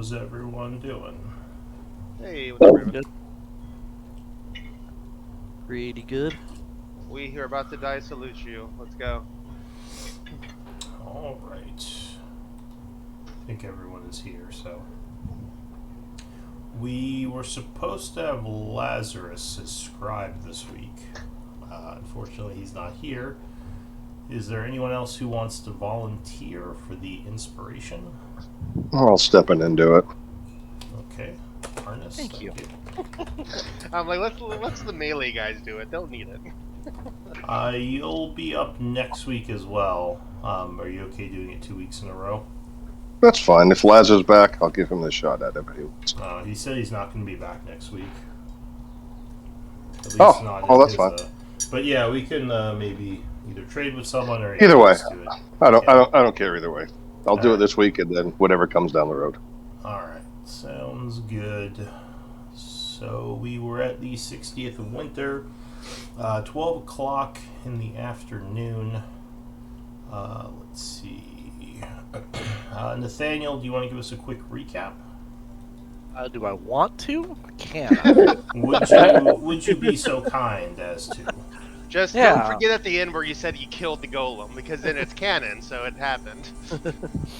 How's everyone doing? Hey, what's up, Raven? Good. Pretty good. We here about to die salute you. Let's go. Alright. I think everyone is here, so. We were supposed to have Lazarus as scribe this week. Unfortunately, he's not here. Is there anyone else who wants to volunteer for the inspiration? I'll step in and do it. Okay. Harness. Thank you. I'm like, let's the melee guys do it. They'll need it. You'll be up next week as well. Are you okay doing it 2 weeks in a row? That's fine. If Laz is back, I'll give him the shot at it. If he wants. He said he's not going to be back next week. At least Oh, not oh, in that's his, fine. But yeah, we can maybe either trade with someone or Either way. just do it. I don't. Yeah. I don't care either way. I'll do it this week, and then whatever comes down the road. All right, sounds good. So we were at the 60th of winter, 12 o'clock in the afternoon. Let's see. Nathaniel, do you want to give us a quick recap? Do I want to? Can I? Would you be so kind as to? Just Yeah. don't forget at the end where you said you killed the golem, because then it's canon, so it happened.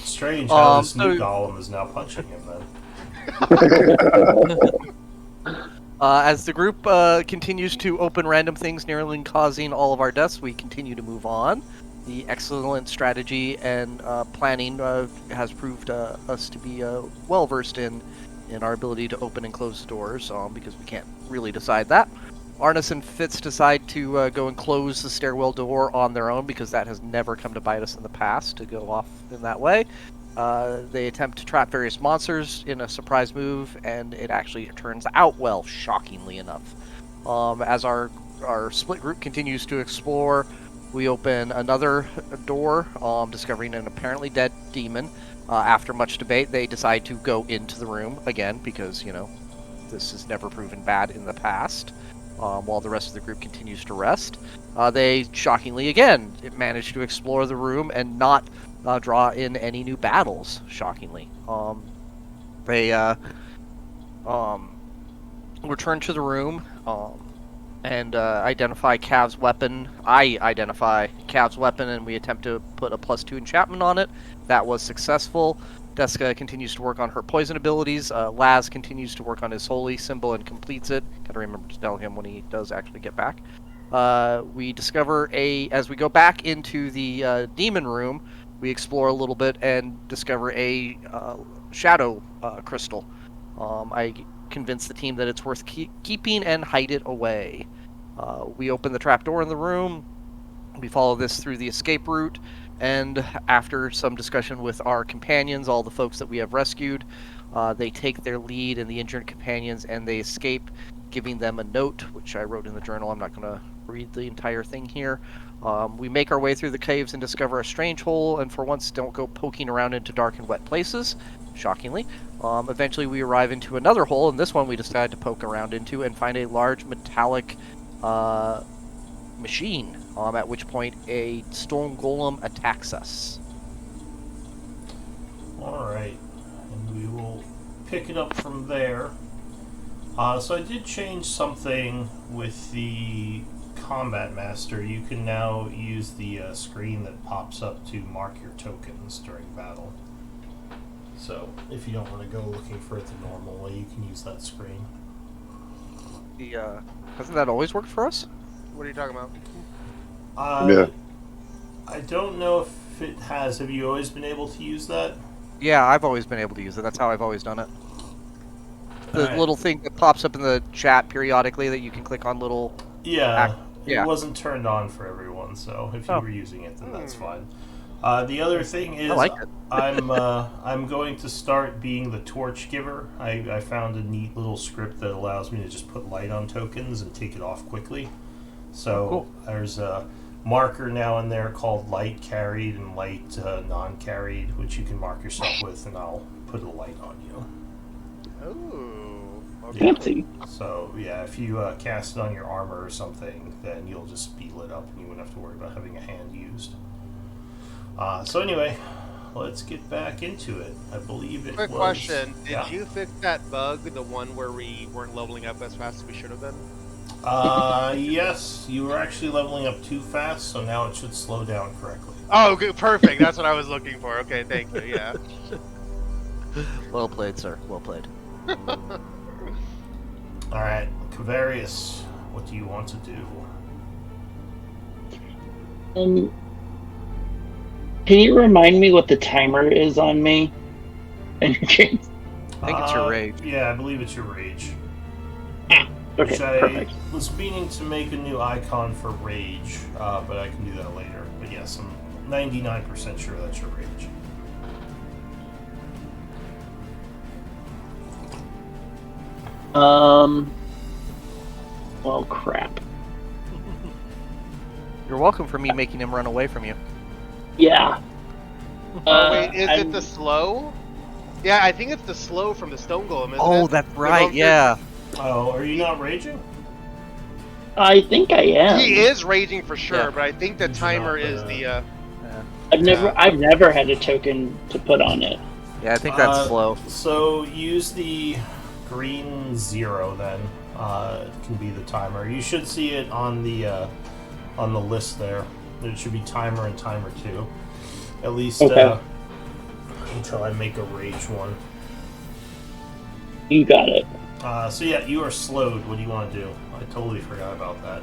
Strange how this so- new golem is now punching him then. As the group continues to open random things, nearly causing all of our deaths, we continue to move on. The excellent strategy and planning has proved us to be well versed in our ability to open and close doors, because we can't really decide that. Arnis and Fitz decide to go and close the stairwell door on their own because that has never come to bite us in the past to go off in that way. They attempt to trap various monsters in a surprise move, and it actually turns out well, shockingly enough. As our split group continues to explore, we open another door, discovering an apparently dead demon. After much debate, they decide to go into the room again because, this has never proven bad in the past. While the rest of the group continues to rest, they shockingly again manage to explore the room and not draw in any new battles. Shockingly, they return to the room and identify Cav's weapon. I identify Cav's weapon, and we attempt to put a +2 enchantment on it. That was successful. Deska continues to work on her poison abilities. Laz continues to work on his holy symbol and completes it. Gotta remember to tell him when he does actually get back. We discover as we go back into the demon room, we explore a little bit and discover a shadow crystal. I convince the team that it's worth keeping and hide it away. We open the trapdoor in the room. We follow this through the escape route. And after some discussion with our companions, all the folks that we have rescued, they take their lead in the injured companions and they escape, giving them a note, which I wrote in the journal. I'm not going to read the entire thing here. We make our way through the caves and discover a strange hole, and for once don't go poking around into dark and wet places, shockingly. Eventually we arrive into another hole, and this one we decide to poke around into and find a large metallic machine. At which point a storm golem attacks us. Alright, and we will pick it up from there. So I did change something with the Combat Master. You can now use the screen that pops up to mark your tokens during battle. So if you don't want to go looking for it the normal way, you can use that screen. Hasn't that always worked for us? What are you talking about? Yeah. I don't know if it has. Have you always been able to use that? Yeah, I've always been able to use it. That's how I've always done it. The Alright. little thing that pops up in the chat periodically that you can click on little... Yeah, yeah. It wasn't turned on for everyone, so if you Oh. were using it, then that's fine. The other thing is, I like it. I'm going to start being the torch giver. I found a neat little script that allows me to just put light on tokens and take it off quickly. So Cool. there's a marker now in there called light carried and light non-carried, which you can mark yourself with, and I'll put a light on you. Oh, okay. Fancy. So yeah, if you cast it on your armor or something, then you'll just be lit up and you wouldn't have to worry about having a hand used. So anyway, let's get back into it. I believe it Quick was... question: Did Yeah. you fix that bug, the one where we weren't leveling up as fast as we should have been? Yes, you were actually leveling up too fast, so now it should slow down correctly. Oh, good, perfect. That's what I was looking for. Okay, thank you. Yeah. Well played, sir. Well played. Alright, Kavarius, what do you want to do? Can you remind me what the timer is on me? I think it's your rage. Yeah, I believe it's your rage. Okay, Which I perfect. was meaning to make a new icon for rage, but I can do that later. But yes, I'm 99% sure that's your rage. Well, crap. You're welcome for me making him run away from you. Yeah. Oh wait, is it I'm- the slow? Yeah, I think it's the slow from the stone golem, isn't it? Oh, that's right. Remember- Yeah. Oh, are you not raging? I think I am. He is raging for sure, Yeah. but I think the He's timer not, is the. I've never had a token to put on it. Yeah, I think that's slow. So use the green 0 then. It can be the timer. You should see it on the list there. There should be timer and timer 2. At least Okay. until I make a rage one. You got it. So yeah, you are slowed. What do you want to do? I totally forgot about that.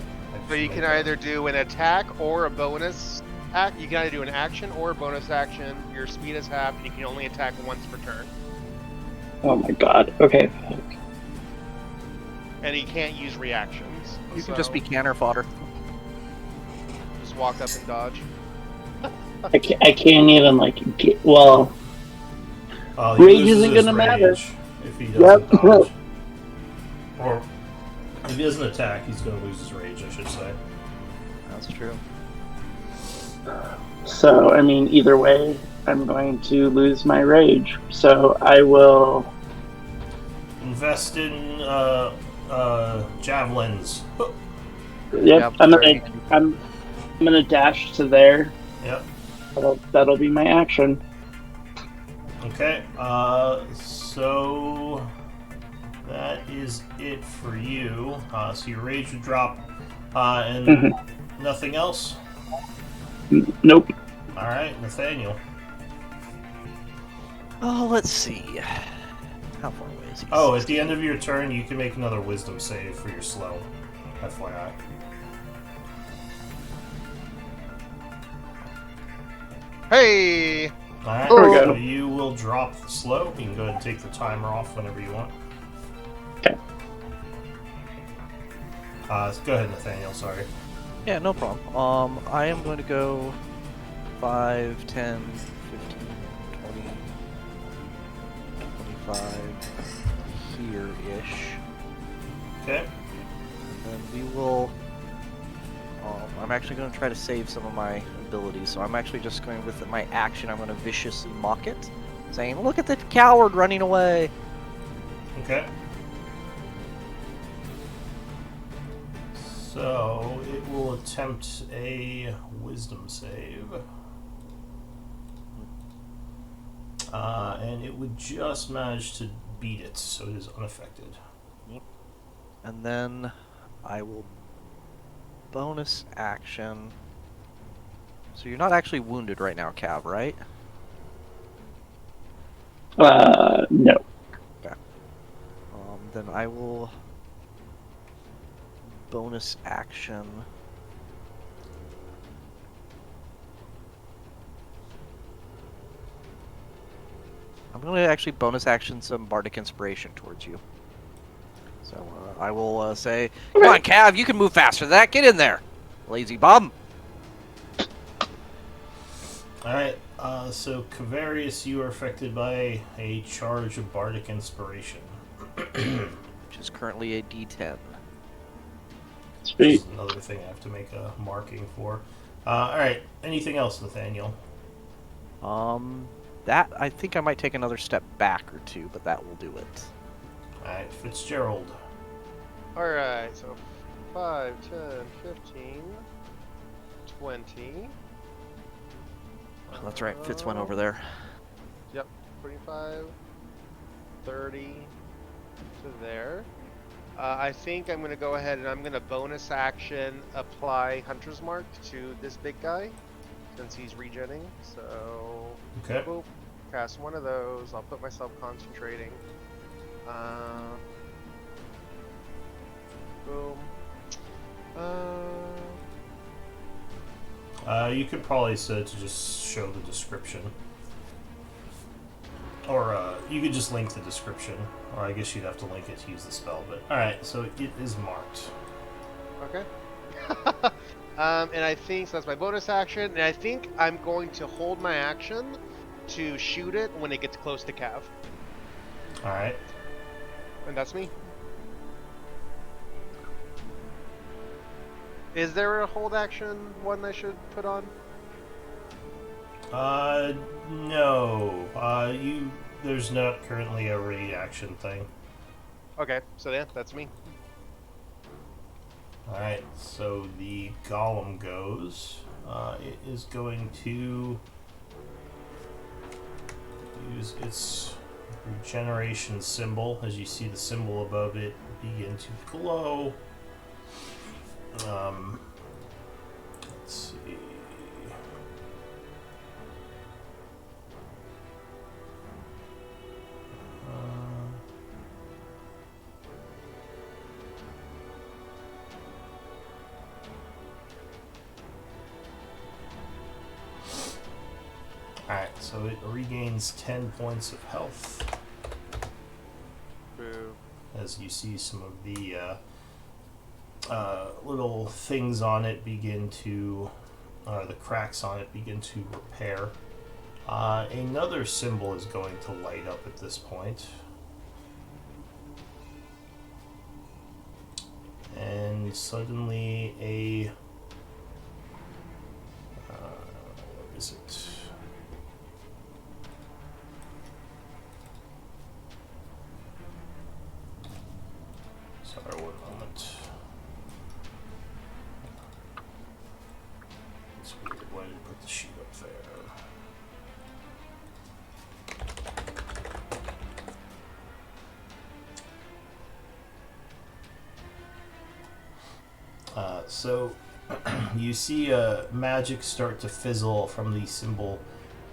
So you can either do an attack or a bonus act. You can either do an action or a bonus action. Your speed is half, and you can only attack once per turn. Oh my god. Okay. And you can't use reactions. You can so just be canner fodder. just walk up and dodge. I can't even like get. Well, He Rage loses isn't his gonna matter. rage if he doesn't Yep. dodge. Or if he doesn't attack, he's going to lose his rage, I should say. That's true. so I mean, either way, I'm going to lose my rage. So I will. Invest in javelins. Yep. I'm gonna dash to there. Yep. That'll be my action. Okay. So that is it for you. So your rage would drop, and nothing else. Nope. All right, Nathaniel. Oh, let's see. How far away is he? Oh, at the end of your turn, you can make another Wisdom save for your slow. FYI. Hey! Alright, There we so go. you will drop the slow. You can go ahead and take the timer off whenever you want. Okay. Go ahead, Nathaniel, sorry. Yeah, no problem. I am going to go 5, 10, 15, 20, 25 here-ish. Okay. And then we will... I'm actually going to try to save some of my abilities, so I'm actually just going with my action. I'm going to viciously mock it, saying, "Look at the coward running away!" Okay. So it will attempt a wisdom save. And it would just manage to beat it, so it is unaffected. And then I will bonus action. So you're not actually wounded right now, Cav, right? No. Then I will bonus action. I'm going to actually bonus action some Bardic Inspiration towards you. So I will say, "Come on, Cav, you can move faster than that. Get in there, lazy bum." Alright, so Kavarius, you are affected by a charge of Bardic Inspiration. Which is currently a D10. Which Sweet. is another thing I have to make a marking for. Alright, anything else, Nathaniel? That I think I might take another step back or two, but that will do it. Alright, Fitzgerald. Alright, so 5, 10, 15, 20, That's right. Fitz went over there. Yep, 25, 30 to there. I think I'm going to go ahead and I'm going to bonus action apply Hunter's Mark to this big guy since he's regenning. So, Okay. boop, cast one of those. I'll put myself concentrating. Boom. You could probably set it to just show the description. Or you could just link the description. Or I guess you'd have to link it to use the spell. But alright, so it is marked. Okay. And I think so that's my bonus action. And I think I'm going to hold my action to shoot it when it gets close to Cav. Alright. And that's me. Is there a hold action one I should put on? No. There's not currently a raid action thing. Okay, so yeah, that's me. Alright, so the golem goes. It is going to use its regeneration symbol. As you see the symbol above it begin to glow. Let's see. Alright, so it regains 10 points of health. Boo. As you see some of the little things on it begin to, the cracks on it begin to repair. Another symbol is going to light up at this point. And suddenly where is it? Sorry, one moment. It's weird. Why did I put the sheet up there? So you see magic start to fizzle from the symbol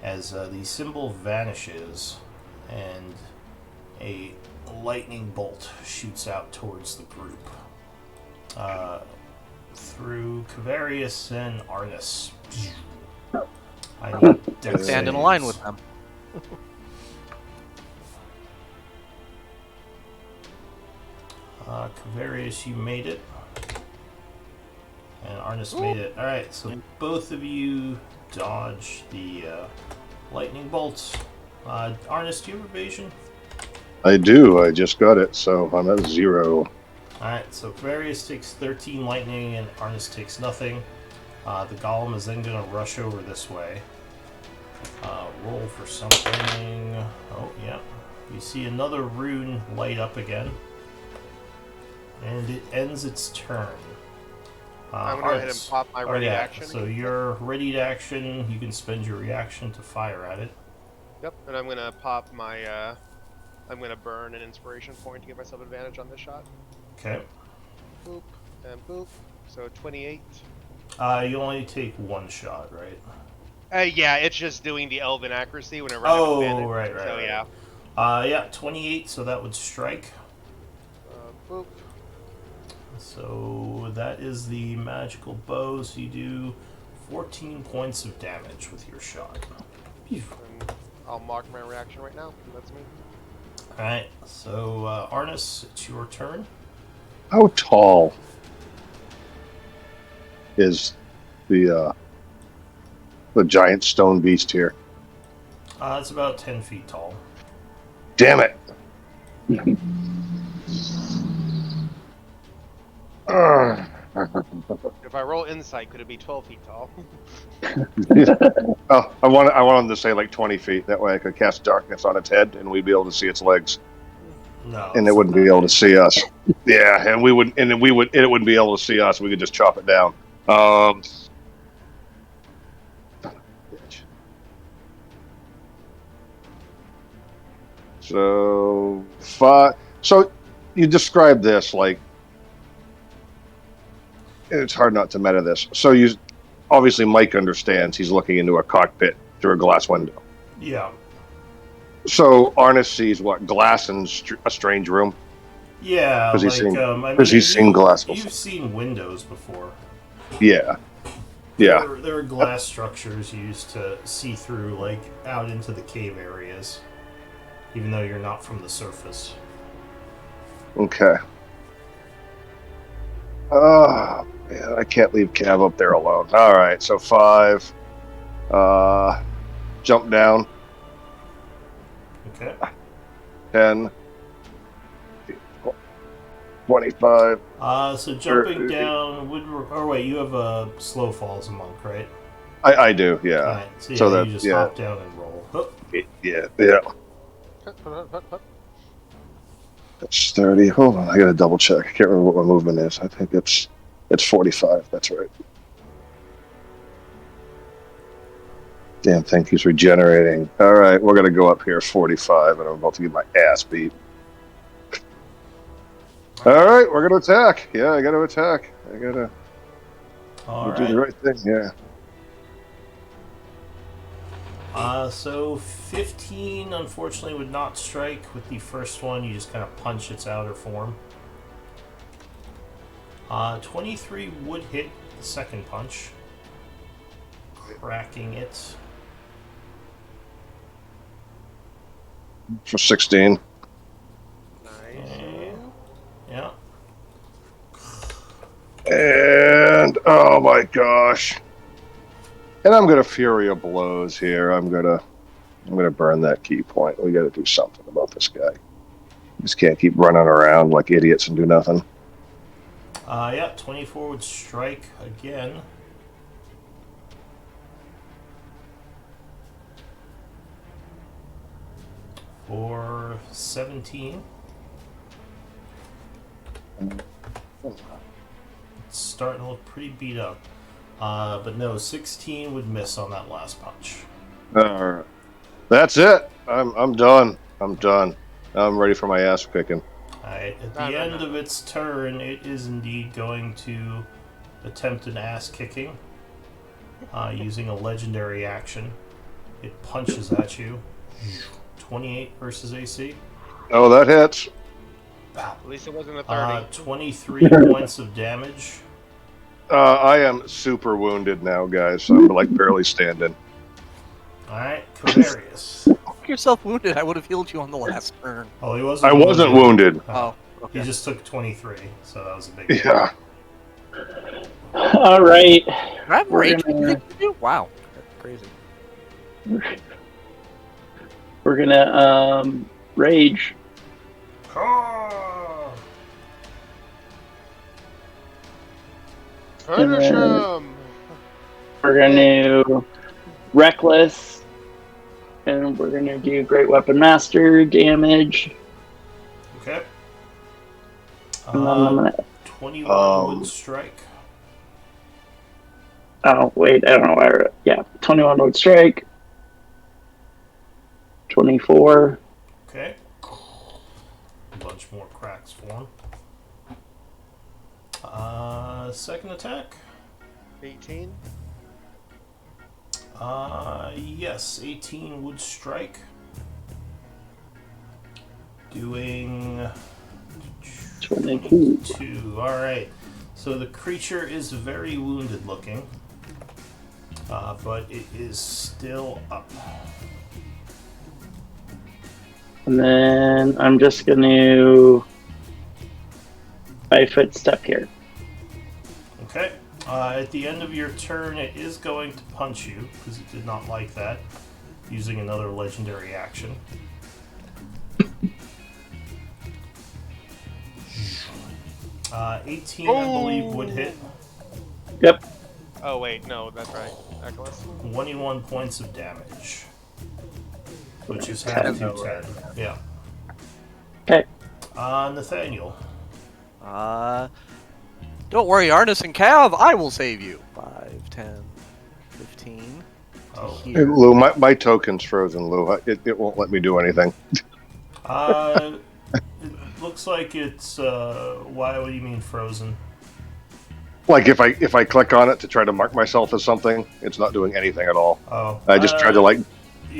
as the symbol vanishes and a lightning bolt shoots out towards the group through Kavarius and Arnis. I need dex Stand in saves. line with them. Kavarius, you made it. And Arnis made it. Alright, so both of you dodge the lightning bolts. Arnis, do you have evasion? I do. I just got it, so I'm at 0. Alright, so Kavarius takes 13 lightning and Arnis takes nothing. The golem is then going to rush over this way. Roll for something. Oh, yeah. You see another rune light up again. And it ends its turn. I'm gonna go ahead and pop my ready action. So you're ready to action. You can spend your reaction to fire at it. Yep, and I'm gonna pop my. I'm gonna burn an inspiration point to give myself advantage on this shot. Okay. Boop and boop. So 28. You only take one shot, right? Yeah, it's just doing the elven accuracy whenever. Oh, I have advantage. right. So right. yeah. Yeah, 28. So that would strike. Boop. So that is the magical bow. So you do 14 points of damage with your shot. And I'll mark my reaction right now. That's me. Alright, so Arnis, it's your turn. How tall is the giant stone beast here? It's about 10 feet tall. Damn it! If I roll insight, could it be 12 feet tall? Oh, I want him to say like 20 feet. That way I could cast darkness on its head, and we'd be able to see its legs, No. and it wouldn't be able to see us. Yeah, and it wouldn't be able to see us. We could just chop it down. So 5. So you describe this like it's hard not to meta this. So you obviously Mike understands. He's looking into a cockpit through a glass window. Yeah. So Arnis sees what glass in a strange room. Yeah, 'Cause like, he's seen- I mean, 'cause he's seen glass before. You've seen windows before. Yeah, yeah. There are glass structures used to see through, like, out into the cave areas, even though you're not from the surface. Okay. Oh man, I can't leave Cav up there alone. All right, so 5. Jump down. Okay. 10. 25. So jumping down would... Or wait, you have a slow fall as a monk, right? I do, yeah. Alright, so yeah, So that- you just yeah. hop down and roll. Oh, Yeah. Hut. That's 30. Hold on, I gotta double check. I can't remember what my movement is. I think it's 45. That's right. Damn thing keeps regenerating. All right, we're gonna go up here 45, and I'm about to get my ass beat. All right, we're gonna attack. Yeah, I gotta attack. I gotta do the alright. right thing. Yeah. So 15, unfortunately, would not strike. With the first one, you just kind of punch its outer form. 23 would hit the second punch, cracking it. For 16. Nice. And, yeah. And oh my gosh. And I'm gonna Fury of Blows here. I'm gonna burn that key point. We gotta do something about this guy. Just can't keep running around like idiots and do nothing. Yeah, 24 would strike again. For 17. It's starting to look pretty beat up. But no, 16 would miss on that last punch. All right. That's it. I'm done. I'm done. I'm ready for my ass kicking. Alright, at the end of its turn, it is indeed going to attempt an ass kicking using a legendary action. It punches at you. 28 versus AC. Oh, that hits. Wow. At least it wasn't a 30. 23 points of damage. I am super wounded now, guys. I'm like barely standing. Alright, Cavarius. Make yourself wounded. I would have healed you on the last turn. Oh, he wasn't I wasn't wounded. Oh, He okay. just took 23, so that was a big deal. Yeah. All right. Do I have We're rage? gonna- Wow, that's crazy. We're gonna rage. Ah! Finish him! We're gonna reckless, and we're gonna do great weapon master damage. Okay. And then I'm gonna. 21 would strike. Oh wait, I don't know why. Yeah, 21 would strike. 24. Okay. A bunch more cracks form. Second attack. 18. Yes, 18 would strike. Doing 22. 2. Alright. So the creature is very wounded looking. But it is still up. And then I'm just gonna 5-foot step here. Okay. At the end of your turn, it is going to punch you, because it did not like that, using another legendary action. 18, I believe, would hit. Yep. Oh, wait, no, that's right. Echoes. 21 points of damage. Which is half to 10. Yeah. Okay. Nathaniel. Don't worry, Arnis and Cav, I will save you. 5, 10, 15. Oh. Hey, Lou, my token's frozen, Lou. It won't let me do anything. It looks like it's why? What do you mean frozen? Like if I click on it to try to mark myself as something, it's not doing anything at all. Oh, I just tried to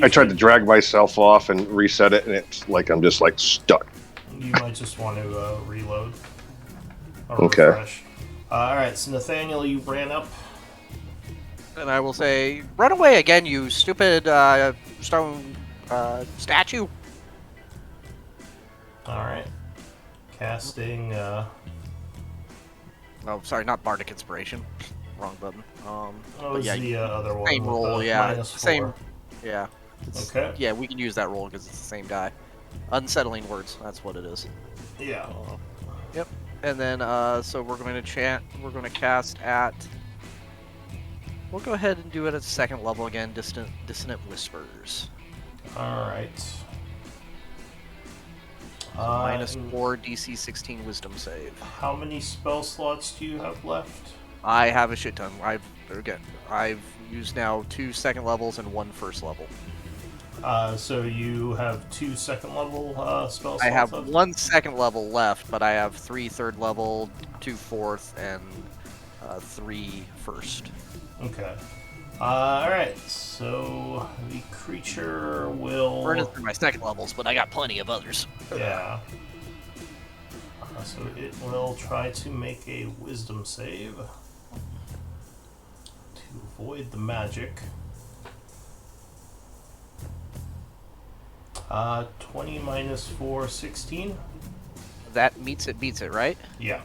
I tried to to. drag myself off and reset it, and it's like I'm just like stuck. You might just want to reload or Okay. refresh. All right, so Nathaniel, you ran up. And I will say, run away again, you stupid stone statue. All right, casting. Oh, sorry, not Bardic Inspiration. Wrong button. What But was yeah, the other one? same with roll, the yeah. -4? Same. Yeah. Okay. Yeah, we can use that roll because it's the same die. Unsettling words. That's what it is. Yeah. Yep. And then, so we're going to chant. We're going to cast at. We'll go ahead and do it at second level again. Dissonant Whispers. All right. -4 DC 16 Wisdom save. How many spell slots do you have left? I have a shit ton. I've used now 2 second levels and 1 first level. So you have 2 second level spell slots I have left? 1 second level left, but I have 3 third level, 2 fourth, and 3 first. Okay. Alright, so the creature will... Burning through my second levels, but I got plenty of others. Yeah. So it will try to make a wisdom save to avoid the magic. 20 minus 4, 16. That meets it, beats it, right? Yeah.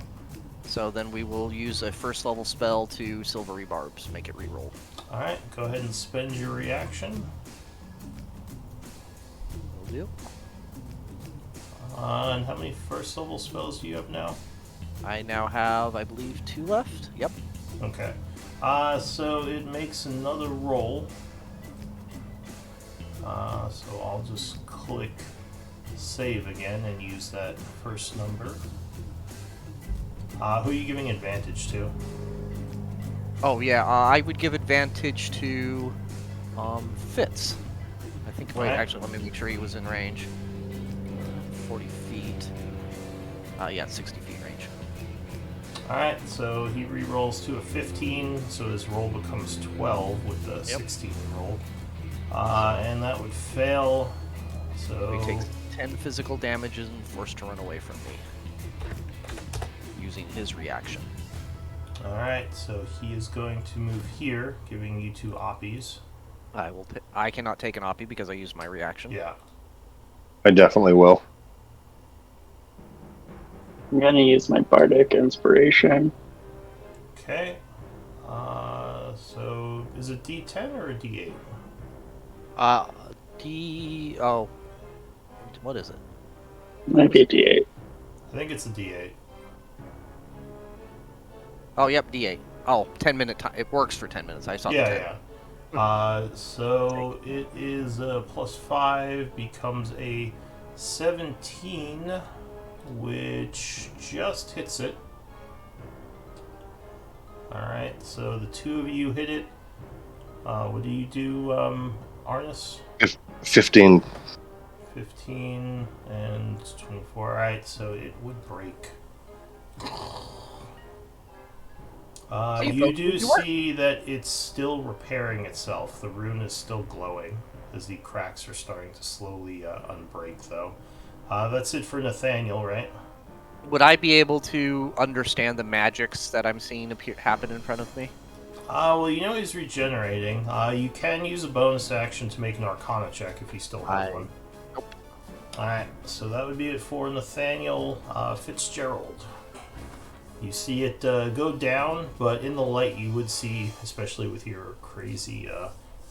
So then we will use a first level spell to Silvery Barbs, make it reroll. Alright, go ahead and spend your reaction. Will do. And how many first level spells do you have now? I now have, I believe, 2 left. Yep. Okay. So it makes another roll. So I'll just click save again and use that first number. Who are you giving advantage to? Oh yeah, I would give advantage to Fitz. I think. Wait, Alright. actually, let me make sure he was in range. 40 feet. Yeah, 60 feet range. Alright, so he re-rolls to a 15, so his roll becomes 12 with the 16 roll. And that would fail, so... He takes 10 physical damage and forced to run away from me. Using his reaction. Alright, so he is going to move here, giving you 2 oppies. I cannot take an oppie because I used my reaction. Yeah. I definitely will. I'm gonna use my Bardic Inspiration. Okay. So is it D10 or a D8? Oh. What is it? Might be a D8. I think it's a D8. Oh, yep, D8. Oh, 10-minute time. It works for 10 minutes. I saw the 10. Yeah. So it is plus 5, becomes a 17, which just hits it. Alright, so the 2 of you hit it. What do you do, Arnis? 15. 15 and 24. Alright, so it would break. You do see that it's still repairing itself. The rune is still glowing as the cracks are starting to slowly unbreak, though. That's it for Nathaniel, right? Would I be able to understand the magics that I'm seeing happen in front of me? Well, you know he's regenerating. You can use a bonus action to make an Arcana check if you still have one. Nope. Alright, so that would be it for Nathaniel Fitzgerald. You see it go down, but in the light you would see, especially with your crazy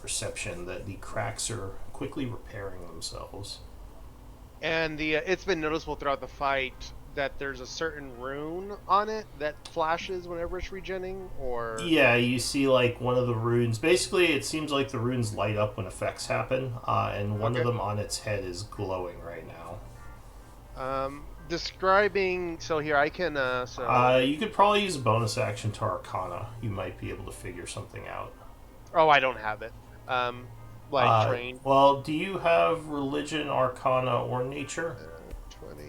perception, that the cracks are quickly repairing themselves. And it's been noticeable throughout the fight that there's a certain rune on it that flashes whenever it's regenning, or... Yeah, you see like one of the runes. Basically, it seems like the runes light up when effects happen, and one of them on its head is glowing right now. Describing... So here, I can... You could probably use a bonus action to Arcana. You might be able to figure something out. Oh, I don't have it. like trained. Well, do you have religion, arcana, or nature? 20,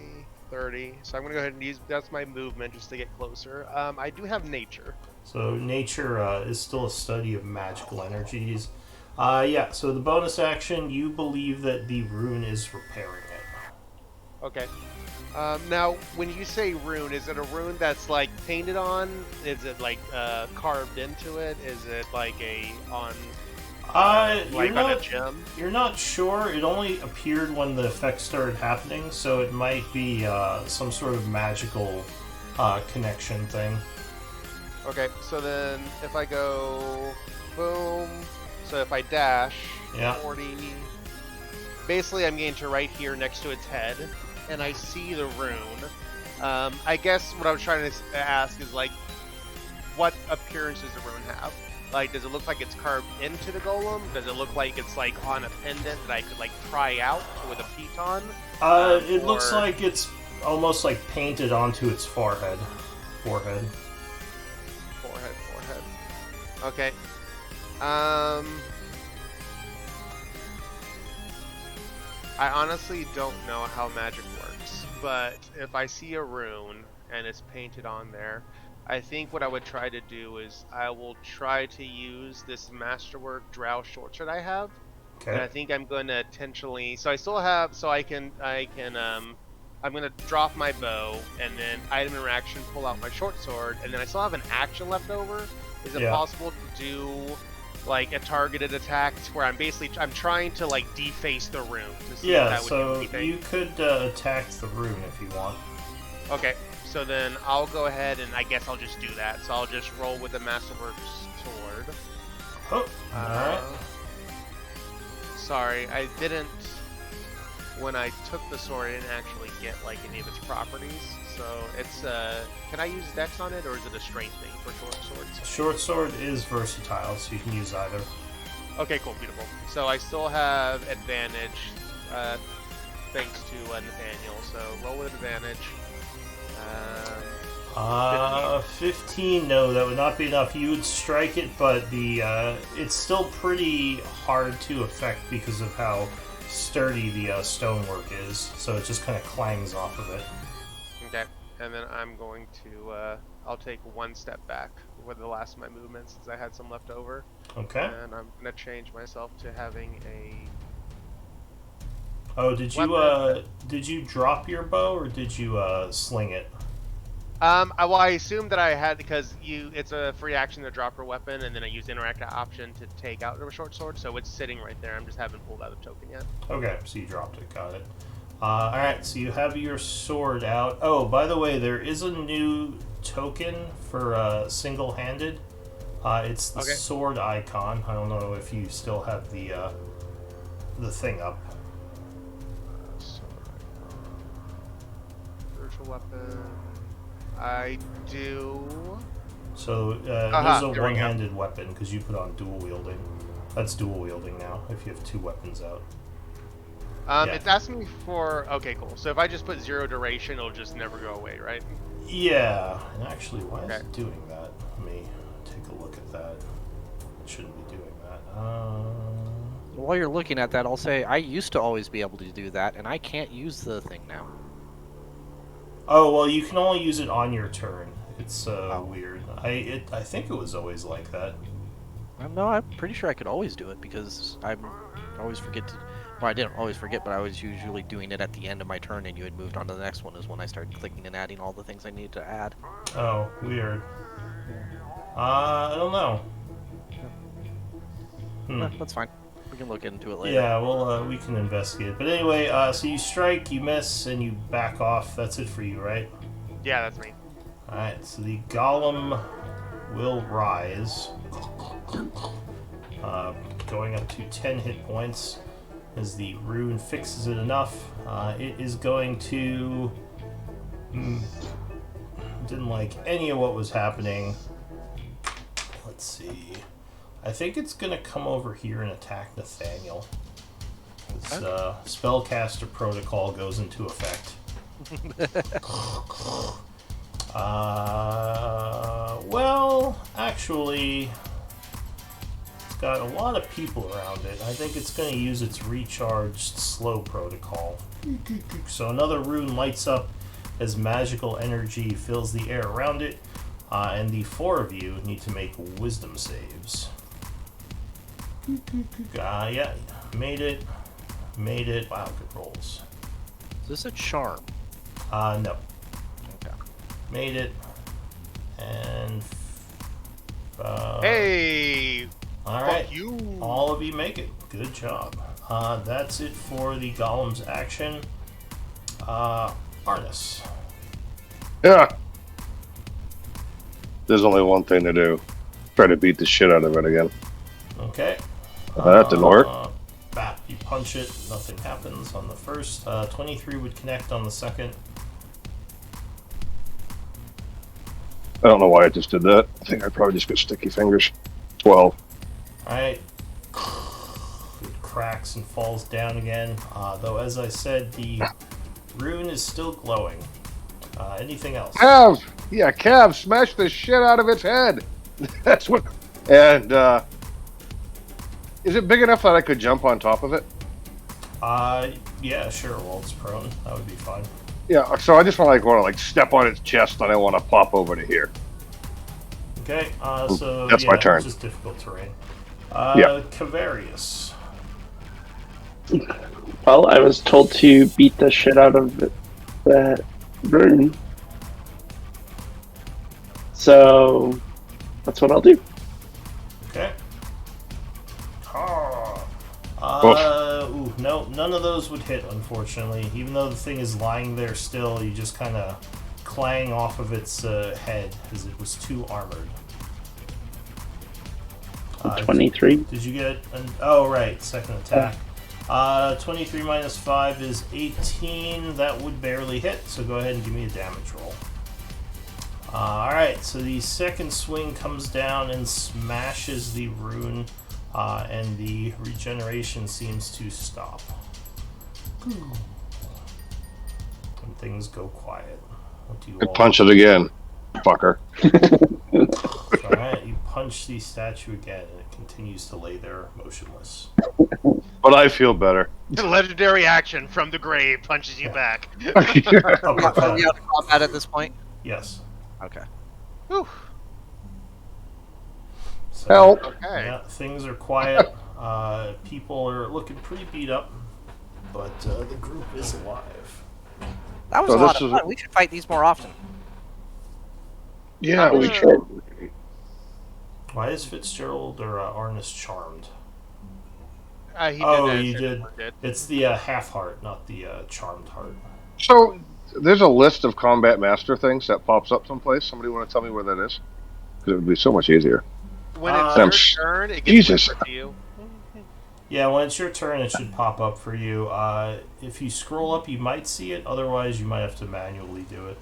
30. So I'm gonna go ahead and use that's my movement just to get closer. I do have nature. So nature is still a study of magical energies. Yeah, so the bonus action, you believe that the rune is repairing it. Okay. Now, when you say rune, is it a rune that's like painted on? Is it like carved into it? Is it like like on a gem? You're not sure. It only appeared when the effect started happening, so it might be some sort of magical connection thing. Okay, so then if I go boom, so if I dash Yeah. 40, basically I'm getting to right here next to its head, and I see the rune. I guess what I was trying to ask is like, what appearance does the rune have? Like, does it look like it's carved into the golem? Does it look like it's like on a pendant that I could like pry out with a piton? It looks or- like it's almost like painted onto its forehead. Forehead. Okay. I honestly don't know how magic works, but if I see a rune and it's painted on there, I think what I would try to do is I will try to use this Masterwork Drow short sword I have, and I Okay. think I'm going to intentionally. So I still have. So I can. I'm going to drop my bow and then item interaction, pull out my short sword, and then I still have an action left over. Is it Yeah. possible to do like a targeted attack where I'm trying to like deface the rune to see if Yeah, that would do so anything? you could attack the rune if you want. Okay, so then I'll go ahead and I guess I'll just do that. So I'll just roll with the Masterworks sword. Oh, alright. Sorry, I didn't. When I took the sword, I didn't actually get like any of its properties. So it's can I use Dex on it, or is it a strength thing for short swords? Short sword is versatile, so you can use either. Okay, cool, beautiful. So I still have advantage, thanks to Nathaniel. So roll with advantage. 15, no, that would not be enough. You would strike it, but it's still pretty hard to affect because of how sturdy the stonework is, so it just kind of clangs off of it. Okay, and then I'm going to, I'll take one step back with the last of my movements since I had some left over. Okay. And I'm going to change myself to having a... Oh, did you drop your bow, or did you sling it? Well, I assumed that I had, because it's a free action to drop your weapon, and then I use the interact option to take out a short sword, so it's sitting right there. I'm just haven't pulled out the token yet. Okay, so you dropped it, got it. Alright, so you have your sword out. Oh, by the way, there is a new token for single-handed. It's the Okay. sword icon. I don't know if you still have the thing up. Virtual weapon. I do. So it Aha, is there a we go. one-handed weapon because you put on dual wielding. That's dual wielding now if you have two weapons out. Yeah. It's asking me for... Okay, cool. So if I just put 0 duration, it'll just never go away, right? Yeah, and actually, why is Okay. it doing that? Let me take a look at that. It shouldn't be doing that. While you're looking at that, I'll say I used to always be able to do that, and I can't use the thing now. Oh, well, you can only use it on your turn. It's weird. I think it was always like that. No, I'm pretty sure I could always do it because I always forget to. Well, I didn't always forget, but I was usually doing it at the end of my turn, and you had moved on to the next one. Is when I started clicking and adding all the things I needed to add. Oh, weird. I don't know. That's fine. We can look into it later. Yeah, well, we can investigate. But anyway, so you strike, you miss, and you back off. That's it for you, right? Yeah, that's me. Alright, so the golem will rise. Going up to 10 hit points. As the rune fixes it enough, it is going to... didn't like any of what was happening. Let's see. I think it's going to come over here and attack Nathaniel. This spellcaster protocol goes into effect. Well, actually, it's got a lot of people around it. I think it's going to use its recharged slow protocol. So another rune lights up as magical energy fills the air around it, and the 4 of you need to make wisdom saves. Yeah, made it. Made it. Wow, good rolls. Is this a charm? No. Okay. Made it. And... Hey! Alright. Fuck you! All of you make it. Good job. That's it for the Golem's action. Arnis. Yeah. There's only one thing to do. Try to beat the shit out of it again. Okay. That didn't work. Bap, you punch it, nothing happens on the first. 23 would connect on the second. I don't know why I just did that. I think I probably just got sticky fingers. 12. Alright. It cracks and falls down again. Though, as I said, the rune is still glowing. Anything else? Cav! Yeah, Cav, smash the shit out of its head! That's what... And, is it big enough that I could jump on top of it? Yeah, sure, while it's prone. That would be fine. Yeah, so I just want to step on its chest and I want to pop over to here. Okay, so That's yeah, my turn. It's just difficult terrain. Yeah. Cavarius. Well, I was told to beat the shit out of that rune. So that's what I'll do. Okay. Ooh, no, none of those would hit, unfortunately. Even though the thing is lying there still, you just kind of clang off of its head, as it was too armored. 23. Did you get an... Oh, right, second attack. 23 minus 5 is 18. That would barely hit, so go ahead and give me a damage roll. Alright, so the second swing comes down and smashes the rune, and the regeneration seems to stop. And things go quiet. What do you I all... punch it again. Fucker. Alright, you punch the statue again, and it continues to lay there motionless. But I feel better. The legendary action from the grave punches you back. Are we out of combat at this point? Yes. Okay. Whew. So, Help. Okay. yeah, things are quiet. People are looking pretty beat up, but the group is alive. That was So a lot this of is- fun. We should fight these more often. Yeah, we Sure. should. Why is Fitzgerald or Arnis charmed? He did Oh, that, you Fitzgerald did. did. It's the half heart, not the charmed heart. So, there's a list of combat master things that pops up someplace. Somebody want to tell me where that is? Because it would be so much easier. When it's Um, your turn, it gets Jesus. whispered to you. Yeah, when it's your turn, it should pop up for you. If you scroll up, you might see it. Otherwise, you might have to manually do it.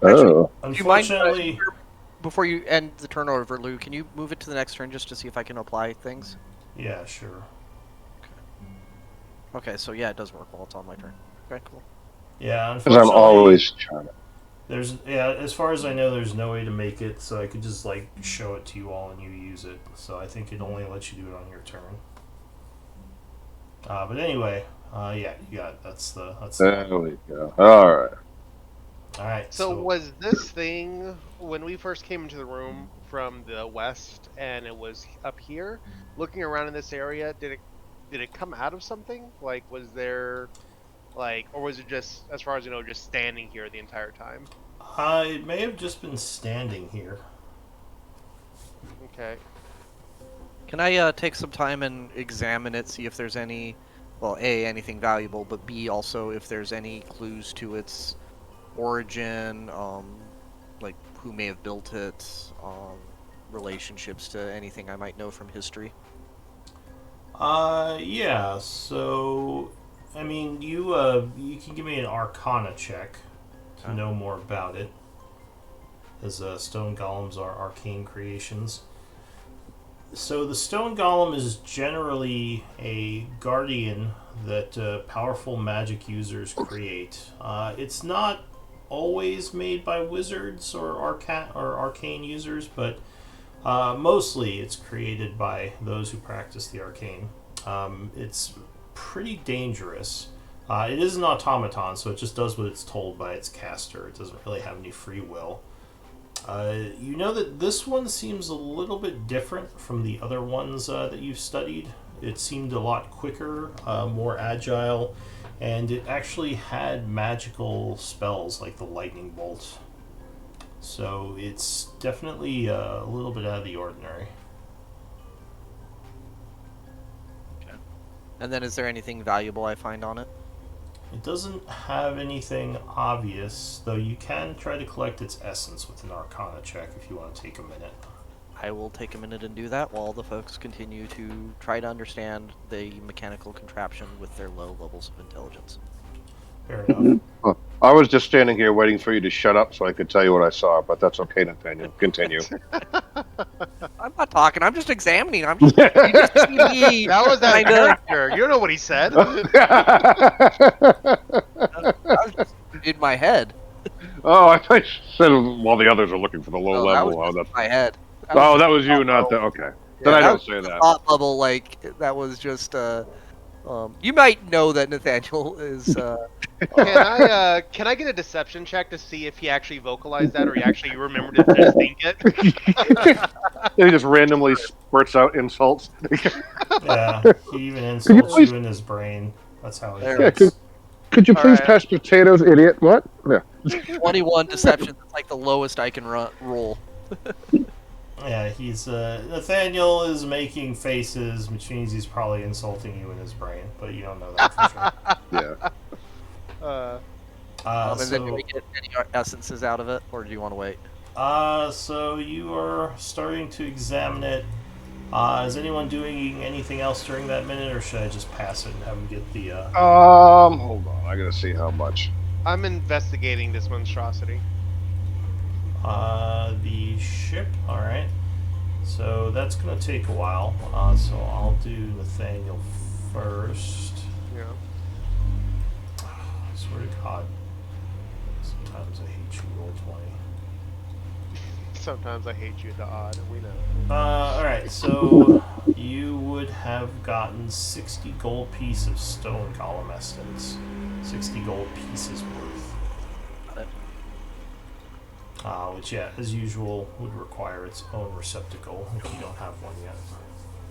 Oh. Do you mind, Unfortunately, before you end the turnover, Lou, can you move it to the next turn just to see if I can apply things? yeah, sure. Okay, so yeah, it does work while it's on my turn. Okay, cool. Yeah, Because I'm unfortunately, always trying to. there's as far as I know, there's no way to make it, so I could just show it to you all and you use it. So I think it only lets you do it on your turn. But anyway, yeah, you got it. That's the There we go. Alright. all right. So was this thing when we first came into the room from the west and it was up here, looking around in this area, did it come out of something? Like, was there, or was it just, as far as you know, just standing here the entire time? It may have just been standing here. Okay. Can I take some time and examine it, see if there's any, well, A, anything valuable, but B, also if there's any clues to its origin, like who may have built it, relationships to anything I might know from history? Yeah. So, I mean, you can give me an Arcana check to know more about it, as stone golems are arcane creations. So the stone golem is generally a guardian that powerful magic users create. It's not always made by wizards or arcane users, but Mostly, it's created by those who practice the arcane. It's pretty dangerous. It is an automaton, so it just does what it's told by its caster. It doesn't really have any free will. You know that this one seems a little bit different from the other ones that you've studied. It seemed a lot quicker, more agile, and it actually had magical spells like the lightning bolt. So it's definitely a little bit out of the ordinary. And then is there anything valuable I find on it? It doesn't have anything obvious, though you can try to collect its essence with an Arcana check if you want to take a minute. I will take a minute and do that while the folks continue to try to understand the mechanical contraption with their low levels of intelligence. Fair enough. I was just standing here waiting for you to shut up so I could tell you what I saw, but that's okay, Nathaniel. Continue. I'm not talking. I'm just examining. I'm just. You just see me. That was that kinda- character. You don't know what he said. I was just in my head. Oh, I thought you said while the others are looking for the low No, that level. was Oh, just in my head. oh, that was you, thought not the. bubble. Okay. Then Yeah, I that don't was say just a that. thought bubble, like that was just. You might know that Nathaniel is. Can I get a deception check to see if he actually vocalized that or he actually remembered to just think it? He just randomly spurts out insults. Yeah, he even insults you in his brain. That's how he There. thinks. Could you please Alright. pass potatoes, idiot? What? Yeah. 21 deception. That's like the lowest I can roll. Yeah, he's Nathaniel is making faces, which means he's probably insulting you in his brain, but you don't know that for sure. Yeah. And then do So, we get any essences out of it, or do you want to wait? so you are starting to examine it. Is anyone doing anything else during that minute, or should I just pass it and have him get the? Hold on. I gotta see how much. I'm investigating this monstrosity. The ship. All right. So that's gonna take a while. So I'll do Nathaniel first. Yeah. I swear to God. Sometimes I hate you. Roll 20. Sometimes I hate you, the odd. We know. Alright, so you would have gotten 60 gold pieces of stone column essence. 60 gold pieces worth. Got it. Which, yeah, as usual, would require its own receptacle if you don't have one yet.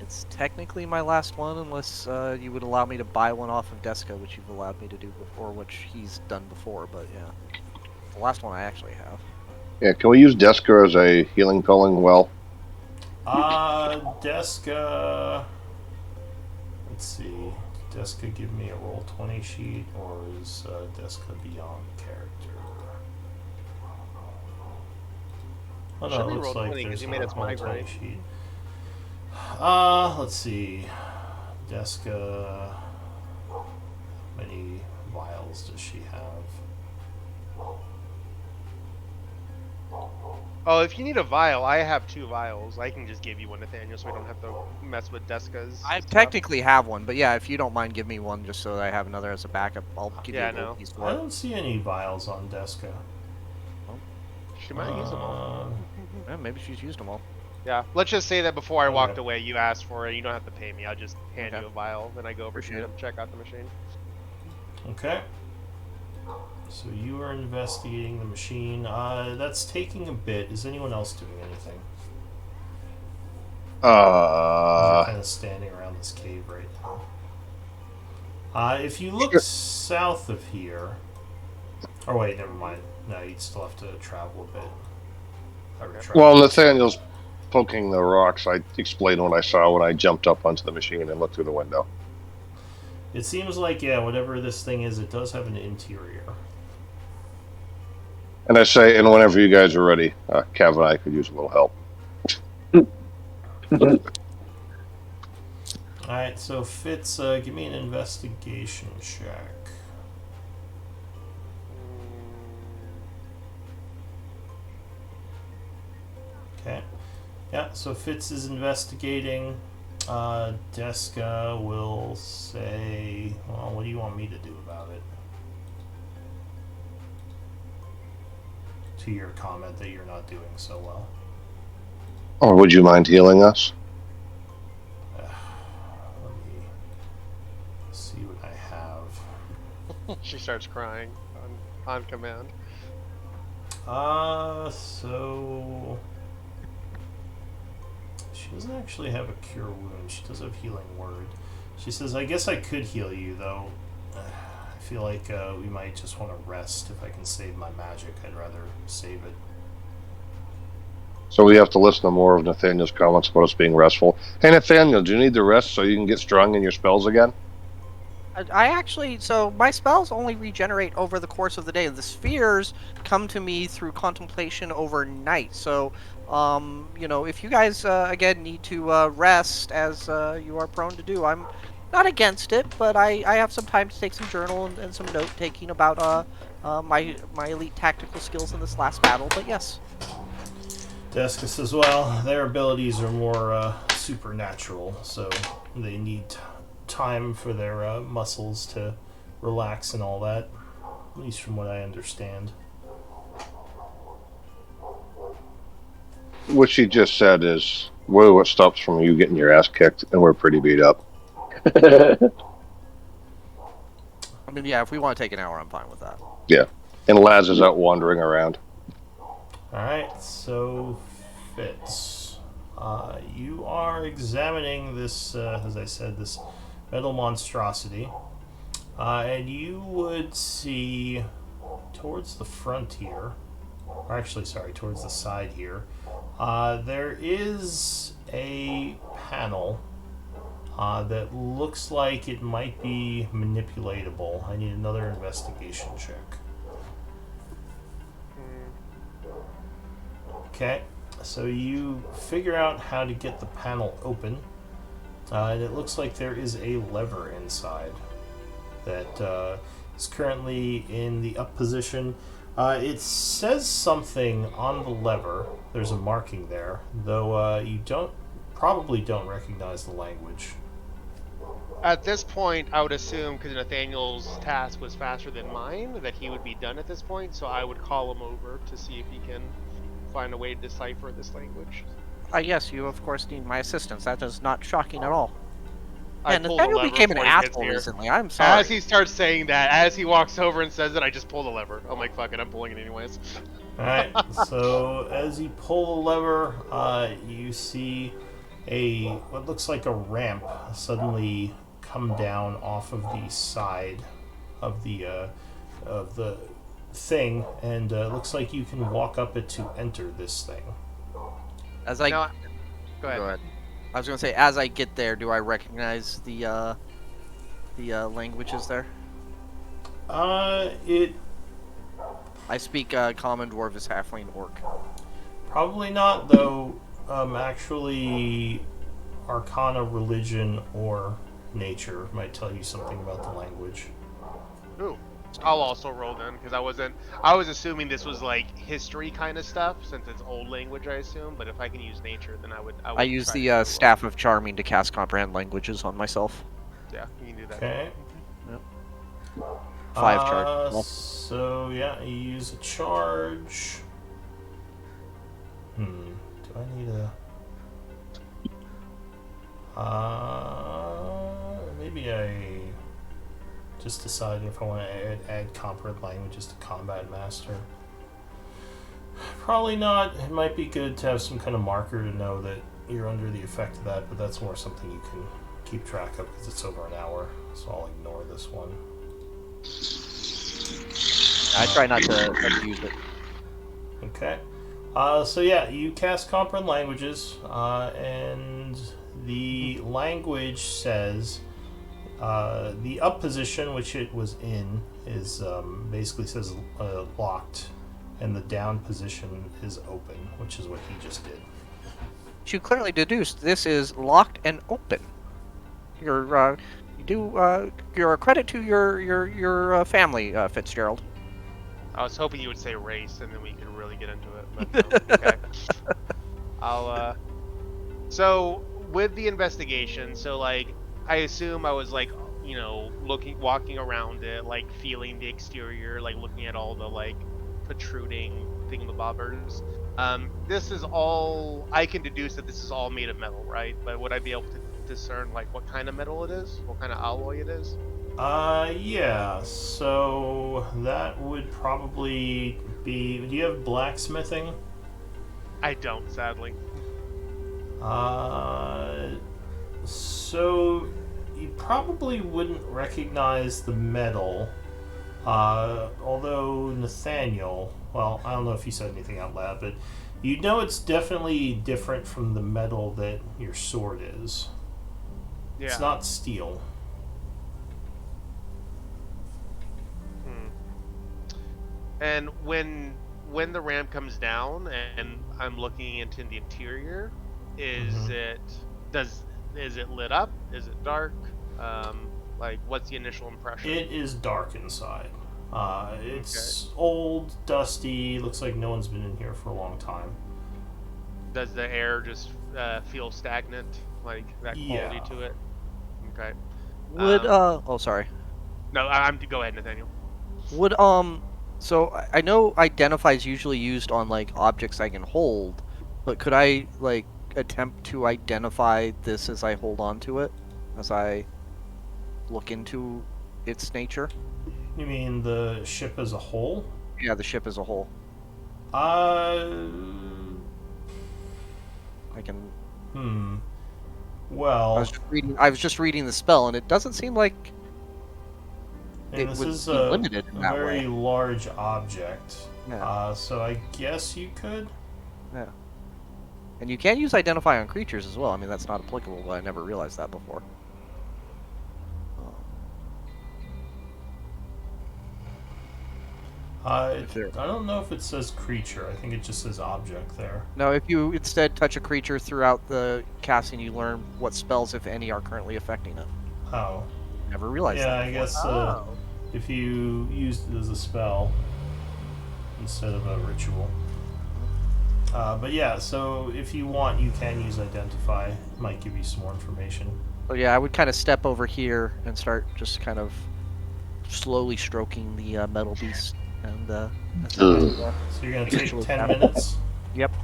It's technically my last one, unless you would allow me to buy one off of Deska, which you've allowed me to do before, which he's done before, but yeah. The last one I actually have. Yeah, can we use Desker as a healing pilling well? Deska... Let's see. Deska give me a roll 20 sheet, or is Deska beyond character? Oh Should no, be it looks roll like 20 'cause there's you made not us a roll 20 migrate. sheet. Let's see. Deska... How many vials does she have? Oh, if you need a vial, I have 2 vials. I can just give you one, Nathaniel, so we don't have to mess with Deska's. I stuff. technically have one, but yeah, if you don't mind, give me one just so that I have another as a backup. I'll give Yeah, you a gold no. piece I for it. don't see any vials on Deska. She might use them all. Yeah, maybe she's used them all. Yeah, let's just say that before I walked Okay. away, you asked for it. You don't have to pay me. I'll just hand Okay. you a vial, then I go over to Appreciate you and check out the machine. Okay. So you are investigating the machine. That's taking a bit. Is anyone else doing anything? You're kind of standing around this cave right now. If you look south of here, or wait, never mind. No, you'd still have to travel a bit. Well, Nathaniel's poking the rocks. I explained what I saw when I jumped up onto the machine and looked through the window. It seems like, yeah, whatever this thing is, it does have an interior. And I say, and whenever you guys are ready, Cav and I could use a little help. Alright, so Fitz, give me an investigation check. Okay. Yeah, so Fitz is investigating. Deska will say, well, what do you want me to do about it? To your comment that you're not doing so well. Or would you mind healing us? Let me see what I have. She starts crying on command. So she doesn't actually have a cure wound. She does have healing word. She says, "I guess I could heal you, though. I feel like we might just want to rest. If I can save my magic, I'd rather save it." So we have to listen to more of Nathaniel's comments about us being restful. Hey, Nathaniel, do you need the rest so you can get strong in your spells again? I actually, so my spells only regenerate over the course of the day. The spheres come to me through contemplation overnight. So, if you guys, again, need to rest as you are prone to do, I'm not against it, but I have some time to take some journal and some note taking about my elite tactical skills in this last battle. But yes. Deska says, "Well, their abilities are more supernatural, so they need time for their muscles to relax and all that. At least from what I understand." What she just said is, we're what stops from you getting your ass kicked, and we're pretty beat up. I mean, yeah, if we want to take an hour, I'm fine with that. Yeah. And Laz is out wandering around. Alright, so Fitz, you are examining this, as I said, this metal monstrosity, and you would see towards the front here, or actually, sorry, towards the side here, there is a panel that looks like it might be manipulatable. I need another investigation check. Okay, so you figure out how to get the panel open, and it looks like there is a lever inside that is currently in the up position. It says something on the lever. There's a marking there, though you probably don't recognize the language. At this point, I would assume, because Nathaniel's task was faster than mine, that he would be done at this point, so I would call him over to see if he can find a way to decipher this language. Yes, you of course need my assistance. That is not shocking at all. I And pulled the Nathaniel lever became an before he gets asshole here. recently. I'm sorry. As he starts saying that, as he walks over and says it, I just pull the lever. I'm like, fuck it, I'm pulling it anyways. Alright, so as you pull the lever, you see what looks like a ramp suddenly come down off of the side of the thing, and it looks like you can walk up it to enter this thing. As I No, go ahead. Go ahead. I was gonna say, as I get there, do I recognize the languages there? It I speak Common, Dwarvish, Halfling, Orc. probably not, though. Actually, Arcana, Religion, or Nature might tell you something about the language. Ooh. I'll also roll then, because I was assuming this was like history kind of stuff, since it's old language, I assume, but if I can use nature, then I would I use try the to roll. Staff of Charming to cast Comprehend Languages on myself. Yeah, you can do that. Okay. 5 charge. Well, So yeah, you use a charge. Do I need maybe I just decide if I want to add Comprehend Languages to Combat Master. Probably not. It might be good to have some kind of marker to know that you're under the effect of that, but that's more something you can keep track of because it's over an hour, so I'll ignore this one. I try not to use it. Okay. So yeah, you cast Comprehend Languages, and the language says the up position, which it was in, is basically says locked, and the down position is open, which is what he just did. You clearly deduced this is locked and open. You're a credit to your family, Fitzgerald. I was hoping you would say race, and then we could really get into it. But no, okay. So with the investigation, so like I assume I was like, walking around it, like feeling the exterior, like looking at all the like protruding thingamabobbers. This is all, I can deduce that this is all made of metal, right? But would I be able to discern like what kind of metal it is? What kind of alloy it is? Yeah, so that would probably be... Do you have blacksmithing? I don't, sadly. So you probably wouldn't recognize the metal, although Nathaniel, well, I don't know if you said anything out loud, but you know it's definitely different from the metal that your sword is. Yeah. It's not steel. And when the ramp comes down and I'm looking into the interior, is it lit up? Is it dark? Like, what's the initial impression? It is dark inside. It's old, dusty, looks like no one's been in here for a long time. Does the air just feel stagnant, like that quality to it? Okay. Would oh, sorry. No, I'm go ahead, Nathaniel. Would so I know identify is usually used on like objects I can hold, but could I like attempt to identify this as I hold on to it, as I look into its nature? You mean the ship as a whole? Yeah, the ship as a whole. I can. Well, I was just reading the spell, and it doesn't seem like and it this would is be a limited in that very way. large object. Yeah. So I guess you could. Yeah. And you can use identify on creatures as well. I mean, that's not applicable, but I never realized that before. I don't know if it says creature. I think it just says object there. No, if you instead touch a creature throughout the casting, you learn what spells, if any, are currently affecting it. Oh. Never realized Yeah, that. I guess if you used it as a spell instead of a ritual. But yeah, so if you want, you can use identify. It might give you some more information. So yeah, I would kind of step over here and start just kind of slowly stroking the metal beast. And so you're gonna take 10 minutes? Yep.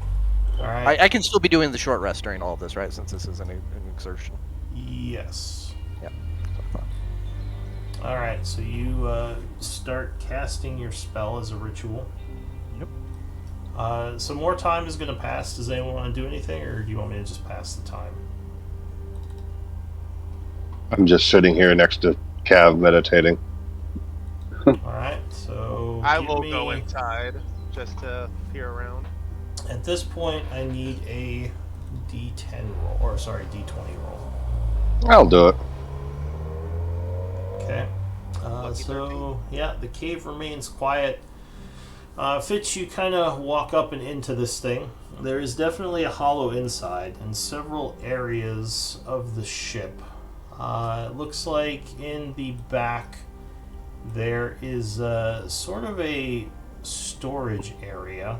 Alright. I can still be doing the short rest during all of this, right? Since this is an exertion. Yes. Yep. Alright, so you start casting your spell as a ritual. Yep. Some more time is gonna pass. Does anyone want to do anything, or do you want me to just pass the time? I'm just sitting here next to Cav meditating. Alright, so I will go inside just to peer around. At this point, I need a D10 roll, or sorry, D20 roll. I'll do it. Okay. Lucky 13. Yeah, the cave remains quiet. Fitch, you kind of walk up and into this thing. There is definitely a hollow inside and several areas of the ship. It looks like in the back there is sort of a storage area.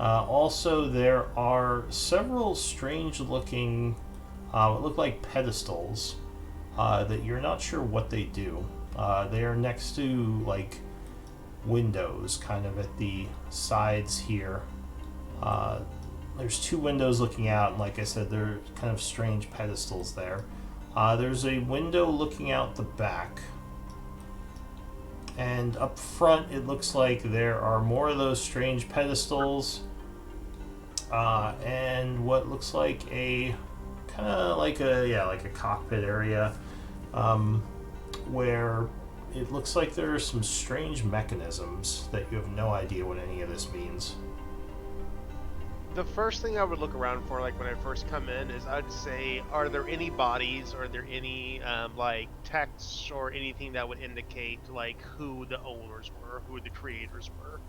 Also, there are several strange looking, what look like pedestals that you're not sure what they do. They are next to like windows kind of at the sides here. There's two windows looking out, and like I said, they're kind of strange pedestals there. There's a window looking out the back. And up front, it looks like there are more of those strange pedestals. And what looks like a kind of like a cockpit area, where it looks like there are some strange mechanisms that you have no idea what any of this means. The first thing I would look around for, like when I first come in, is I'd say, are there any bodies? Are there any like texts or anything that would indicate like who the owners were, who the creators were?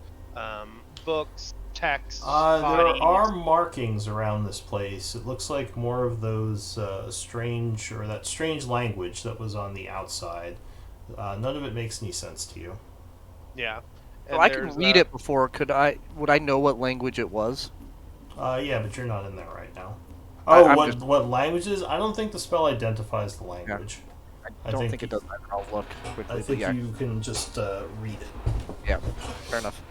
Books, texts, bodies. There are markings around this place. It looks like more of those strange, or that strange language that was on the outside. None of it makes any sense to you. Yeah. So I can read it before. Would I know what language it was? Yeah, but you're not in there right now. What languages? I don't think the spell identifies the language. Yeah. I don't think it does. I'll look quickly. I think you can just read it. Yeah, fair enough.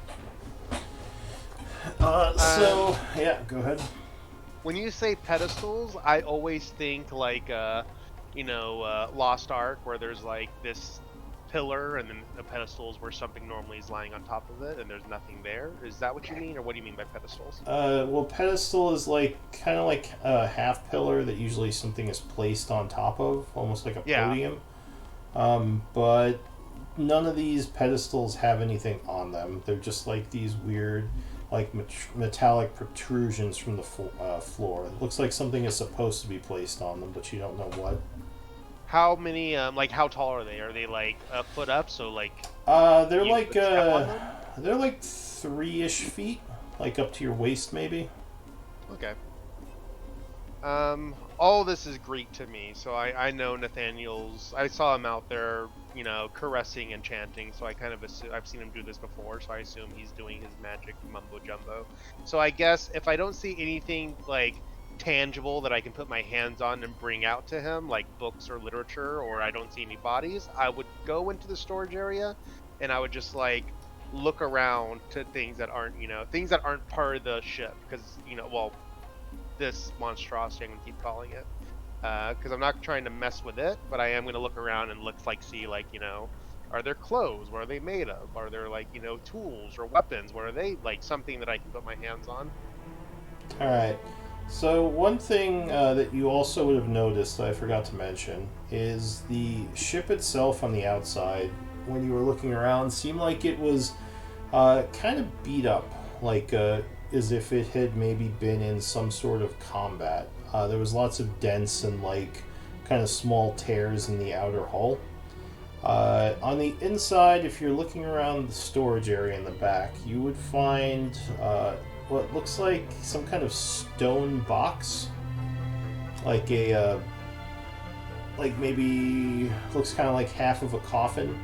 So yeah, go ahead. When you say pedestals, I always think like, Lost Ark, where there's like this pillar and then the pedestals where something normally is lying on top of it and there's nothing there. Is that what you mean, or what do you mean by pedestals? Well, pedestal is like kind of like a half pillar that usually something is placed on top of, almost like a Yeah. podium. But none of these pedestals have anything on them. They're just like these weird, like metallic protrusions from the floor. It looks like something is supposed to be placed on them, but you don't know what. How many, how tall are they? Are they like a foot up? So like, They're you like could step on them? they're like 3-ish feet, like up to your waist maybe. Okay. All this is Greek to me, so I know Nathaniel's. I saw him out there, caressing and chanting. So I kind of assume I've seen him do this before. So I assume he's doing his magic mumbo jumbo. So I guess if I don't see anything like tangible that I can put my hands on and bring out to him, like books or literature, or I don't see any bodies, I would go into the storage area, and I would just like look around to things that aren't, things that aren't part of the ship, because this monstrosity, I'm gonna keep calling it, because I'm not trying to mess with it, but I am gonna look around and see like, are there clothes? What are they made of? Are there like, tools or weapons? What are they, like something that I can put my hands on? All right. So one thing that you also would have noticed that I forgot to mention is the ship itself on the outside, when you were looking around, seemed like it was kind of beat up, like as if it had maybe been in some sort of combat. There was lots of dents and like kind of small tears in the outer hull. On the inside, if you're looking around the storage area in the back, you would find what looks like some kind of stone box, like a like maybe looks kind of like half of a coffin,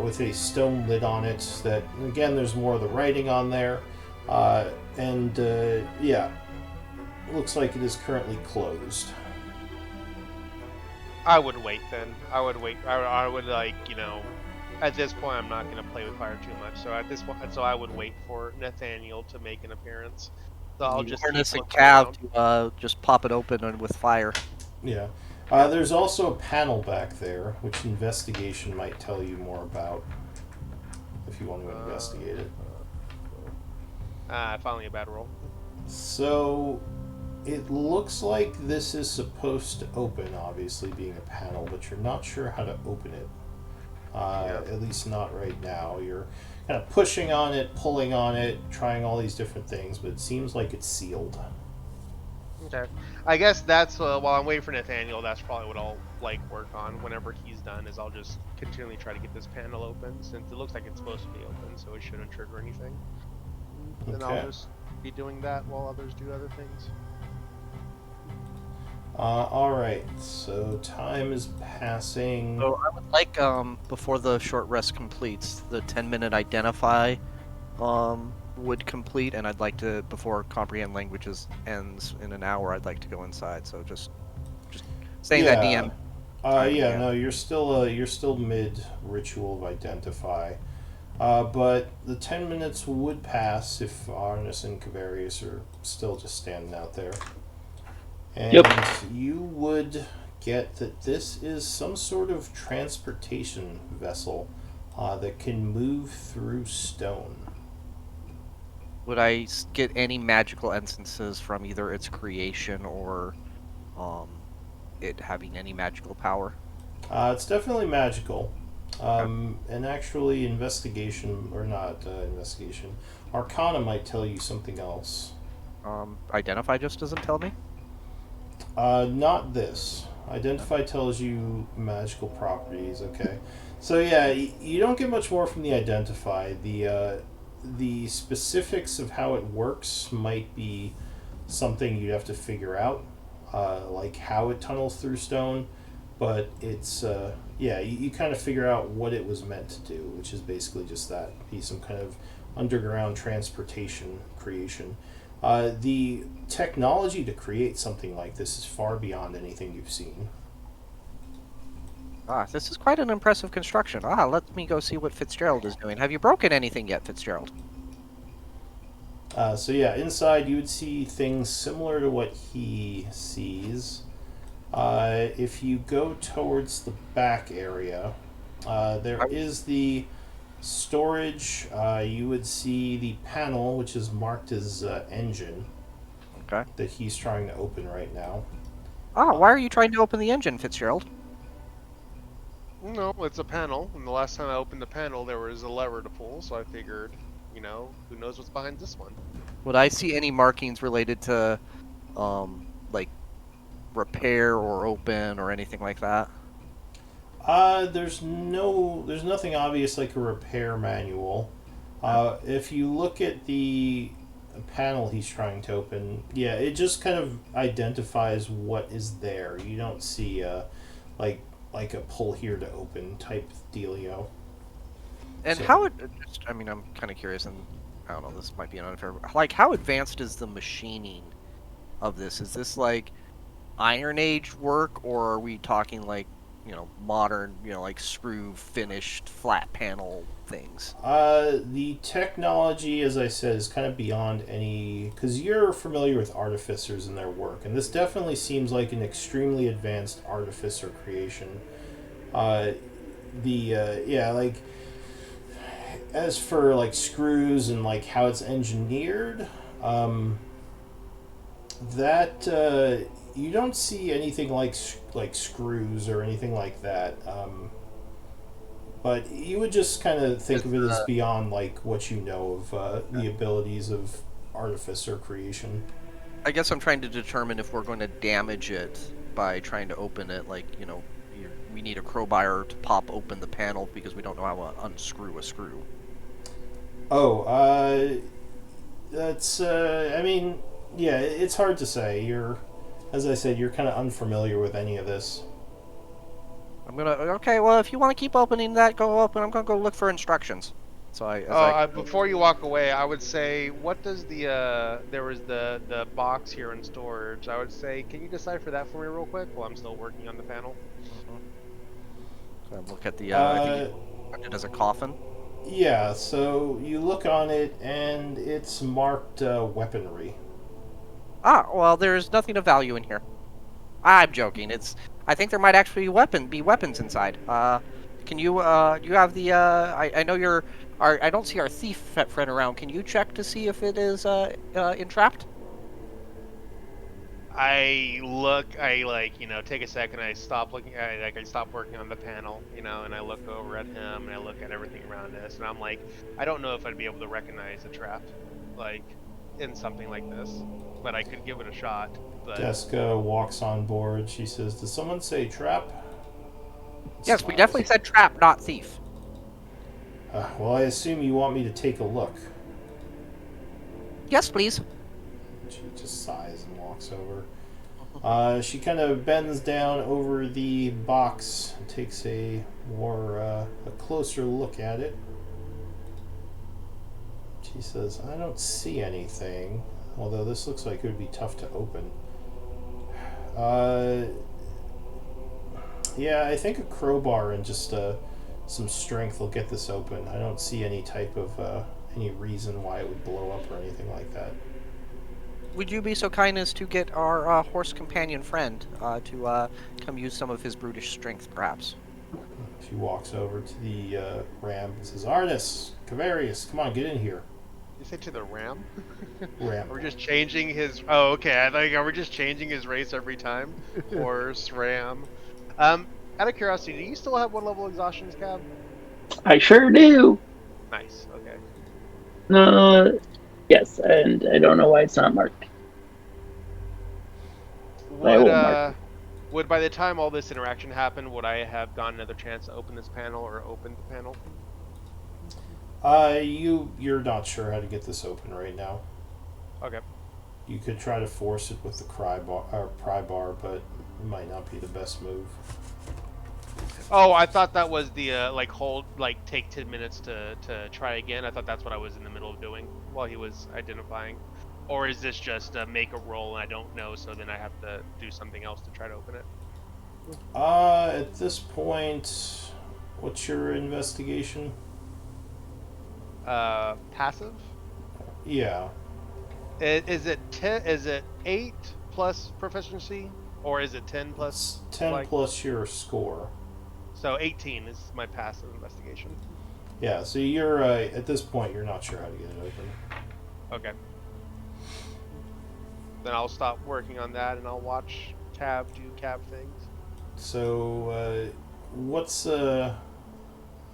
with a stone lid on it. That again, there's more of the writing on there, and yeah, looks like it is currently closed. I would wait then. I would wait. I would like, at this point I'm not going to play with fire too much. So at this point, I would wait for Nathaniel to make an appearance. So I'll just Harness keep and looking Cav around. to just pop it open and with fire. Yeah. There's also a panel back there, which investigation might tell you more about, if you want to investigate it. Finally a bad roll. So, it looks like this is supposed to open, obviously being a panel, but you're not sure how to open it. At least not right now. You're kind of pushing on it, pulling on it, trying all these different things, but it seems like it's sealed. Okay. I guess that's while I'm waiting for Nathaniel, that's probably what I'll like work on whenever he's done. Is I'll just continually try to get this panel open, since it looks like it's supposed to be open, so it shouldn't trigger anything. And Okay. I'll just be doing that while others do other things. Alright, so time is passing. So I would like, before the short rest completes, the 10-minute identify would complete, and I'd like to, before comprehend languages ends in an hour, I'd like to go inside. So just saying that DM. Yeah, no, you're still mid ritual of identify. But the 10 minutes would pass if Arnis and Kavarius are still just standing out there. And you would get that this is some sort of transportation vessel that can move through stone. Would I get any magical instances from either its creation or it having any magical power? It's definitely magical. And actually, investigation, or not investigation, Arcana might tell you something else. Identify just doesn't tell me? Not this. Identify tells you magical properties, okay. So yeah, you don't get much more from the identify. The specifics of how it works might be something you'd have to figure out, like how it tunnels through stone, but it's, yeah, you kind of figure out what it was meant to do, which is basically just that, be some kind of underground transportation creation. The technology to create something like this is far beyond anything you've seen. This is quite an impressive construction. Let me go see what Fitzgerald is doing. Have you broken anything yet, Fitzgerald? So yeah, inside you would see things similar to what he sees. If you go towards the back area, there is the storage. You would see the panel, which is marked as engine, Okay. that he's trying to open right now. Ah, why are you trying to open the engine, Fitzgerald? No, it's a panel, and the last time I opened the panel, there was a lever to pull, so I figured, you know, who knows what's behind this one. Would I see any markings related to, like, repair or open or anything like that? There's nothing obvious like a repair manual. If you look at the panel he's trying to open, yeah, it just kind of identifies what is there. You don't see like a pull here to open type dealio. And So- how it? I mean, I'm kind of curious, and I don't know. This might be an unfair. Like, how advanced is the machining of this? Is this like Iron Age work, or are we talking like, you know, modern, you know, like screw finished flat panel things? The technology, as I said, is kind of beyond any. Because you're familiar with artificers and their work, and this definitely seems like an extremely advanced artificer creation. Yeah, like as for like screws and like how it's engineered, that you don't see anything like screws or anything like that. But you would just kind of think of it as beyond like what you know of the abilities of artificer creation. I guess I'm trying to determine if we're going to damage it by trying to open it. Like, you know, we need a crowbar to pop open the panel because we don't know how to unscrew a screw. Oh, that's. I mean, yeah, it's hard to say. As I said, you're kind of unfamiliar with any of this. I'm gonna. Okay, well, if you want to keep opening that, go open. I'm gonna go look for instructions. So Before you walk away, I would say, what does there was the box here in storage. I would say, can you decipher that for me real quick while I'm still working on the panel? So I look at the. I think it as a coffin. Yeah, so you look on it and it's marked weaponry. Ah, well, there's nothing of value in here. I'm joking. I think there might actually be weapons inside. Can you? You have the. I know you're. I don't see our thief friend around. Can you check to see if it is entrapped? I take a second. I stop looking. I stop working on the panel, and I look over at him and I look at everything around us, and I'm like, I don't know if I'd be able to recognize a trap, like, in something like this, but I could give it a shot. But Jessica walks on board. She says, "Did someone say trap?" Yes, we definitely said trap, not thief. Well, I assume you want me to take a look. Yes, please. She just sighs and walks over. She kind of bends down over the box and takes a closer look at it. She says, "I don't see anything, although this looks like it would be tough to open." Yeah, I think a crowbar and just some strength will get this open. I don't see any type of any reason why it would blow up or anything like that. Would you be so kind as to get our horse companion friend to come use some of his brutish strength, perhaps? She walks over to the ram and says, "Arnis, Cavarius, come on, get in here." you say to the ram? Ram. We're just changing his. Oh, okay. I think we're just changing his race every time. Horse, ram. Out of curiosity, do you still have 1 level exhaustions, Cab? I sure do. Nice. Okay. Yes, and I don't know why it's not marked. I will mark Would by the time all this interaction happened, would I have gotten another chance to open this panel or open the panel? You're not sure how to get this open right now. Okay. You could try to force it with the pry bar, but it might not be the best move. Oh, I thought that was the take 10 minutes to try again. I thought that's what I was in the middle of doing while he was identifying. Or is this just make a roll and I don't know, so then I have to do something else to try to open it? At this point, what's your investigation? Passive? Yeah. Is it 10? Is it 8 plus proficiency, or is it 10 plus? It's 10 like plus your score. So 18 is my passive investigation. Yeah, so you're at this point you're not sure how to get it open. Okay. Then I'll stop working on that and I'll watch Cab do Cab things. So what's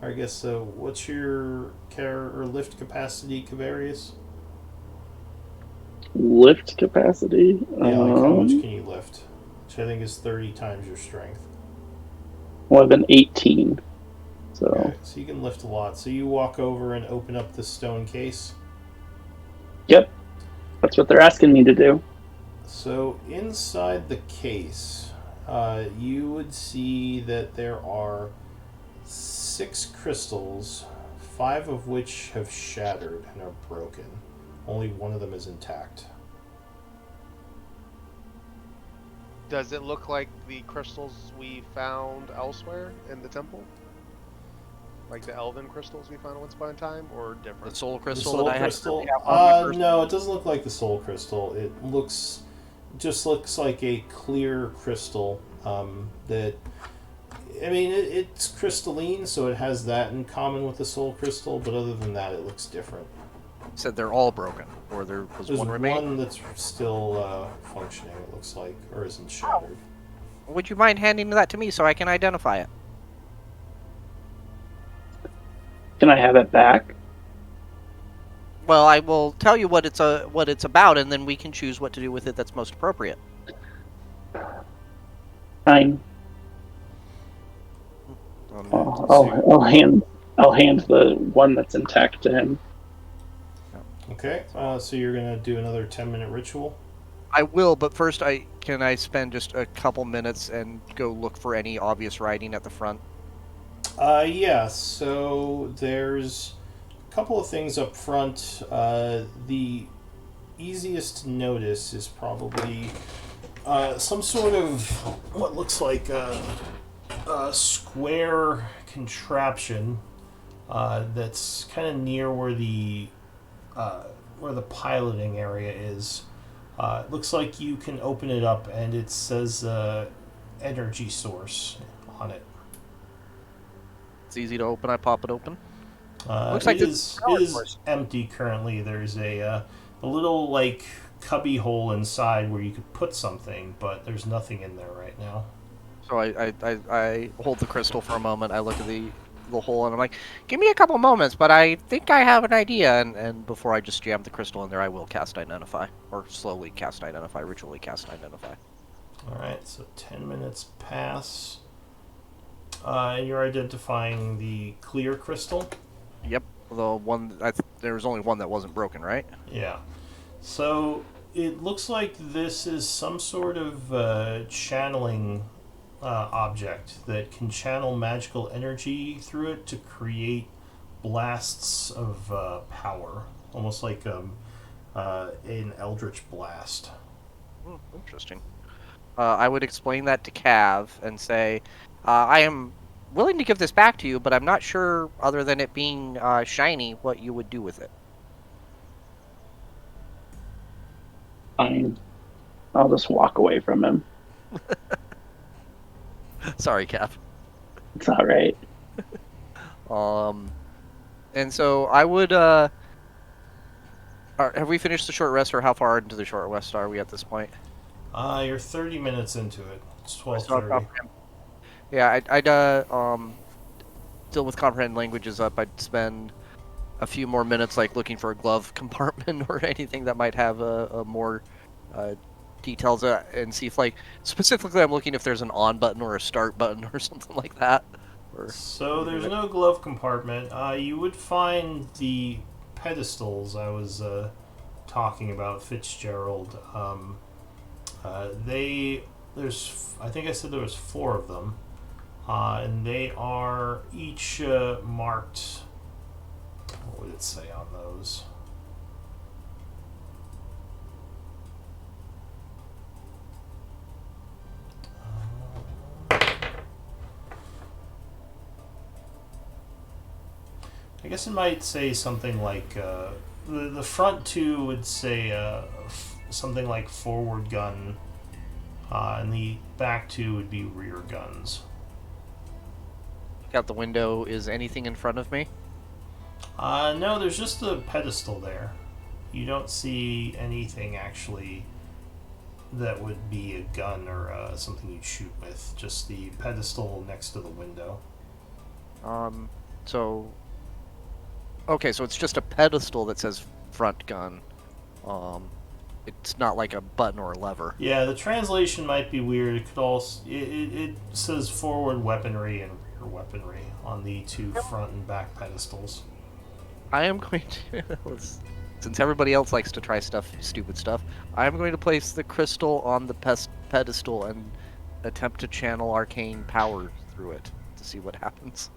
what's your care or lift capacity, Cavarius? Lift capacity. Yeah, like how much can you lift? Which I think is 30 times your strength. More than 18. So Okay, so you can lift a lot. So you walk over and open up the stone case. yep, that's what they're asking me to do. So inside the case, you would see that there are 6 crystals, 5 of which have shattered and are broken. Only one of them is intact. Does it look like the crystals we found elsewhere in the temple? Like the elven crystals we found once upon a time, or The different? soul The crystal soul that I had. crystal? Yeah, one of my first- No, it doesn't look like the soul crystal. It just looks like a clear crystal that. I mean, it's crystalline, so it has that in common with the soul crystal. But other than that, it looks different. Said they're all broken, or there was There's one remaining. one that's still functioning. It looks like, or isn't shattered. Would you mind handing that to me so I can identify it? Can I have it back? Well, I will tell you what it's about, and then we can choose what to do with it that's most appropriate. Fine. I'll hand the one that's intact to him. Okay, so you're gonna do another 10-minute ritual. I will, but first, can I spend just a couple minutes and go look for any obvious writing at the front? Yeah. So there's a couple of things up front. The easiest to notice is probably some sort of what looks like a square contraption that's kind of near where the piloting area is. It looks like you can open it up, and it says energy source on it. It's easy to open. I pop it open. Looks like it it's is empty currently. There's a little like cubby hole inside where you could put something, but there's nothing in there right now. So I hold the crystal for a moment. I look at the hole, and I'm like, give me a couple moments, but I think I have an idea. And before I just jam the crystal in there, I will cast Identify. Or slowly cast Identify, ritually cast Identify. Alright, so 10 minutes pass. And you're identifying the clear crystal? Yep, the one, there was only one that wasn't broken, right? Yeah. So it looks like this is some sort of channeling object that can channel magical energy through it to create blasts of power, almost like an eldritch blast. Interesting. I would explain that to Cav and say, I am willing to give this back to you, but I'm not sure, other than it being shiny, what you would do with it. Fine. I'll just walk away from him. Sorry, Cav. It's all right. And so I would, have we finished the short rest, or how far into the short rest are we at this point? You're 30 minutes into it. It's 12:30. Yeah, I'd deal with comprehend languages up. I'd spend a few more minutes, like looking for a glove compartment or anything that might have a more details, and see if, like, specifically, I'm looking if there's an on button or a start button or something like that. So there's no glove compartment. You would find the pedestals I was talking about, Fitzgerald. I think I said there was 4 of them, and they are each marked. What would it say on those? I guess it might say something like the front two would say something like forward gun, and the back two would be rear guns. Look out the window. Is anything in front of me? No, there's just a pedestal there. You don't see anything actually that would be a gun or something you'd shoot with. Just the pedestal next to the window. So... Okay, so it's just a pedestal that says front gun. It's not like a button or a lever. Yeah, the translation might be weird. It could also it says forward weaponry and rear weaponry on the two front and back pedestals. I am going to... Since everybody else likes to try stupid stuff, I am going to place the crystal on the pedestal and attempt to channel arcane power through it to see what happens.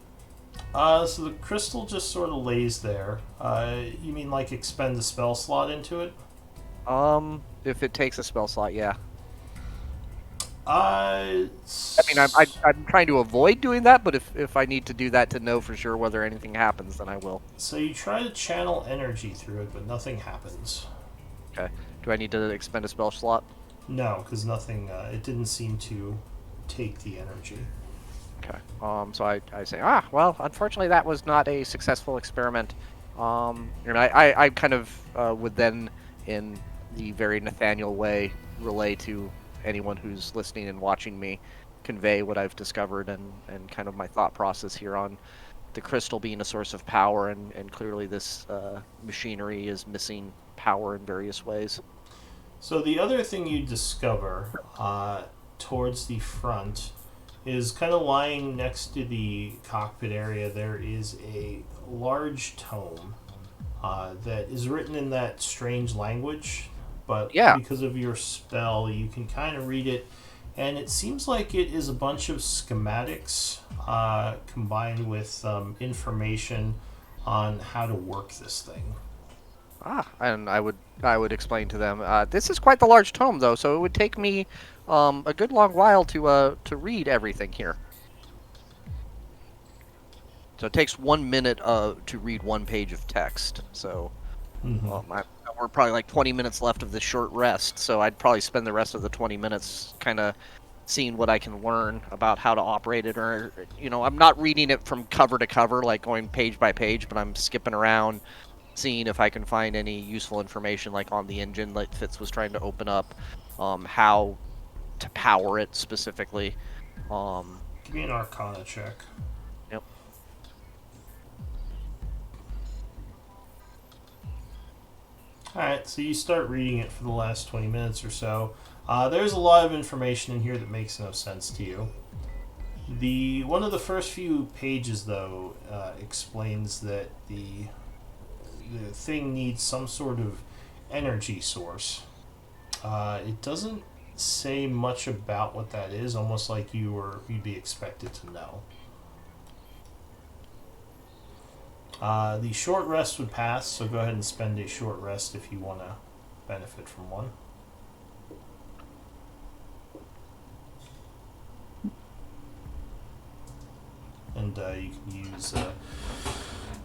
So the crystal just sort of lays there. You mean like expend a spell slot into it? If it takes a spell slot, yeah. I mean, I'm trying to avoid doing that, but if I need to do that to know for sure whether anything happens, then I will. So you try to channel energy through it, but nothing happens. Okay. Do I need to expend a spell slot? No, because nothing. It didn't seem to take the energy. Okay. So I say, well, unfortunately that was not a successful experiment. And I kind of would then, in the very Nathaniel way, relay to anyone who's listening and watching me, convey what I've discovered and kind of my thought process here on the crystal being a source of power, and clearly this machinery is missing power in various ways. So the other thing you discover towards the front is kind of lying next to the cockpit area. There is a large tome that is written in that strange language, but because of your spell, you can kind of read it, and it seems like it is a bunch of schematics combined with information on how to work this thing. And I would explain to them, this is quite the large tome, though, so it would take me a good long while to read everything here. So it takes 1 minute to read one page of text. So we're probably like 20 minutes left of this short rest, so I'd probably spend the rest of the 20 minutes kind of seeing what I can learn about how to operate it, or, I'm not reading it from cover to cover, like going page by page, but I'm skipping around, seeing if I can find any useful information, like on the engine that Fitz was trying to open up, how to power it specifically. Give me an Arcana check. Yep. Alright, so you start reading it for the last 20 minutes or so. There's a lot of information in here that makes no sense to you. One of the first few pages, though, explains that the thing needs some sort of energy source. It doesn't say much about what that is, almost like you'd be expected to know. The short rest would pass, so go ahead and spend a short rest if you want to benefit from one. And you can use,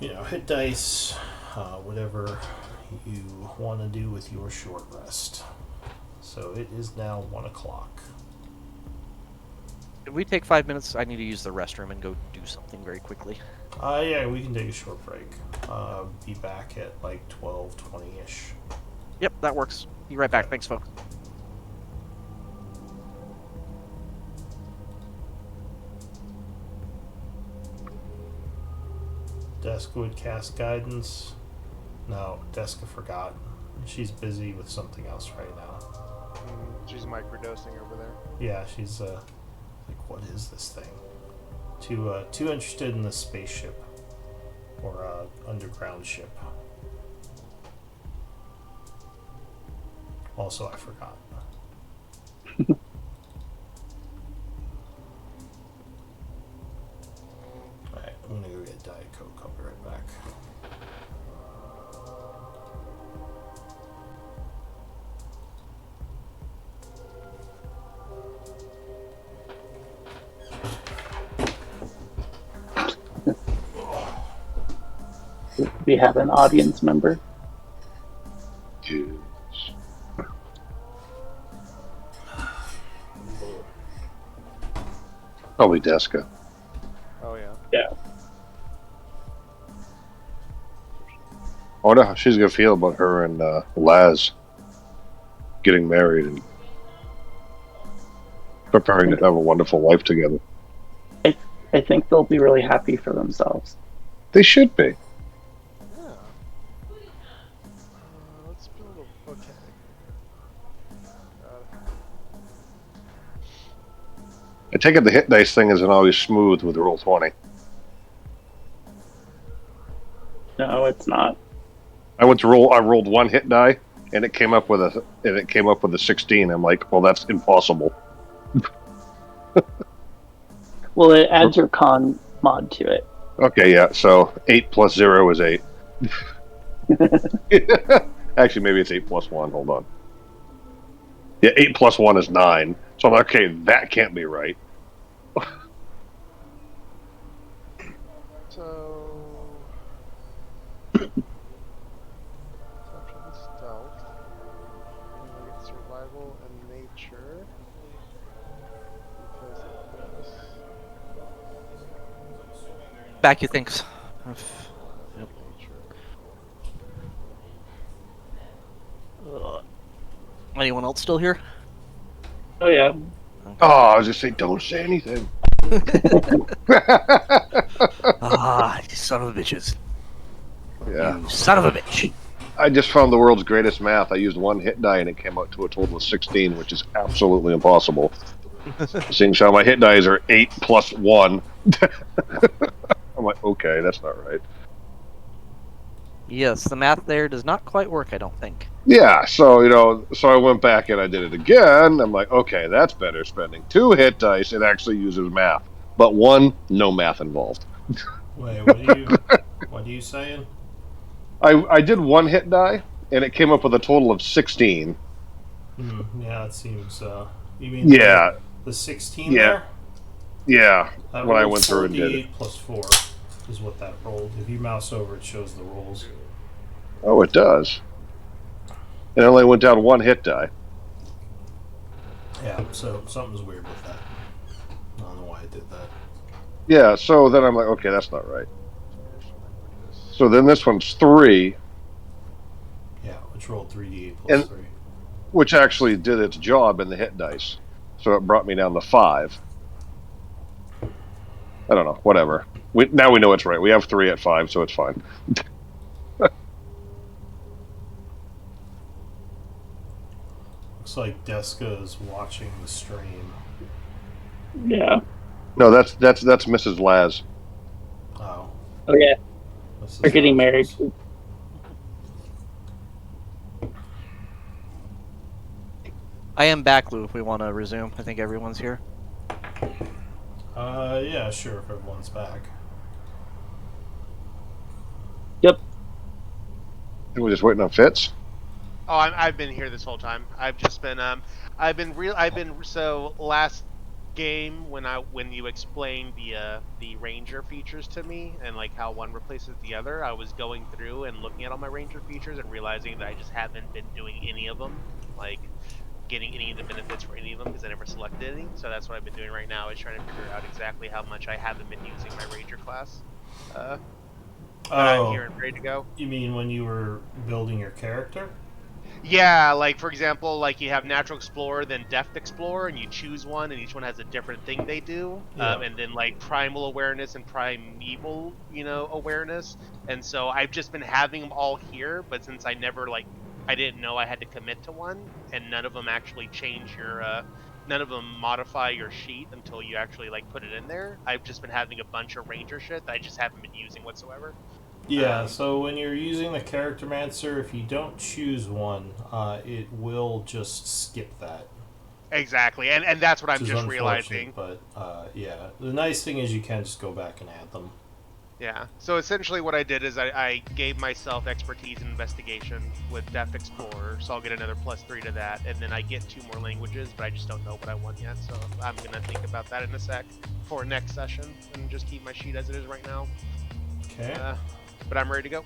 hit dice, whatever you want to do with your short rest. So it is now 1 o'clock. Can we take 5 minutes? I need to use the restroom and go do something very quickly. Yeah, we can take a short break. Be back at like 12:20-ish. Yep, that works. Be right back. Thanks, folks. Deska would cast guidance. No, Deska forgot. She's busy with something else right now. She's microdosing over there. Yeah, she's like, what is this thing? Too interested in the spaceship or underground ship. Also, I forgot. Alright, I'm gonna go get Diet Coke. I'll be right back. We have an audience member. Probably Deska. Oh yeah. Yeah. I wonder how she's gonna feel about her and Laz getting married and preparing to have a wonderful life together. I think they'll be really happy for themselves. They should be. Yeah. Let's build a okay. I take it the hit dice thing isn't always smooth with roll 20. No, it's not. I rolled one hit die, and it came up with a 16. I'm like, well, that's impossible. Well, it adds your con mod to it. Okay, yeah. So 8 plus 0 is 8. Actually, maybe it's 8 plus 1. Hold on. Yeah, 8 plus 1 is 9. So I'm like, okay, that can't be right. So after the stealth, I'm gonna get survival and nature because of this. Back, you thinks. Nature. Anyone else still here? Oh yeah. Oh, I was just saying, don't say anything. Ah, you son of a bitches. Yeah. You son of a bitch. I just found the world's greatest math. I used one hit die and it came out to a total of 16, which is absolutely impossible. Seeing how my hit dice are 8 plus 1. I'm like, okay, that's not right. Yes, the math there does not quite work, I don't think. Yeah, so, so I went back and I did it again. I'm like, okay, that's better spending 2 hit dice. It actually uses math. But 1, no math involved. Wait, what are you saying? I did 1 hit die, and it came up with a total of 16. Yeah, it seems. You mean Yeah, the 16 Yeah. there? yeah. That When I rolled went through and did it. 4d8 plus 4 is what that rolled. If you mouse over, it shows the rolls. Oh, it does. It only went down 1 hit die. Yeah, so something's weird with that. I don't know why I did that. Yeah, so then I'm like, okay, that's not right. So then this one's 3, Yeah, which rolled 3d8 plus And- 3. which actually did its job in the hit dice. So it brought me down to 5. I don't know, whatever. Now we know it's right. We have 3 at 5, so it's fine. Looks like Deska is watching the stream. Yeah. No, that's Mrs. Laz. Oh. Oh yeah. This is They're getting how it married. is. I am back, Lou, if we want to resume. I think everyone's here. Yeah, sure, if everyone's back. And we're just waiting on Fitz. Oh, I've been here this whole time. I've just been so last game when you explained the ranger features to me and like how one replaces the other, I was going through and looking at all my ranger features and realizing that I just haven't been doing any of them, like getting any of the benefits for any of them because I never selected any. So that's what I've been doing right now, is trying to figure out exactly how much I haven't been using my ranger class. I'm here and ready to go. You mean when you were building your character? Yeah, like for example, like you have Natural Explorer, then Deft Explorer, and you choose one, and each one has a different thing they do. Yeah. And then like Primal Awareness and Primeval, awareness. And so I've just been having them all here, but since I didn't know I had to commit to one, and none of them actually change none of them modify your sheet until you actually like put it in there. I've just been having a bunch of Ranger shit that I just haven't been using whatsoever. Yeah, so when you're using the Charactermancer, if you don't choose one, it will just skip that. Exactly, and that's what I'm Which is just realizing. unfortunate, But yeah, the nice thing is you can just go back and add them. Yeah, so essentially what I did is I gave myself expertise in investigation with Deft Explorer, so I'll get another +3 to that, and then I get 2 more languages, but I just don't know what I want yet, so I'm going to think about that in a sec for next session, and just keep my sheet as it is right now. Okay. But I'm ready to go.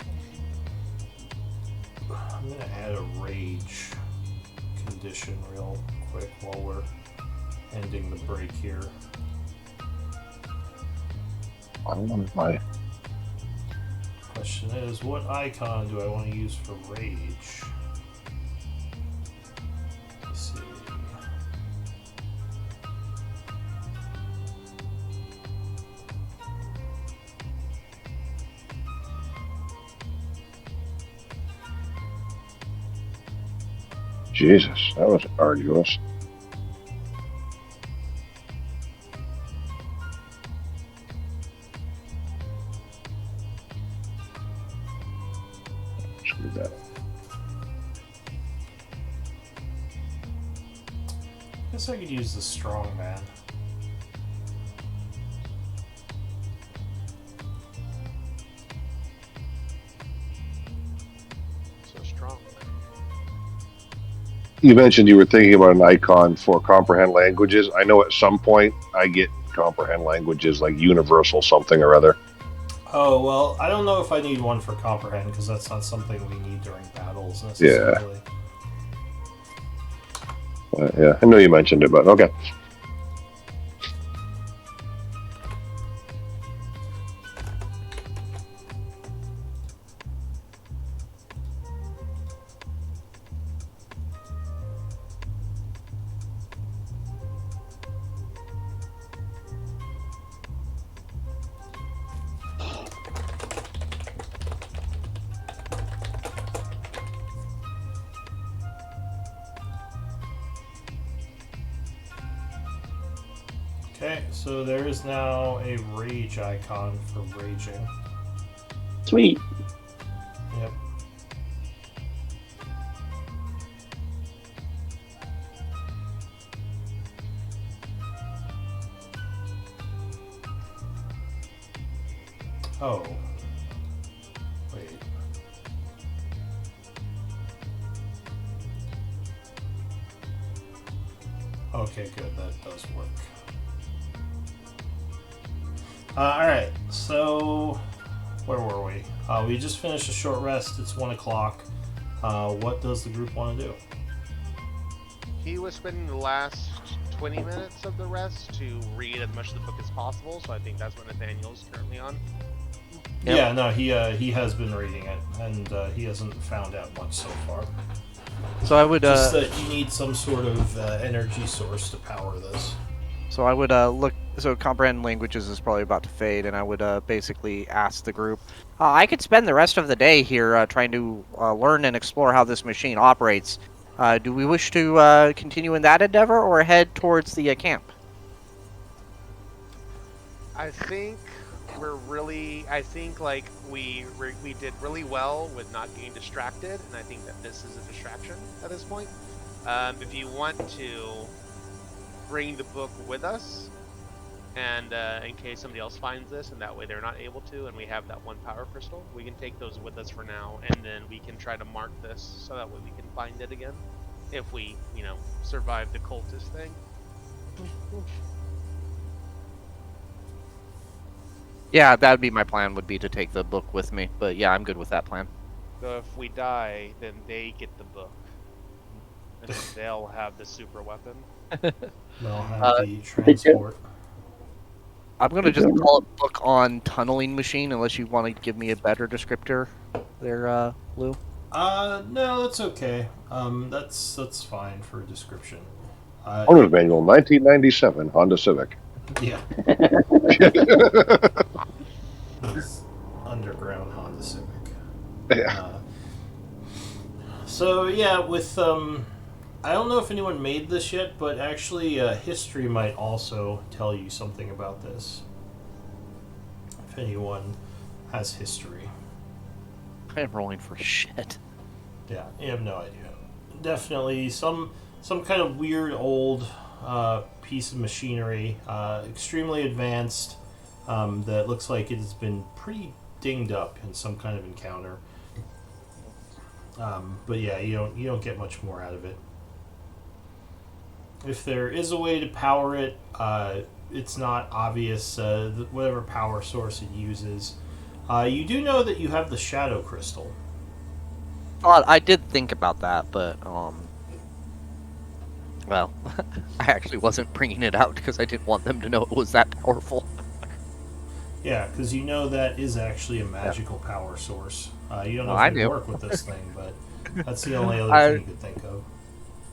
I'm going to add a rage condition real quick while we're ending the break here. I wonder if my Question is, what icon do I want to use for rage? Let's see. Jesus, that was arduous. Screw that. Guess I could use the strong man. So strong. You mentioned you were thinking about an icon for comprehend languages. I know at some point I get comprehend languages like universal something or other. Oh, well, I don't know if I need one for comprehend, because that's not something we need during battles necessarily. Yeah, I know you mentioned it, but okay. Okay, so there is now a rage icon for raging. Sweet. Yep. Oh. Wait. Okay, good. That does work. Alright, so where were we? We just finished a short rest. It's 1 o'clock. What does the group want to do? He was spending the last 20 minutes of the rest to read as much of the book as possible, so I think that's what Nathaniel's currently on. Yep. Yeah, no, he has been reading it, and he hasn't found out much so far. So I would Just that you need some sort of energy source to power this. So I would look. So comprehend languages is probably about to fade, and I would basically ask the group. I could spend the rest of the day here trying to learn and explore how this machine operates. Do we wish to continue in that endeavor, or head towards the camp? I think I think like we did really well with not getting distracted, and I think that this is a distraction at this point. If you want to bring the book with us, and in case somebody else finds this, and that way they're not able to, and we have that one power crystal, we can take those with us for now, and then we can try to mark this so that way we can find it again, if we, survive the cultist thing. Yeah, that would be my plan. Would be to take the book with me. But yeah, I'm good with that plan. So if we die, then they get the book, and then they'll have the super weapon. They'll have the transport. I'm gonna just call it book on tunneling machine, unless you want to give me a better descriptor there, Lou. No, that's okay. That's fine for a description. Owner's Manual, 1997, Honda Civic. Yeah. It's underground Honda Civic. Yeah. So yeah, with I don't know if anyone made this yet, but actually, history might also tell you something about this. If anyone has history. I am rolling for shit. Yeah, you have no idea. Definitely some kind of weird old piece of machinery, extremely advanced, that looks like it has been pretty dinged up in some kind of encounter. But yeah, you don't get much more out of it. If there is a way to power it, it's not obvious. Whatever power source it uses, you do know that you have the shadow crystal. Well, I did think about that, but well, I actually wasn't bringing it out because I didn't want them to know it was that powerful. Yeah, because you know that is actually a magical power source. You don't know Oh, if I it would knew. work with this thing, but that's the only other I- thing you could think of.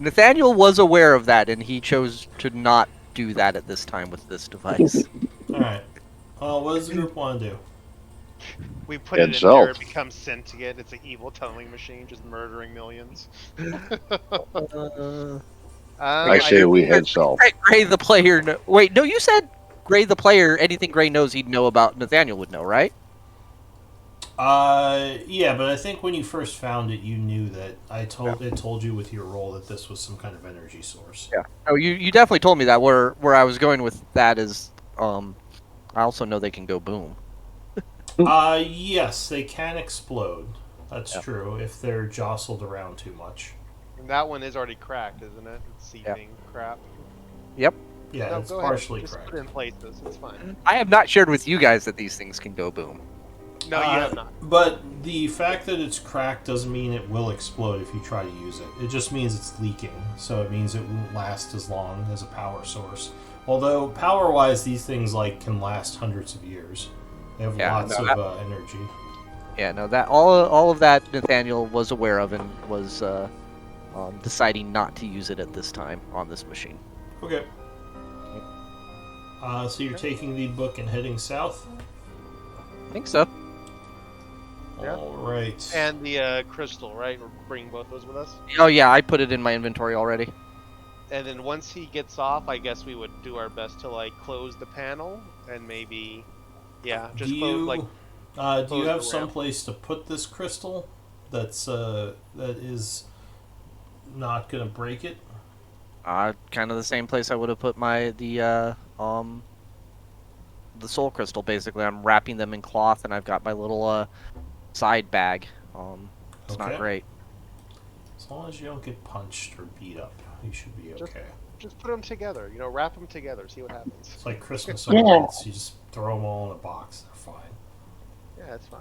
Nathaniel was aware of that, and he chose to not do that at this time with this device. All right. Well, what does the group want to do? We put it in Itself. there, it becomes sentient. It's an evil tunneling machine, just murdering millions. I say we head south. Gray the player. Wait, no, you said Gray the player. Anything Gray knows, he'd know about. Nathaniel would know, right? Yeah, but I think when you first found it, you knew that it told you with your role that this was some kind of energy source. Yeah. Oh, you definitely told me that. Where I was going with that is, I also know they can go boom. Yes, they can explode. That's true if they're jostled around too much. And that one is already cracked, isn't it? It's seeping crap. Yep. Yeah, No, it's go partially ahead. Just cracked. put it in places. It's fine. I have not shared with you guys that these things can go boom. No, you have not. But the fact that it's cracked doesn't mean it will explode if you try to use it. It just means it's leaking, so it means it won't last as long as a power source. Although power-wise, these things can last hundreds of years. They have lots of energy. Yeah, no, that all of that Nathaniel was aware of and was deciding not to use it at this time on this machine. Okay. So you're taking the book and heading south? I think so. Yeah. All right. And the crystal, right? We're bringing both those with us. Oh yeah, I put it in my inventory already. And then once he gets off, I guess we would do our best to close the panel and maybe, just do close you close have the some ramp. place to put this crystal that is not going to break it? Kind of the same place I would have put the soul crystal. Basically, I'm wrapping them in cloth, and I've got my little side bag. It's Okay. not great. As long as you don't get punched or beat up, you should be okay. Just put them together. Wrap them together. See what happens. It's like Christmas Yeah. ornaments. You just throw them all in a box. They're fine. Yeah, that's fine.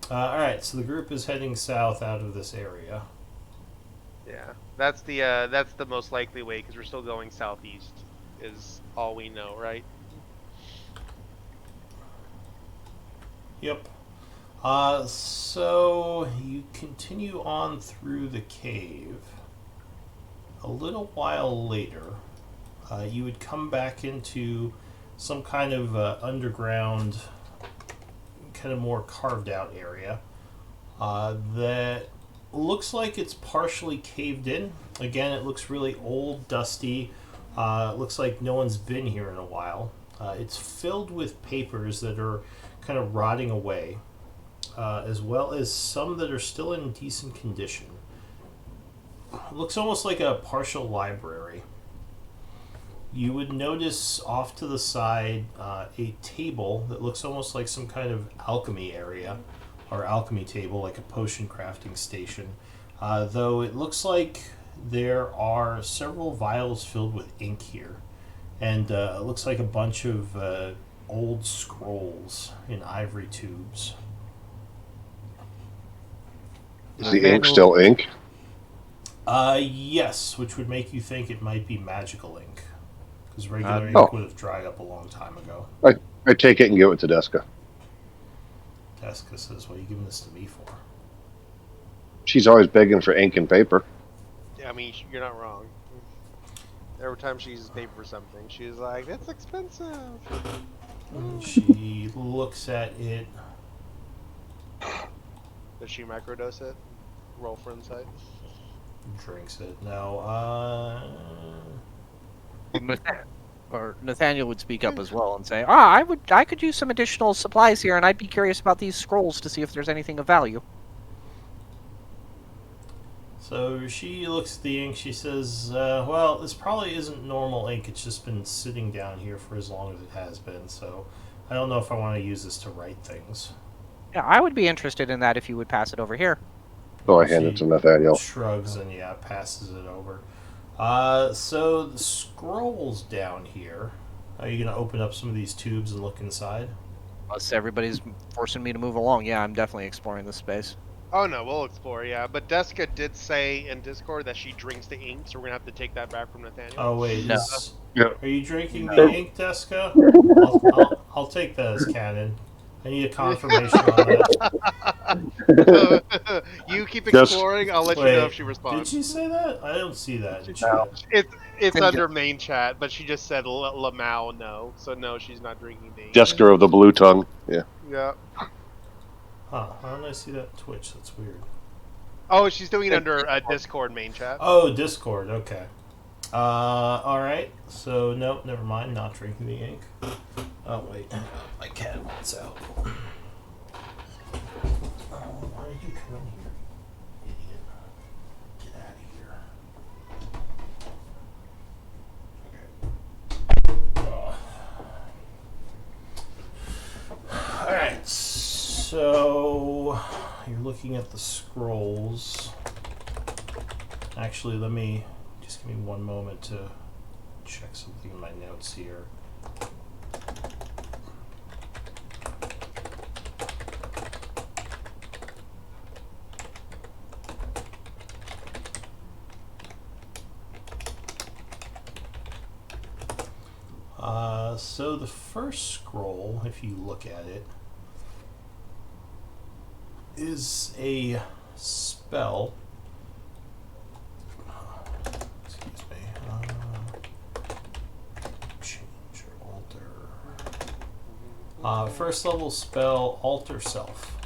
All right, so the group is heading south out of this area. Yeah, that's the most likely way because we're still going southeast. Is all we know, right? Yep. So you continue on through the cave. A little while later, you would come back into some kind of underground, kind of more carved out area that looks like it's partially caved in. Again, it looks really old, dusty. It looks like no one's been here in a while. It's filled with papers that are kind of rotting away, as well as some that are still in decent condition. It looks almost like a partial library. You would notice off to the side a table that looks almost like some kind of alchemy area, or alchemy table, like a potion crafting station. Though it looks like there are several vials filled with ink here, and it looks like a bunch of old scrolls in ivory tubes. Is the ink still ink? Yes, which would make you think it might be magical ink, because regular ink Oh. would have dried up a long time ago. I take it and give it to Deska. Jessica says, "What are you giving this to me for?" She's always begging for ink and paper. Yeah, I mean you're not wrong. Every time she uses paper for something, she's like, "That's expensive." And she looks at it. Does she microdose it? Roll for insight. Drinks it. No, Or Nathaniel would speak up as well and say, I could use some additional supplies here, and I'd be curious about these scrolls to see if there's anything of value. so she looks at the ink. She says, well, this probably isn't normal ink. It's just been sitting down here for as long as it has been, so I don't know if I want to use this to write things." Yeah, I would be interested in that if you would pass it over here. So I hand it to Nathaniel. Shrugs and passes it over. So the scrolls down here. Are you gonna open up some of these tubes and look inside? Unless everybody's forcing me to move along, yeah, I'm definitely exploring this space. Oh no, we'll explore, yeah. But Deska did say in Discord that she drinks the ink, so we're gonna have to take that back from Nathaniel. Oh wait, No. are you drinking No. the ink, Deska? I'll take that as canon. I need a confirmation on that. You keep Just- exploring. I'll let you Wait, know if she did responds. she say that? I don't see that in No. chat. It's Didn't under main chat, but she just said Lamau no, so no, she's not drinking the ink. Jester of the Blue Tongue. Yeah. Yeah. Huh? How did I see that on Twitch? That's weird. Oh, she's doing it under Discord main chat. Oh, Discord. Okay. All right. So nope, never mind. Not drinking the ink. Oh wait, my cat wants out. Why did you come in here, idiot? Get out of here. Okay. All right. So you're looking at the scrolls. Actually, let me just give me one moment to check something in my notes here. So the first scroll, if you look at it, is a spell. Excuse me. Change or alter. First level spell, Alter Self.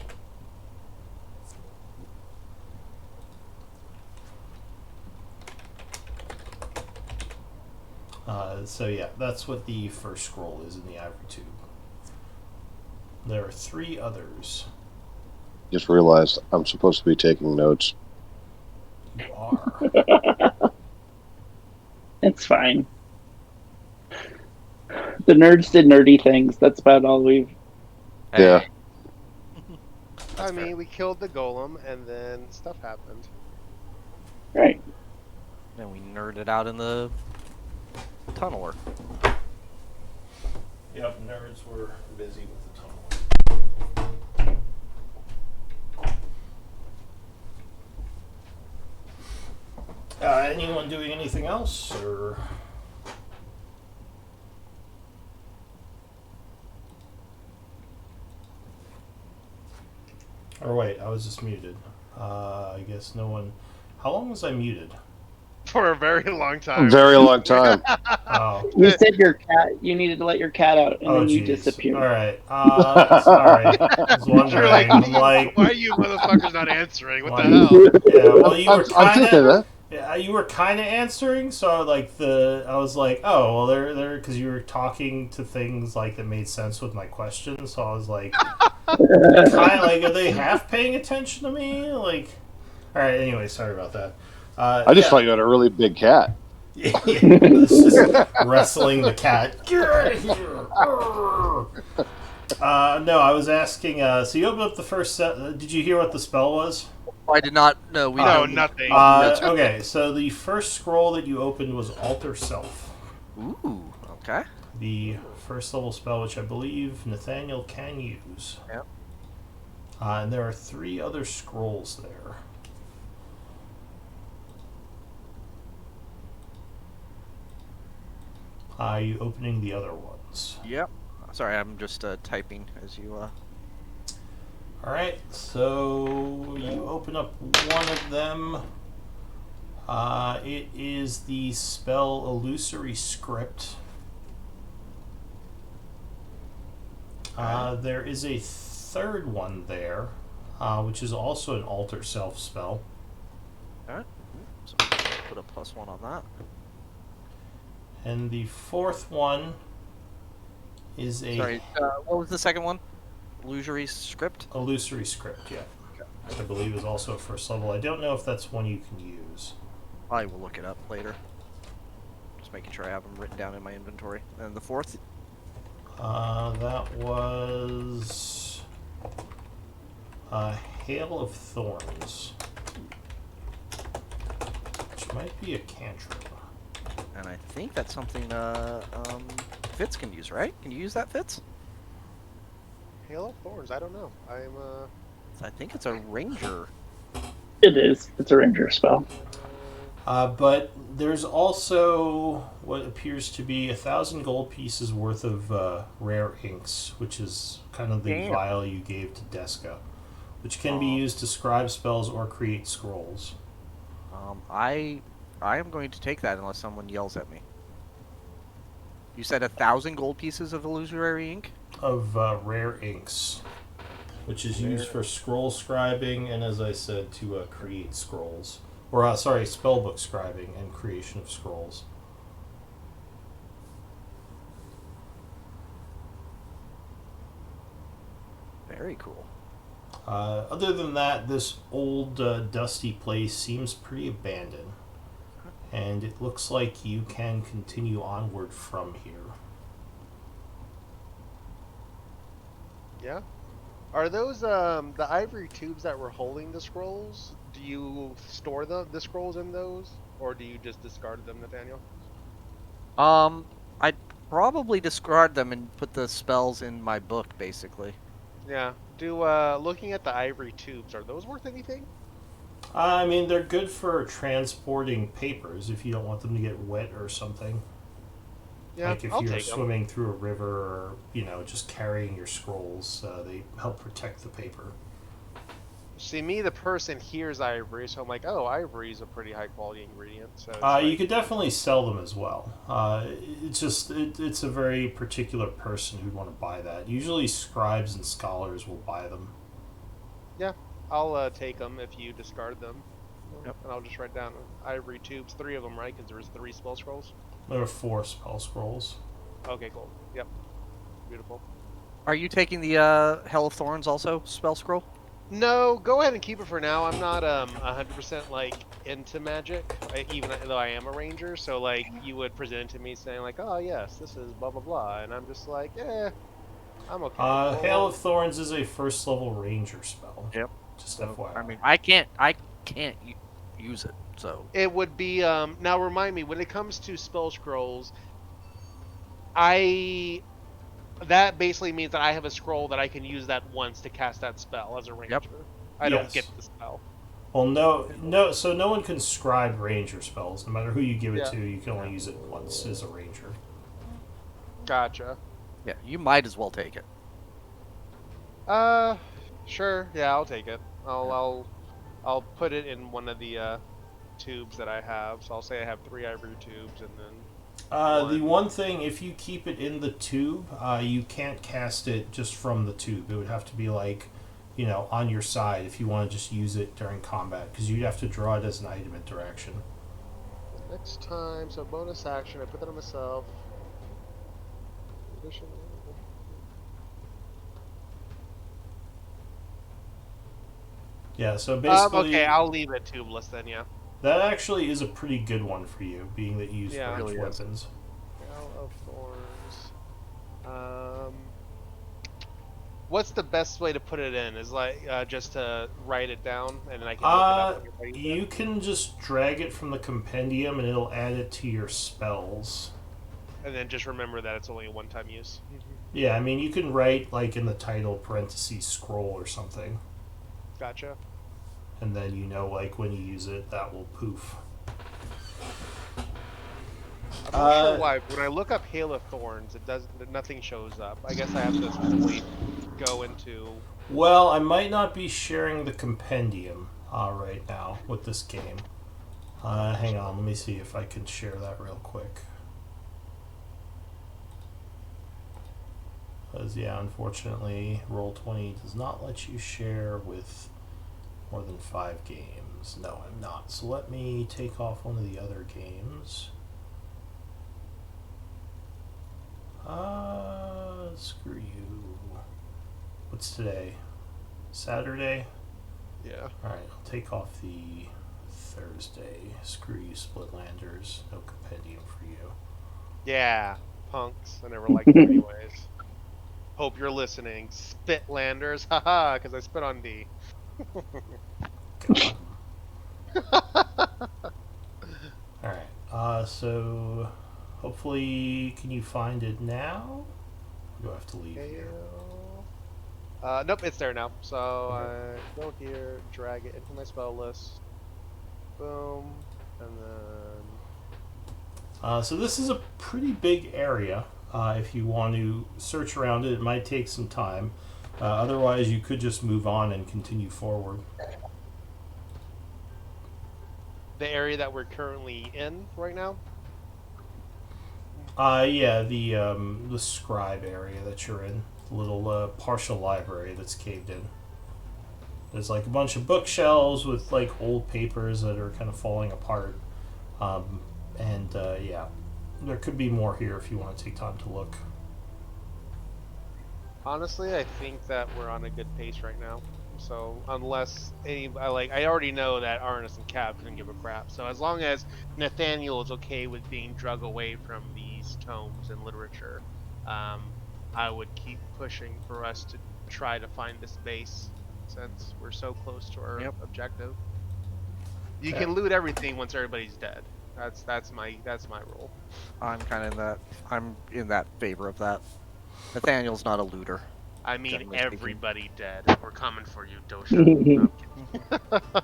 So yeah, that's what the first scroll is in the Ivory Tube. There are 3 others. Just realized I'm supposed to be taking notes. You are. It's fine. The nerds did nerdy things. That's about all we've. Yeah. I mean, we killed the golem, and then stuff happened. Right. And we nerded out in the tunneler. Yep, nerds were busy with the tunnel. Anyone doing anything else, or? Or wait, I was just muted. I guess no one. How long was I muted? For a very long time. Very long time. Oh. You said your cat. You needed to let your cat out, and Oh, then you geez. disappeared. All right. Sorry. I was wondering. You're like, I'm like, why are you motherfuckers not answering? What the Like- hell? yeah. Well, you were I'm kind thinking of. that. Yeah, you were kind of answering, so like I was like, oh, well, they're because you were talking to things like that made sense with my questions, so I was like, kind of like, are they half paying attention to me? Like, all right. Anyway, sorry about that. I just thought you had a really big cat. Yeah, it's just wrestling the cat. Get out of here! No, I was asking. So you opened up the first set. Did you hear what the spell was? I did not know. We No, didn't- nothing. Okay, so the first scroll that you opened was Alter Self. Ooh, okay. The first level spell, which I believe Nathaniel can use. Yep. And there are 3 other scrolls there. Are you opening the other ones? Yep. Sorry, I'm just typing as you. Alright, so you open up one of them. It is the spell Illusory Script. There is a third one there, which is also an Alter Self spell. Alright. So put a +1 on that. And the fourth one is a Sorry, what was the second one? Illusory Script? Illusory Script, yeah. Which I believe is also a first level. I don't know if that's one you can use. I will look it up later. Just making sure I have them written down in my inventory. And the fourth? That was Hail of Thorns, which might be a cantrip. And I think that's something Fitz can use, right? Can you use that, Fitz? Hail of Thorns. I don't know. I'm I think it's a ranger. It is. It's a ranger spell. But there's also what appears to be 1,000 gold pieces worth of rare inks, which is kind of the Damn. vial you gave to Deska, which can be used to scribe spells or create scrolls. I am going to take that unless someone yells at me. You said 1,000 gold pieces of illusory ink? Of rare inks, which is used for scroll scribing and, as I said, to create scrolls. Or, spellbook scribing and creation of scrolls. Very cool. Other than that, this old dusty place seems pretty abandoned. And it looks like you can continue onward from here. Yeah. Are those the ivory tubes that were holding the scrolls? Do you store the scrolls in those, or do you just discard them, Nathaniel? I'd probably discard them and put the spells in my book, basically. Yeah. Looking at the ivory tubes, are those worth anything? I mean, they're good for transporting papers if you don't want them to get wet or something. Yeah, Like if I'll you're take them. swimming through a river or, just carrying your scrolls, they help protect the paper. See, me, the person hears ivory, so I'm like, oh, ivory is a pretty high quality ingredient. So it's You like- could definitely sell them as well. It's a very particular person who'd want to buy that. Usually scribes and scholars will buy them. Yeah, I'll take them if you discard them. Yep. And I'll just write down ivory tubes, 3 of them, right? Because there's 3 spell scrolls. There are 4 spell scrolls. Okay, cool. Yep. Beautiful. Are you taking the Hell of Thorns also, spell scroll? No, go ahead and keep it for now. I'm not 100% like into magic, even though I am a ranger. So like you would present it to me saying like, oh yes, this is blah blah blah, and I'm just like, I'm okay. Hail of Thorns is a first level ranger spell. Yep. Just FYI. I mean, I can't use it, so. It would be now remind me when it comes to spell scrolls, that basically means that I have a scroll that I can use that once to cast that spell as a ranger. Yep. I don't Yes. get the spell. Well, no. So no one can scribe ranger spells. No matter who you give it Yeah. to, you can only use it once as a ranger. Gotcha. Yeah, you might as well take it. Sure. Yeah, I'll take it. I'll put it in one of the tubes that I have. So I'll say I have 3 ivory tubes, and then The one thing, if you keep it in the tube, you can't cast it just from the tube. It would have to be like, on your side if you want to just use it during combat, because you'd have to draw it as an item interaction. next time. So bonus action. I put that on myself. Addition. Yeah, so basically, Okay, I'll leave it tubeless then. Yeah. that actually is a pretty good one for you, being that you use Yeah. ranged Really is. weapons. Veil of Thorns. What's the best way to put it in? Is like just to write it down and then I can look it up when you're writing it? You can just drag it from the compendium and it'll add it to your spells. And then just remember that it's only a one-time use. Yeah, I mean, you can write, like, in the title, parentheses, scroll or something. Gotcha. And then, like, when you use it, that will poof. I'm not sure why. When I look up Hail of Thorns, nothing shows up. I guess I have to specifically go into. Well, I might not be sharing the compendium right now with this game. Hang on, let me see if I can share that real quick. Because, yeah, unfortunately, Roll20 does not let you share with more than 5 games. No, I'm not. So let me take off one of the other games. Screw you. What's today? Saturday? Yeah. Alright, I'll take off the Thursday. Screw you, Splitlanders. No compendium for you. Yeah. Punks. I never liked them anyways. Hope you're listening. Spitlanders. Haha, because I spit on D. Alright, so hopefully, can you find it now? Or do I have to leave here? Hail Nope, it's there now. So I go here, drag it into my spell list. Boom, and then So this is a pretty big area. If you want to search around it, it might take some time. Otherwise, you could just move on and continue forward. the area that we're currently in right now. Yeah, the scribe area that you're in, the little partial library that's caved in. There's like a bunch of bookshelves with like old papers that are kind of falling apart, and yeah, there could be more here if you want to take time to look. Honestly, I think that we're on a good pace right now. So unless I already know that Arnis and Cab couldn't give a crap. So as long as Nathaniel is okay with being drug away from these tomes and literature, I would keep pushing for us to try to find this base, since we're so close to our objective. You Okay. can loot everything once everybody's dead. That's my rule. I'm in that favor of that. Nathaniel's not a looter. I mean, Generally speaking. everybody dead. We're coming for you, Dosha. No, I'm kidding. All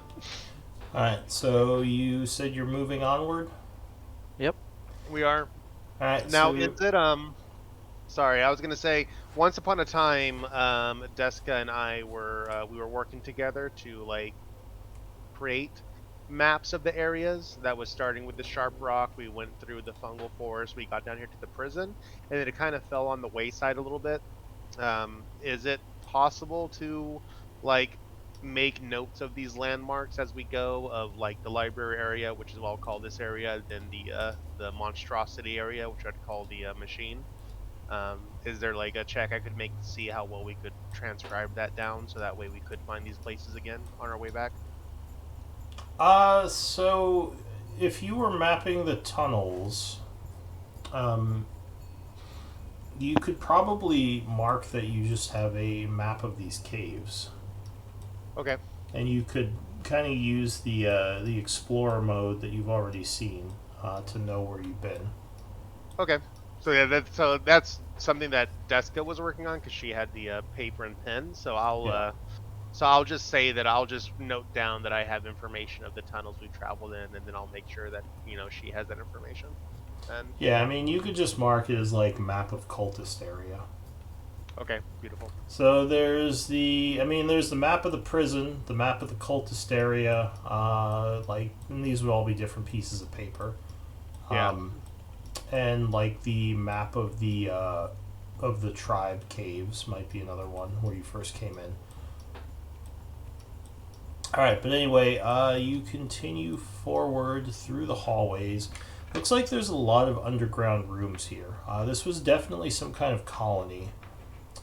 right, so you said you're moving onward. We are. All right, Now, so is it, sorry, I was gonna say, once upon a time, Deska and I were, we were working together to, like, create maps of the areas. That was starting with the Sharp Rock, we went through the Fungal Forest, we got down here to the prison, and then it kind of fell on the wayside a little bit. Is it possible to, like, make notes of these landmarks as we go, of like the library area, which is what I'll call this area, then the monstrosity area, which I'd call the machine? Is there like a check I could make to see how well we could transcribe that down, so that way we could find these places again on our way back? so if you were mapping the tunnels, you could probably mark that you just have a map of these caves, Okay. and you could kind of use the explorer mode that you've already seen to know where you've been. Okay. So yeah, that's something that Deska was working on, because she had the paper and pen. So I'll just say that I'll just note down that I have information of the tunnels we traveled in, and then I'll make sure that she has that information. And Yeah, I mean, you could just mark it as like map of cultist area. okay, beautiful. So there's there's the map of the prison, the map of the cultist area, and these would all be different pieces of paper. Yeah. And like the map of the tribe caves might be another one where you first came in. Alright, but anyway, you continue forward through the hallways. Looks like there's a lot of underground rooms here. This was definitely some kind of colony.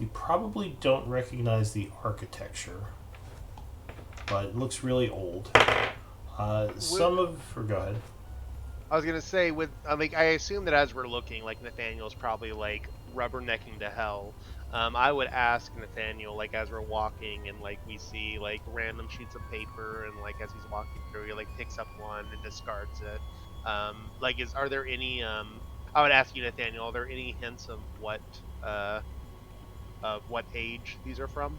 You probably don't recognize the architecture, but it looks really old. Go ahead. I was gonna say, I assume that as we're looking, like, Nathaniel's probably like rubbernecking to hell. I would ask Nathaniel, like, as we're walking and like we see like random sheets of paper, and like as he's walking through, he like picks up one and discards it. Are there any? I would ask you, Nathaniel, are there any hints of what age these are from?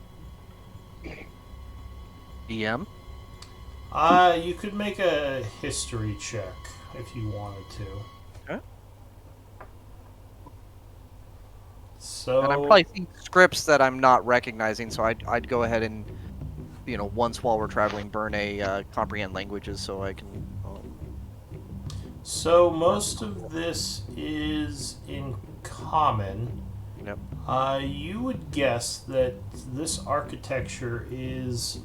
DM. You could make a history check if you wanted to. Okay. So, And I'm probably seeing scripts that I'm not recognizing, so I'd go ahead and, once while we're traveling, burn a comprehend languages so I can. So most of this is in common. Yep. You would guess that this architecture is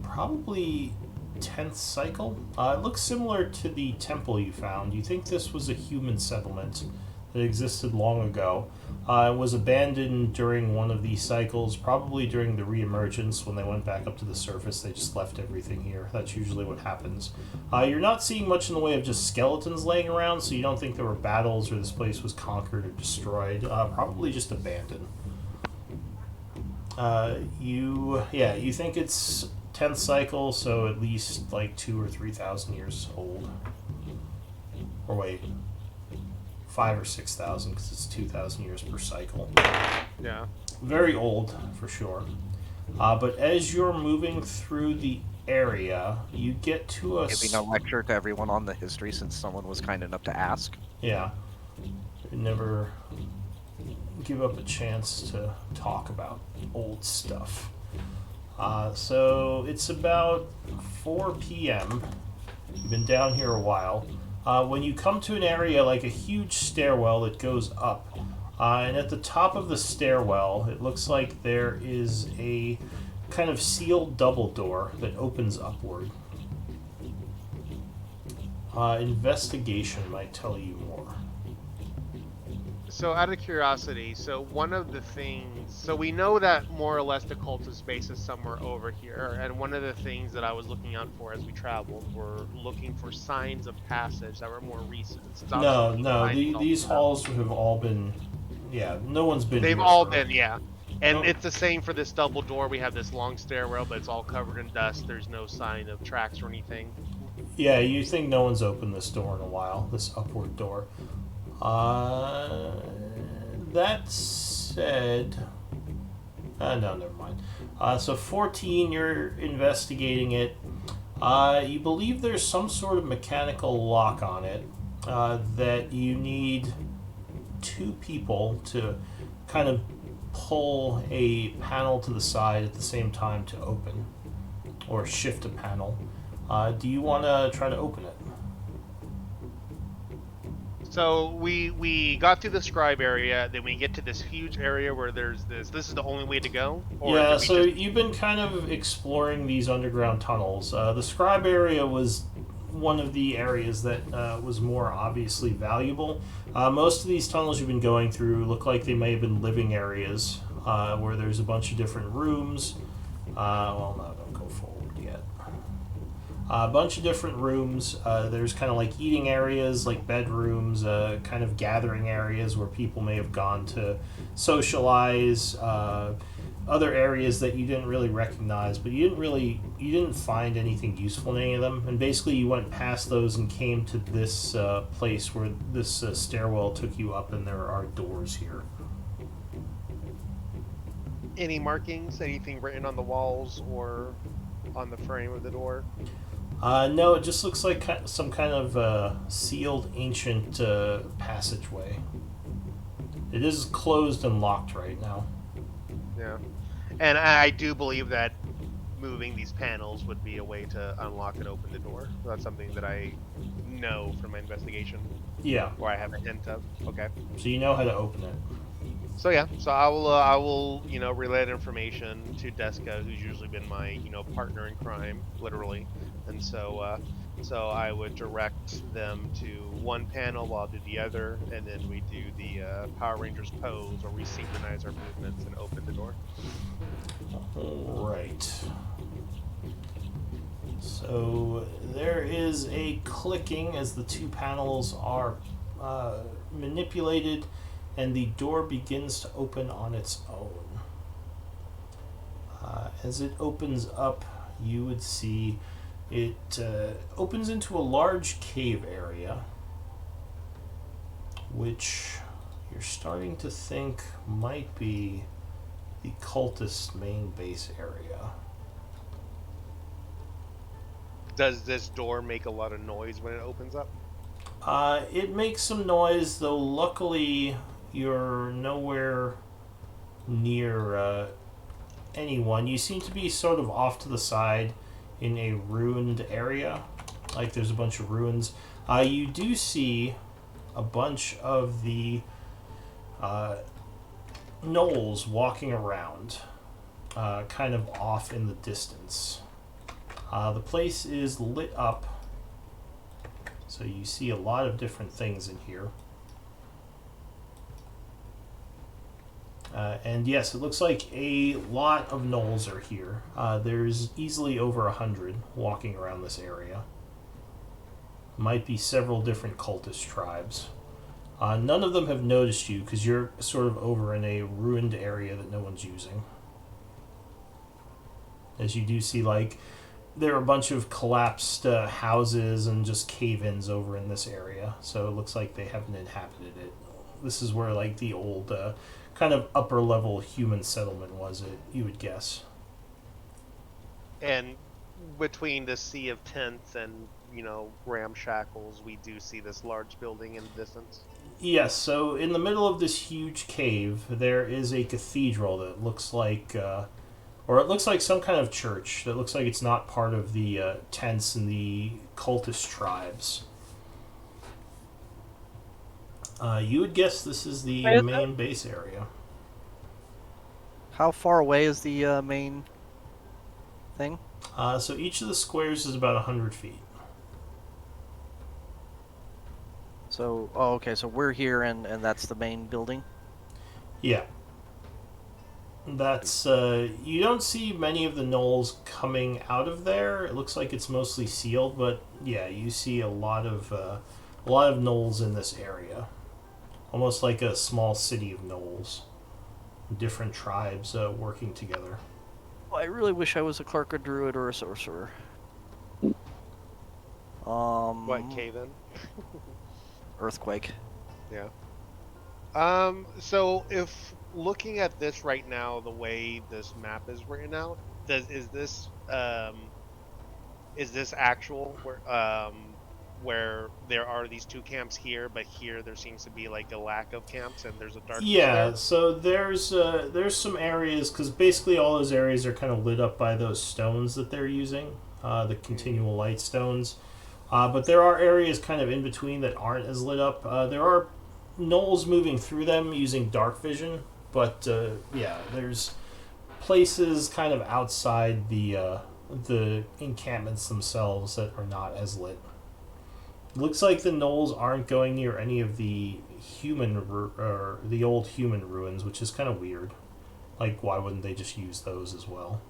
probably 10th cycle. It looks similar to the temple you found. You think this was a human settlement that existed long ago. It was abandoned during one of these cycles, probably during the re-emergence. When they went back up to the surface, they just left everything here. That's usually what happens. You're not seeing much in the way of just skeletons laying around, so you don't think there were battles or this place was conquered or destroyed. Probably just abandoned. You think it's 10th cycle, so at least like 2,000 or 3,000 years old. Or wait, 5 or 6,000 because it's 2,000 years per cycle. Yeah. Very old for sure. But as you're moving through the area, you get to a Giving a lecture to everyone on the history since someone was kind enough to ask. yeah. Never give up a chance to talk about old stuff. So it's about 4 p.m. You've been down here a while. When you come to an area like a huge stairwell that goes up, and at the top of the stairwell, it looks like there is a kind of sealed double door that opens upward. Investigation might tell you more. So out of curiosity, so one of the things, so we know that more or less the cultist base is somewhere over here, and one of the things that I was looking out for as we traveled were looking for signs of passage that were more recent. Since No, obviously no, behind all these stuff. halls have all been, yeah, no one's been They've here all for- been, yeah. And Oh. it's the same for this double door. We have this long stairwell, but it's all covered in dust. There's no sign of tracks or anything. Yeah, you think no one's opened this door in a while, this upward door. That said... no, never mind. So 14, you're investigating it. You believe there's some sort of mechanical lock on it that you need 2 people to kind of pull a panel to the side at the same time to open, or shift a panel. Do you want to try to open it? So we got through the scribe area, then we get to this huge area where there's this is the only way to go? Or Yeah, did we so just- you've been kind of exploring these underground tunnels. The scribe area was one of the areas that was more obviously valuable. Most of these tunnels you've been going through look like they may have been living areas where there's a bunch of different rooms. Well, no, don't go forward yet. A bunch of different rooms. There's kind of like eating areas, like bedrooms, kind of gathering areas where people may have gone to socialize. Other areas that you didn't really recognize, but you didn't find anything useful in any of them. And basically, you went past those and came to this place where this stairwell took you up, and there are doors here. any markings, anything written on the walls or on the frame of the door? No, it just looks like some kind of sealed ancient passageway. It is closed and locked right now. Yeah. And I do believe that moving these panels would be a way to unlock and open the door. That's something that I know from my investigation, Yeah, or I have a hint of. Okay. so you know how to open it. So yeah, so I will relay that information to Deska, who's usually been my partner in crime, literally, and so I would direct them to one panel while I do the other, and then we do the Power Rangers pose, or we synchronize our movements and open the door. Right. So there is a clicking as the 2 panels are manipulated, and the door begins to open on its own. As it opens up, you would see it opens into a large cave area, which you're starting to think might be the cultist main base area. Does this door make a lot of noise when it opens up? It makes some noise, though luckily you're nowhere near anyone. You seem to be sort of off to the side in a ruined area, like there's a bunch of ruins. You do see a bunch of the gnolls walking around, kind of off in the distance. The place is lit up, so you see a lot of different things in here. And yes, it looks like a lot of gnolls are here. There's easily over 100 walking around this area. Might be several different cultist tribes. None of them have noticed you because you're sort of over in a ruined area that no one's using. As you do see, like, there are a bunch of collapsed houses and just cave-ins over in this area, so it looks like they haven't inhabited it. This is where like the old kind of upper level human settlement was, you would guess. And between the sea of tents and, ramshackles, we do see this large building in the distance. Yes, so in the middle of this huge cave, there is a cathedral that looks like, or it looks like some kind of church that looks like it's not part of the tents and the cultist tribes. You would guess this is the Where is main base area. How far away is the main thing? So each of the squares is about 100 feet. So, okay, so we're here and that's the main building? Yeah. That's, you don't see many of the gnolls coming out of there. It looks like it's mostly sealed, but yeah, you see a lot of gnolls in this area. Almost like a small city of gnolls. Different tribes working together. Well, I really wish I was a clerk, a druid, or a sorcerer. What, cave-in? Earthquake. Yeah. So if looking at this right now, the way this map is written out, is this actual where there are these two camps here, but here there seems to be like a lack of camps and there's a dark. Yeah, so there's some areas, because basically all those areas are kind of lit up by those stones that they're using, the continual light stones. But there are areas kind of in between that aren't as lit up. There are gnolls moving through them using dark vision, but yeah, there's places kind of outside the encampments themselves that are not as lit. Looks like the gnolls aren't going near any of the the old human ruins, which is kind of weird. Like, why wouldn't they just use those as well?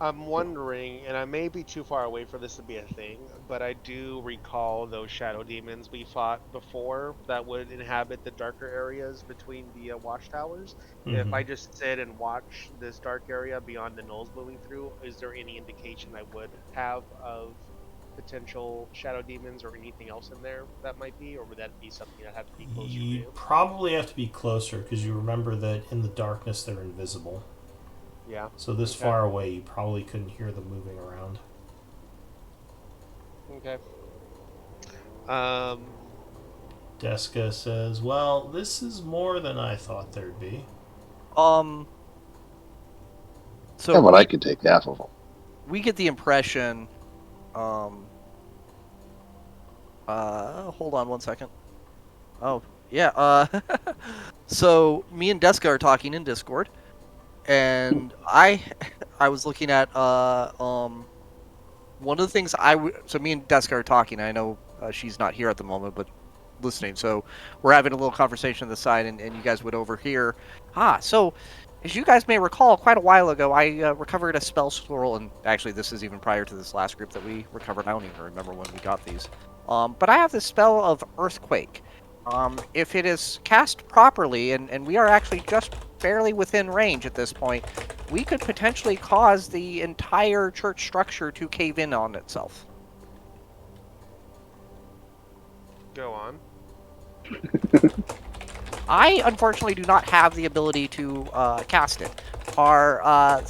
I'm wondering, and I may be too far away for this to be a thing, but I do recall those shadow demons we fought before that would inhabit the darker areas between the watchtowers. If I just sit and watch this dark area beyond the gnolls moving through, is there any indication I would have of potential shadow demons or anything else in there that might be, or would that be something I'd have to be closer You to? probably have to be closer, because you remember that in the darkness they're invisible. Yeah. So this Okay. far away, you probably couldn't hear them moving around. Okay. Deska says, well, this is more than I thought there'd be. So Yeah, but I could take half of them. we get the impression, hold on one second. Oh, yeah, so me and Deska are talking in Discord, and I was looking at, one of the things so me and Deska are talking, I know she's not here at the moment, but listening, so we're having a little conversation on the side, and you guys would overhear, so as you guys may recall, quite a while ago, I recovered a spell scroll, and actually this is even prior to this last group that we recovered. I don't even remember when we got these. But I have this spell of Earthquake. If it is cast properly, and we are actually just barely within range at this point, we could potentially cause the entire church structure to cave in on itself. Go on. I unfortunately do not have the ability to cast it. Our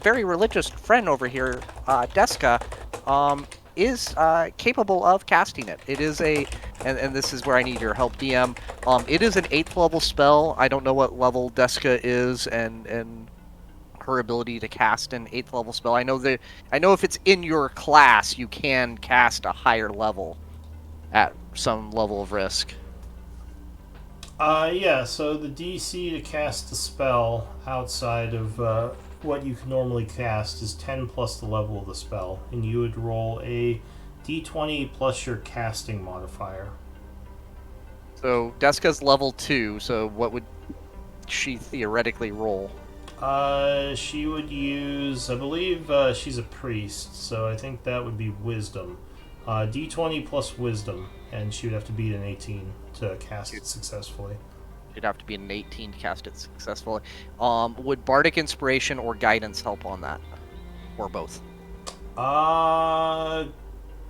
very religious friend over here, Deska, is capable of casting it. It is and this is where I need your help, DM. It is an 8th level spell. I don't know what level Deska is, and her ability to cast an 8th level spell. I know if it's in your class, you can cast a higher level at some level of risk. Yeah, so the DC to cast a spell outside of what you can normally cast is 10 plus the level of the spell, and you would roll a d20 plus your casting modifier. So Deska's level 2, so what would she theoretically roll? She would use, I believe she's a priest, so I think that would be wisdom. D20 plus wisdom, and she would have to beat an 18 to cast it successfully. You'd have to be an 18 to cast it successfully. Would Bardic Inspiration or Guidance help on that? Or both?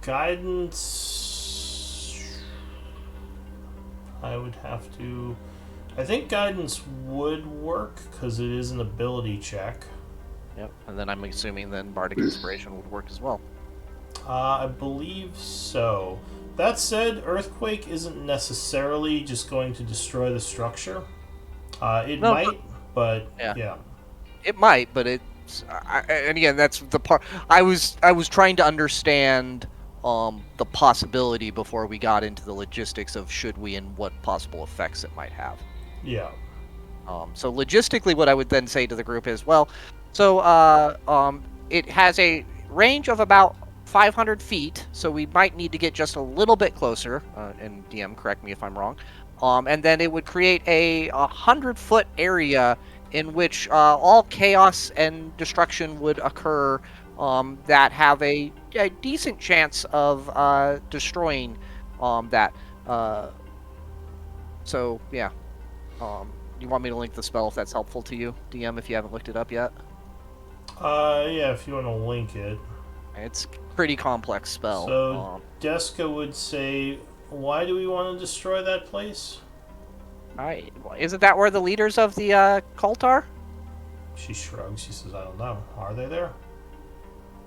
Guidance. I would have to. I think guidance would work because it is an ability check. Yep. And then I'm assuming then Bardic Inspiration would work as well. I believe so. That said, Earthquake isn't necessarily just going to destroy the structure. It No, might, but yeah. yeah. It might, but it's and again that's the part I was trying to understand the possibility before we got into the logistics of should we and what possible effects it might have. Yeah. So logistically, what I would then say to the group is, well, so it has a range of about 500 feet, so we might need to get just a little bit closer. And DM, correct me if I'm wrong. And then it would create a 100-foot area in which all chaos and destruction would occur that have a decent chance of destroying that. So yeah. You want me to link the spell if that's helpful to you, DM, if you haven't looked it up yet? Yeah, if you want to link it. It's a pretty complex spell. So, Deska would say, why do we want to destroy that place? Isn't that where the leaders of the cult are? She shrugs. She says, I don't know. Are they there?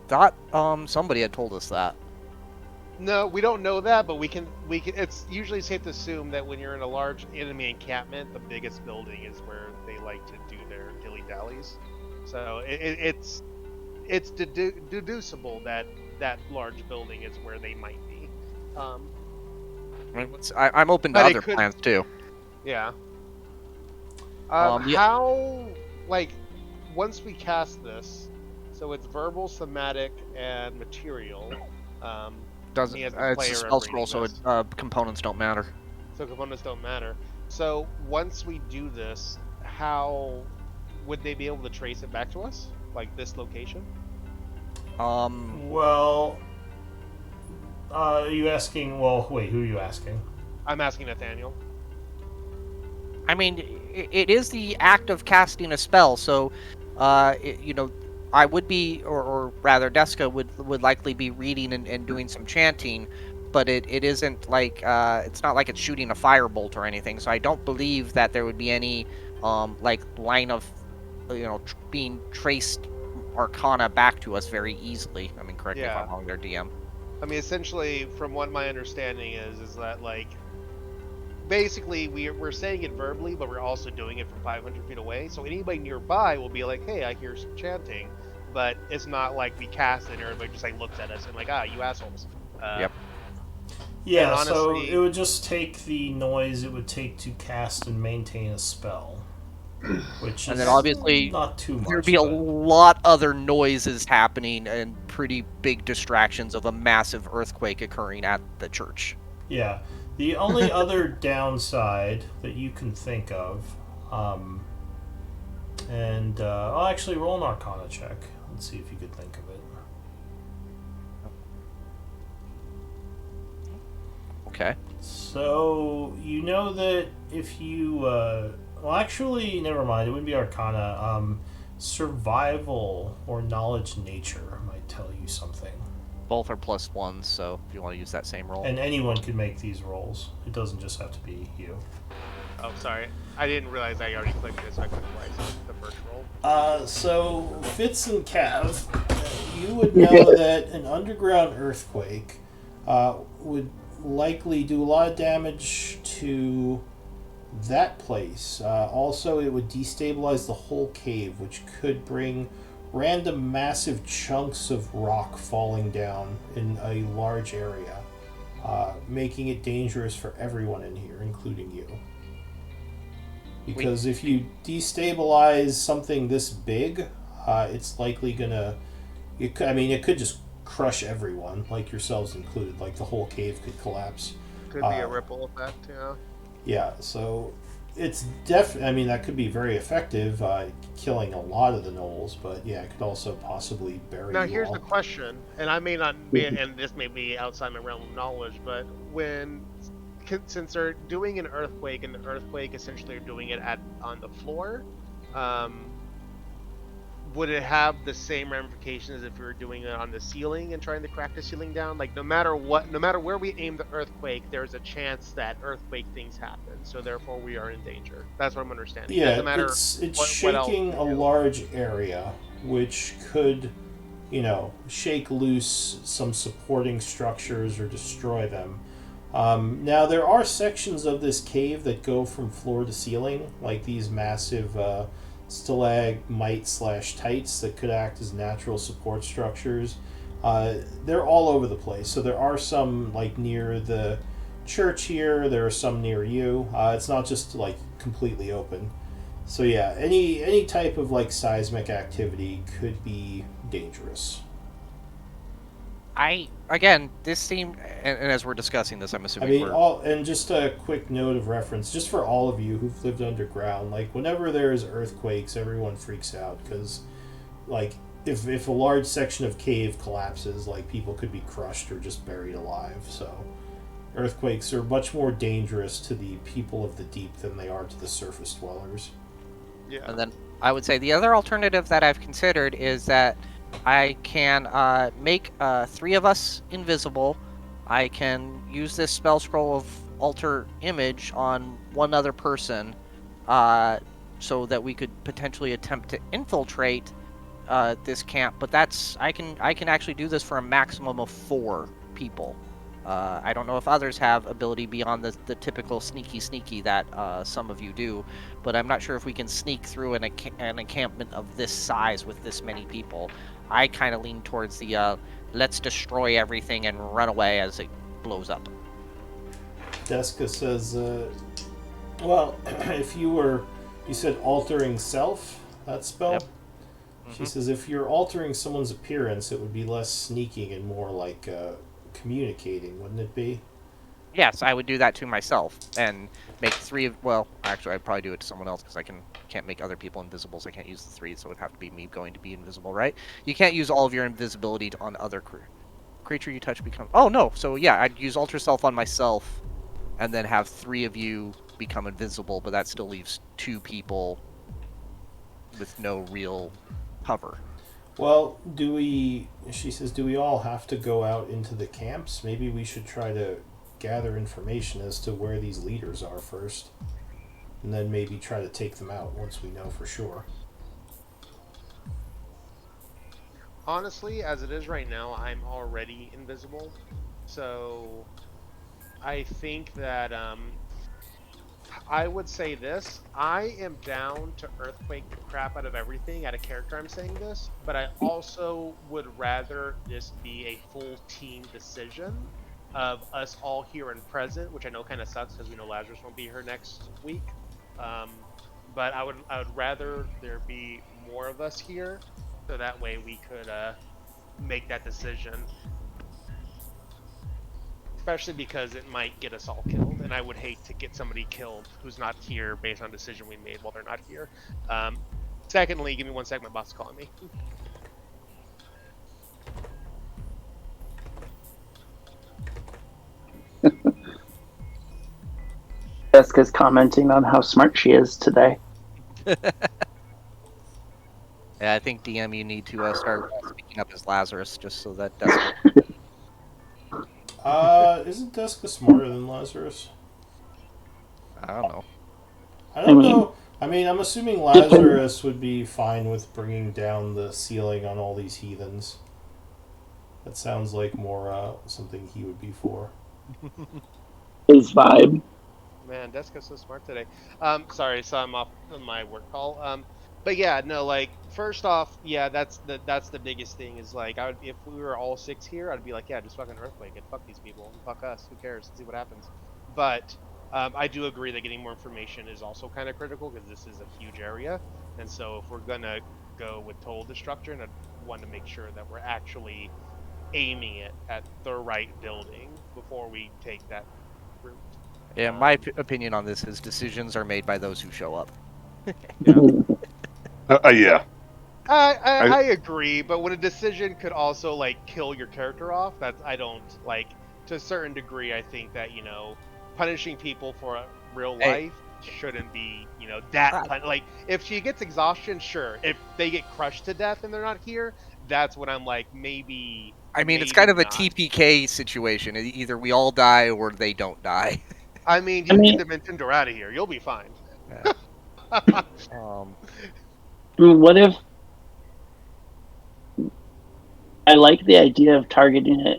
Thought somebody had told us that. No, we don't know that, but we can. It's usually safe to assume that when you're in a large enemy encampment, the biggest building is where they like to do their dilly dallies. So it's deducible that that large building is where they might be. I'm open to But it other could- plans too. Yeah. Yeah. How, like, once we cast this, so it's verbal, somatic, and material. Doesn't me as the it's a player spell I'm scroll, so reading components don't matter. So components don't matter. So once we do this, how would they be able to trace it back to us? Like this location? Well, are you asking? Well, wait, who are you asking? I'm asking Nathaniel. I mean, it is the act of casting a spell, so, I would be, or rather, Deska would likely be reading and doing some chanting, but it isn't like, it's not like it's shooting a firebolt or anything, so I don't believe that there would be any, line of, being traced arcana back to us very easily. I mean, correct me if Yeah. I'm wrong there, DM. I mean, essentially, from what my understanding is that, like, basically we're saying it verbally, but we're also doing it from 500 feet away. So anybody nearby will be like, "Hey, I hear some chanting," but it's not like we cast it and everybody just like looks at us and like, "Ah, you assholes." Yep. Yeah, And so honestly- it would just take the noise it would take to cast and maintain a spell, which And is then obviously not too much. There'd be a but- lot other noises happening and pretty big distractions of a massive earthquake occurring at the church. Yeah. The only other downside that you can think of, I'll actually roll an Arcana check. Let's see if you could think of it. Okay. So, you know that if you, well, actually, never mind. It wouldn't be Arcana. Survival or Knowledge Nature might tell you something. Both are +1s, so if you want to use that same roll. And anyone can make these rolls. It doesn't just have to be you. Oh, sorry, I didn't realize I already clicked it, so I couldn't twice the first roll. So Fitz and Cav, you would know that an underground earthquake would likely do a lot of damage to that place. Also, it would destabilize the whole cave, which could bring random massive chunks of rock falling down in a large area, making it dangerous for everyone in here, including you. Because if you destabilize something this big, it's likely gonna. It could just crush everyone, like yourselves included. Like the whole cave could collapse. Could be a ripple effect, yeah. Yeah, so it's that could be very effective, killing a lot of the gnolls. But yeah, it could also possibly bury. Now you here's all. the question, and I may not be, and this may be outside my realm of knowledge, but when since they're doing an earthquake, and the earthquake essentially are doing it on the floor, would it have the same ramifications if we were doing it on the ceiling and trying to crack the ceiling down? Like, no matter where we aim the earthquake, there's a chance that earthquake things happen. So therefore, we are in danger. That's what I'm understanding. It Yeah, doesn't matter it's what else shaking we a do. large area, which could, shake loose some supporting structures or destroy them. Now, there are sections of this cave that go from floor to ceiling, like these massive stalagmite/tights that could act as natural support structures. They're all over the place. So there are some like near the church here. There are some near you. It's not just like completely open. So yeah, any type of like seismic activity could be dangerous. This seemed, and as we're discussing this, I'm I assuming mean, we're and just a quick note of reference, just for all of you who've lived underground, like whenever there's earthquakes, everyone freaks out because, like, if a large section of cave collapses, like people could be crushed or just buried alive. So, earthquakes are much more dangerous to the people of the deep than they are to the surface dwellers. Yeah. And then I would say the other alternative that I've considered is that I can make 3 of us invisible. I can use this spell scroll of alter image on one other person, so that we could potentially attempt to infiltrate this camp. But I can actually do this for a maximum of 4 people. I don't know if others have ability beyond the typical sneaky that some of you do, but I'm not sure if we can sneak through an encampment of this size with this many people. I kind of lean towards the let's destroy everything and run away as it blows up. Deska says, well, if you said altering self, that spell? Yep. She says if you're altering someone's appearance, it would be less sneaking and more like communicating, wouldn't it be? Yes, I would do that to myself and make 3 of. Well, actually, I'd probably do it to someone else because I can't make other people invisible, so I can't use the 3. So it would have to be me going to be invisible, right? You can't use all of your invisibility on other creature you touch become. Oh no! So yeah, I'd use alter self on myself, and then have 3 of you become invisible, but that still leaves 2 people with no real cover. Well, she says, do we all have to go out into the camps? Maybe we should try to gather information as to where these leaders are first, and then maybe try to take them out once we know for sure. Honestly, as it is right now, I'm already invisible. So I think that I would say this. I am down to earthquake the crap out of everything out of character. I'm saying this, but I also would rather this be a full team decision of us all here and present, which I know kind of sucks because we know Lazarus won't be here next week. But I would rather there be more of us here, so that way we could make that decision. Especially because it might get us all killed, and I would hate to get somebody killed who's not here based on a decision we made while they're not here. Secondly, give me 1 second, my boss is calling me. Jessica's commenting on how smart she is today. Yeah, I think DM, you need to start speaking up as Lazarus, just so that Deska. Isn't Deska smarter than Lazarus? I don't know. I don't know. I mean, I'm assuming Lazarus would be fine with bringing down the ceiling on all these heathens. That sounds like more something he would be for. His vibe. Man, Deska's so smart today. Sorry, so I'm off on my work call. But yeah, no, like, first off, yeah, that's the biggest thing is, like, if we were all 6 here, I'd be like, yeah, just fucking earthquake and fuck these people and fuck us, who cares, see what happens. But I do agree that getting more information is also kind of critical because this is a huge area, and so if we're gonna go with total destruction, I'd want to make sure that we're actually aiming it at the right building before we take that route. Yeah, my opinion on this is decisions are made by those who show up. Yeah. I agree, but when a decision could also, like, kill your character off, I don't, like, to a certain degree, I think that, punishing people for real Hey. life shouldn't be, that like if she gets exhaustion, sure. If they get crushed to death and they're not here, that's when I'm like maybe. I mean, it's maybe kind of a not. TPK situation. Either we all die or they don't die. I mean, I just mean- get the Nintendo out of here. You'll be fine. Um, What if I like the idea of targeting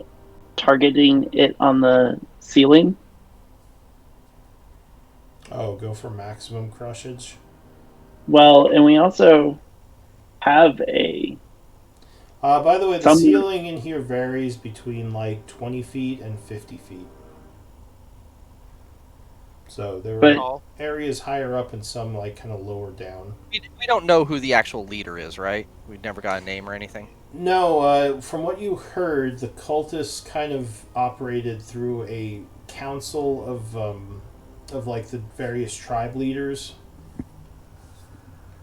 it on the ceiling? Oh, go for maximum crushage. Well, and we also have a By the way, the Some- ceiling in here varies between like 20 feet and 50 feet. So there But- are areas higher up and some like kind of lower down. we don't know who the actual leader is, right? We've never got a name or anything. No, from what you heard, the cultists kind of operated through a council of like the various tribe leaders.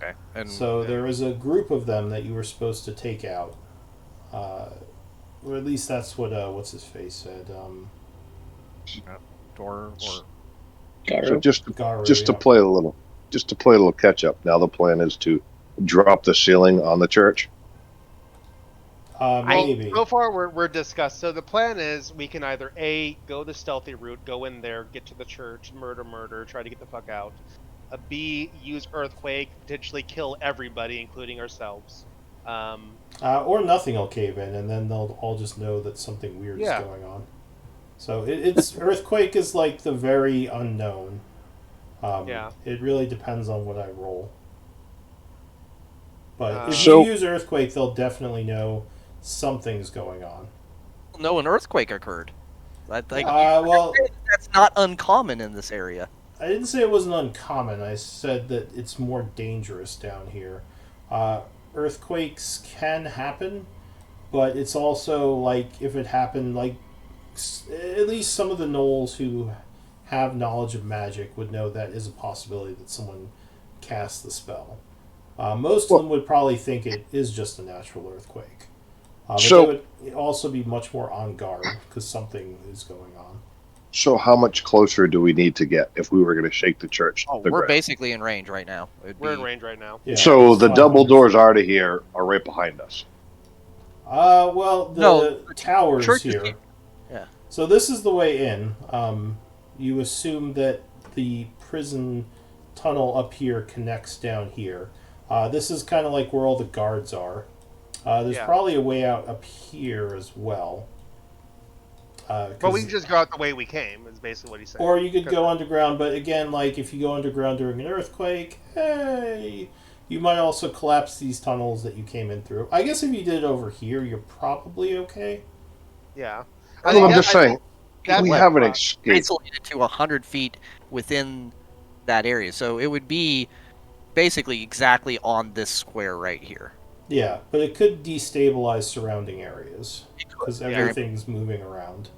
Okay. And So there was a group of them that you were supposed to take out, or at least that's what what's his face said. or So just Garu, to yeah. play a little catch up. Now the plan is to drop the ceiling on the church. Maybe. So far, we're discussed. So the plan is we can either A, go the stealthy route, go in there, get to the church, murder, try to get the fuck out. B, use earthquake, potentially kill everybody, including ourselves. Or nothing will cave in, and then they'll all just know that something weird Yeah. is going on. So it's earthquake is like the very unknown. Yeah. It really depends on what I roll. But if So- you use earthquake, they'll definitely know something's going on. no, an earthquake occurred. Like Well, that's not uncommon in this area. I didn't say it wasn't uncommon. I said that it's more dangerous down here. Earthquakes can happen, but it's also like if it happened, like at least some of the gnolls who have knowledge of magic would know that is a possibility that someone cast the spell. Most of them would probably think it is just a natural earthquake. But So- they would also be much more on guard because something is going on. So how much closer do we need to get if we were going to shake the church? Oh, the we're ground? basically in range right now. We're in range right now. Yeah, So it's the double 500 doors already here are right behind us. Well, the No, tower's church is here. here. Yeah. So this is the way in. You assume that the prison tunnel up here connects down here. This is kind of like where all the guards are. There's Yeah. probably a way out up here as well. But we can just go out the way we came, is basically what he's saying. Or you could go underground, but again, like if you go underground during an earthquake, hey, you might also collapse these tunnels that you came in through. I guess if you did it over here, you're probably okay. Yeah. Well, I'm just saying, that's we my have an thought. escape. Isolated to 100 feet within that area, so it would be basically exactly on this square right here. Yeah, but it could destabilize surrounding areas because Yeah. everything's moving around.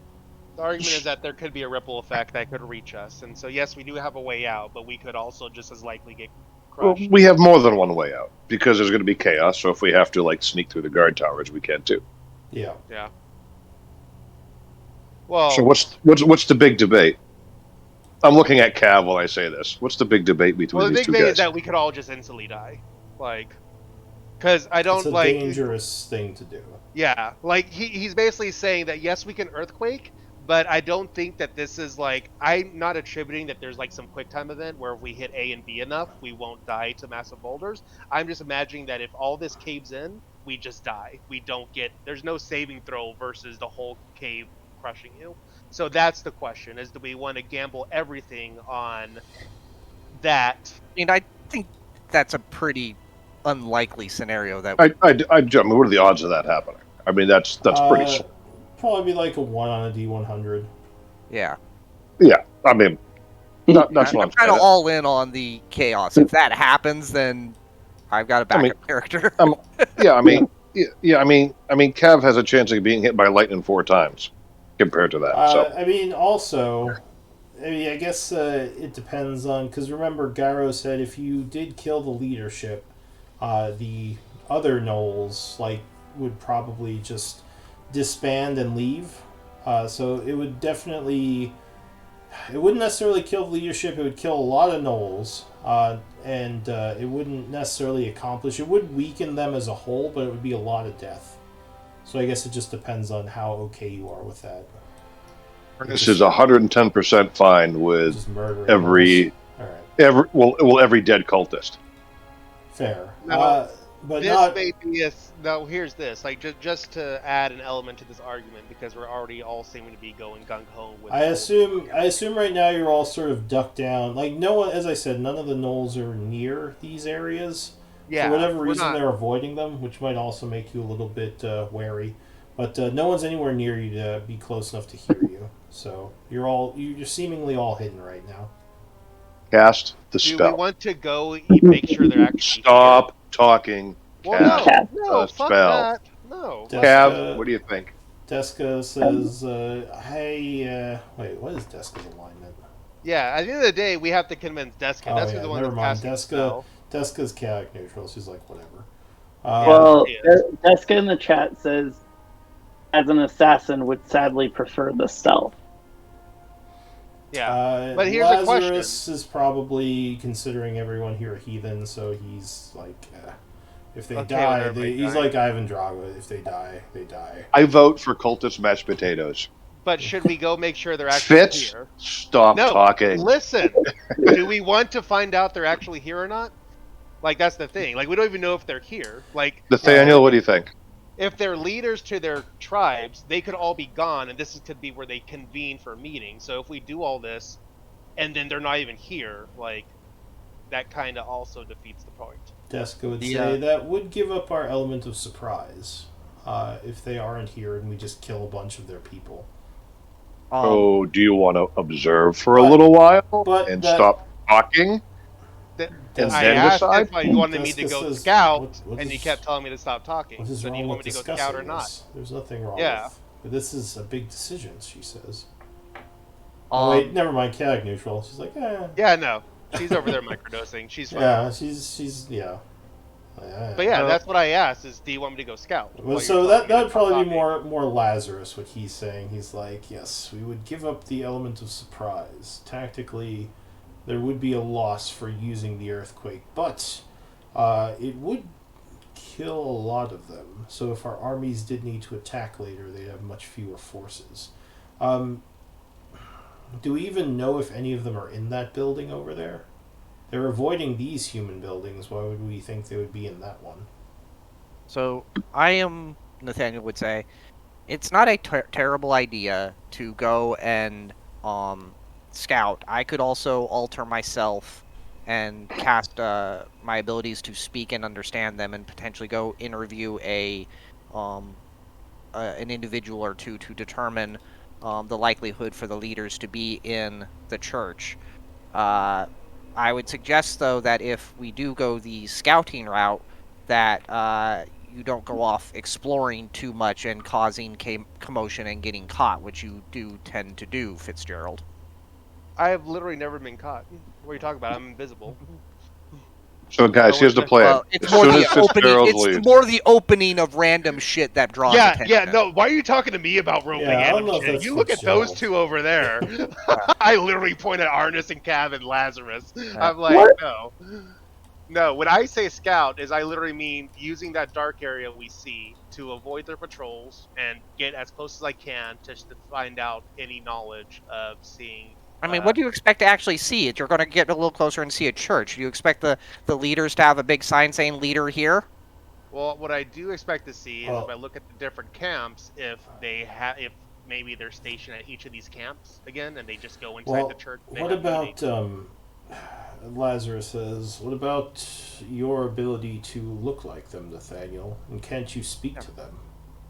The argument is that there could be a ripple effect that could reach us, and so yes, we do have a way out, but we could also just as likely get Well, crushed. we have more than one way out because there's going to be chaos. So if we have to like sneak through the guard towers, we can too. Yeah. Yeah. Well, So what's the big debate? I'm looking at Cav while I say this. What's the big debate between the these big two thing guys? is that we could all just instantly die, like, because I don't It's a like. dangerous thing to do. Yeah, like he's basically saying that yes, we can earthquake, but I don't think that this is like, I'm not attributing that there's like some quick time event where if we hit A and B enough, we won't die to massive boulders. I'm just imagining that if all this caves in, we just die. We don't get, there's no saving throw versus the whole cave crushing you. So that's the question: is do we want to gamble everything on that? I mean, I think that's a pretty unlikely scenario. That I mean, what are the odds of that happening? I mean, that's pretty. Probably be like a 1 on a D100. yeah, Yeah, I mean, that's what I'm I'm kind of saying. all in on the chaos. If that happens, then I've got a backup I mean- character. Yeah, I mean, yeah, I mean, Cav has a chance of being hit by lightning 4 times compared to that. So I mean, also, I guess it depends on, because remember, Gyro said if you did kill the leadership, the other gnolls would probably just disband and leave. So it would definitely it wouldn't necessarily kill the leadership. It would kill a lot of gnolls, and it wouldn't necessarily accomplish. It would weaken them as a whole, but it would be a lot of death. So I guess it just depends on how okay you are with that. This is 110% fine with Just murdering every gnolls. All right, every dead cultist. fair. No, But this not. may be no. Here's this. Like just to add an element to this argument, because we're already all seeming to be going gung ho with. I assume right now you're all sort of ducked down. Like no one, as I said, none of the gnolls are near these areas. Yeah. For whatever we're reason, not- they're avoiding them, which might also make you a little bit wary. But no one's anywhere near you to be close enough to hear you. So you're seemingly all hidden right now. Cast the Do we spell. want to go make sure they're actually Stop talking. Here? Well, Cast Cast no, the fuck spell. that. No. Cav, what do you think? Deska says, "Hey, wait, what is Deska's alignment? Yeah. At the end of the day, we have to convince Deska. Oh, Deska's yeah, the one never that's mind. casting the spell. Deska's chaotic neutral. She's like whatever." Well, yeah. Deska in the chat says, as an assassin, would sadly prefer the stealth. Yeah. But here's a question. Lazarus is probably considering everyone here a heathen, so he's like, if they Okay, die, whatever, they he's die. like Ivan Drago. If they die, they die. I vote for cultist mashed potatoes. But should we go make sure they're actually Fitz, here? stop No, talking. listen. Do we want to find out they're actually here or not? Like, that's the thing. Like, we don't even know if they're here. Like, Nathaniel, what do you think? if they're leaders to their tribes, they could all be gone, and could be where they convene for a meeting. So if we do all this, and then they're not even here, like, that kind of also defeats the point. Deska would The, say that would give up our element of surprise if they aren't here and we just kill a bunch of their people. Oh, do you want to observe for a But- little while but and that- stop talking? And I then asked decide? if you wanted me to Deska go says, scout, what and you is- kept telling me to stop talking. What is So do you wrong want with me to go discussing scout or not? this? There's nothing wrong Yeah. with. But this is a big decision, she says. Oh wait, never mind. Chaotic neutral. She's like, Yeah, no. She's over there microdosing. She's fine. yeah. She's yeah. Yeah. But yeah, No. that's what I asked is, do you want me to go scout? Well, While so you're that talking would probably be talking. more Lazarus what he's saying. He's like, yes, we would give up the element of surprise. Tactically, there would be a loss for using the earthquake, but it would kill a lot of them. So if our armies did need to attack later, they'd have much fewer forces. Do we even know if any of them are in that building over there? They're avoiding these human buildings. Why would we think they would be in that one? So Nathaniel would say, it's not a terrible idea to go and scout. I could also alter myself and cast my abilities to speak and understand them, and potentially go interview an individual or two to determine the likelihood for the leaders to be in the church. I would suggest, though, that if we do go the scouting route, that you don't go off exploring too much and causing commotion and getting caught, which you do tend to do, Fitzgerald. I have literally never been caught. What are you talking about? I'm invisible. So, guys, here's the plan. Well, it's As more soon the as opening. Fitzgerald It's leaves, more the opening of random shit that draws Yeah, attention. yeah, no. Why are you talking to me about roping Yeah, I don't in know and if shit? that's You look at those Fitzgerald. two over there. I literally point at Arnis and Cav and Lazarus. I'm like, What? no. No, when I say scout, is I literally mean using that dark area we see to avoid their patrols and get as close as I can to find out any knowledge of seeing. I mean, what do you expect to actually see? You're going to get a little closer and see a church. Do you expect the leaders to have a big sign saying "Leader here"? Well, what I do expect to see is Well- if I look at the different camps, if maybe they're stationed at each of these camps again, and they just go inside Well, the church. and they what have about meetings. Lazarus says? What about your ability to look like them, Nathaniel? And can't you speak to them?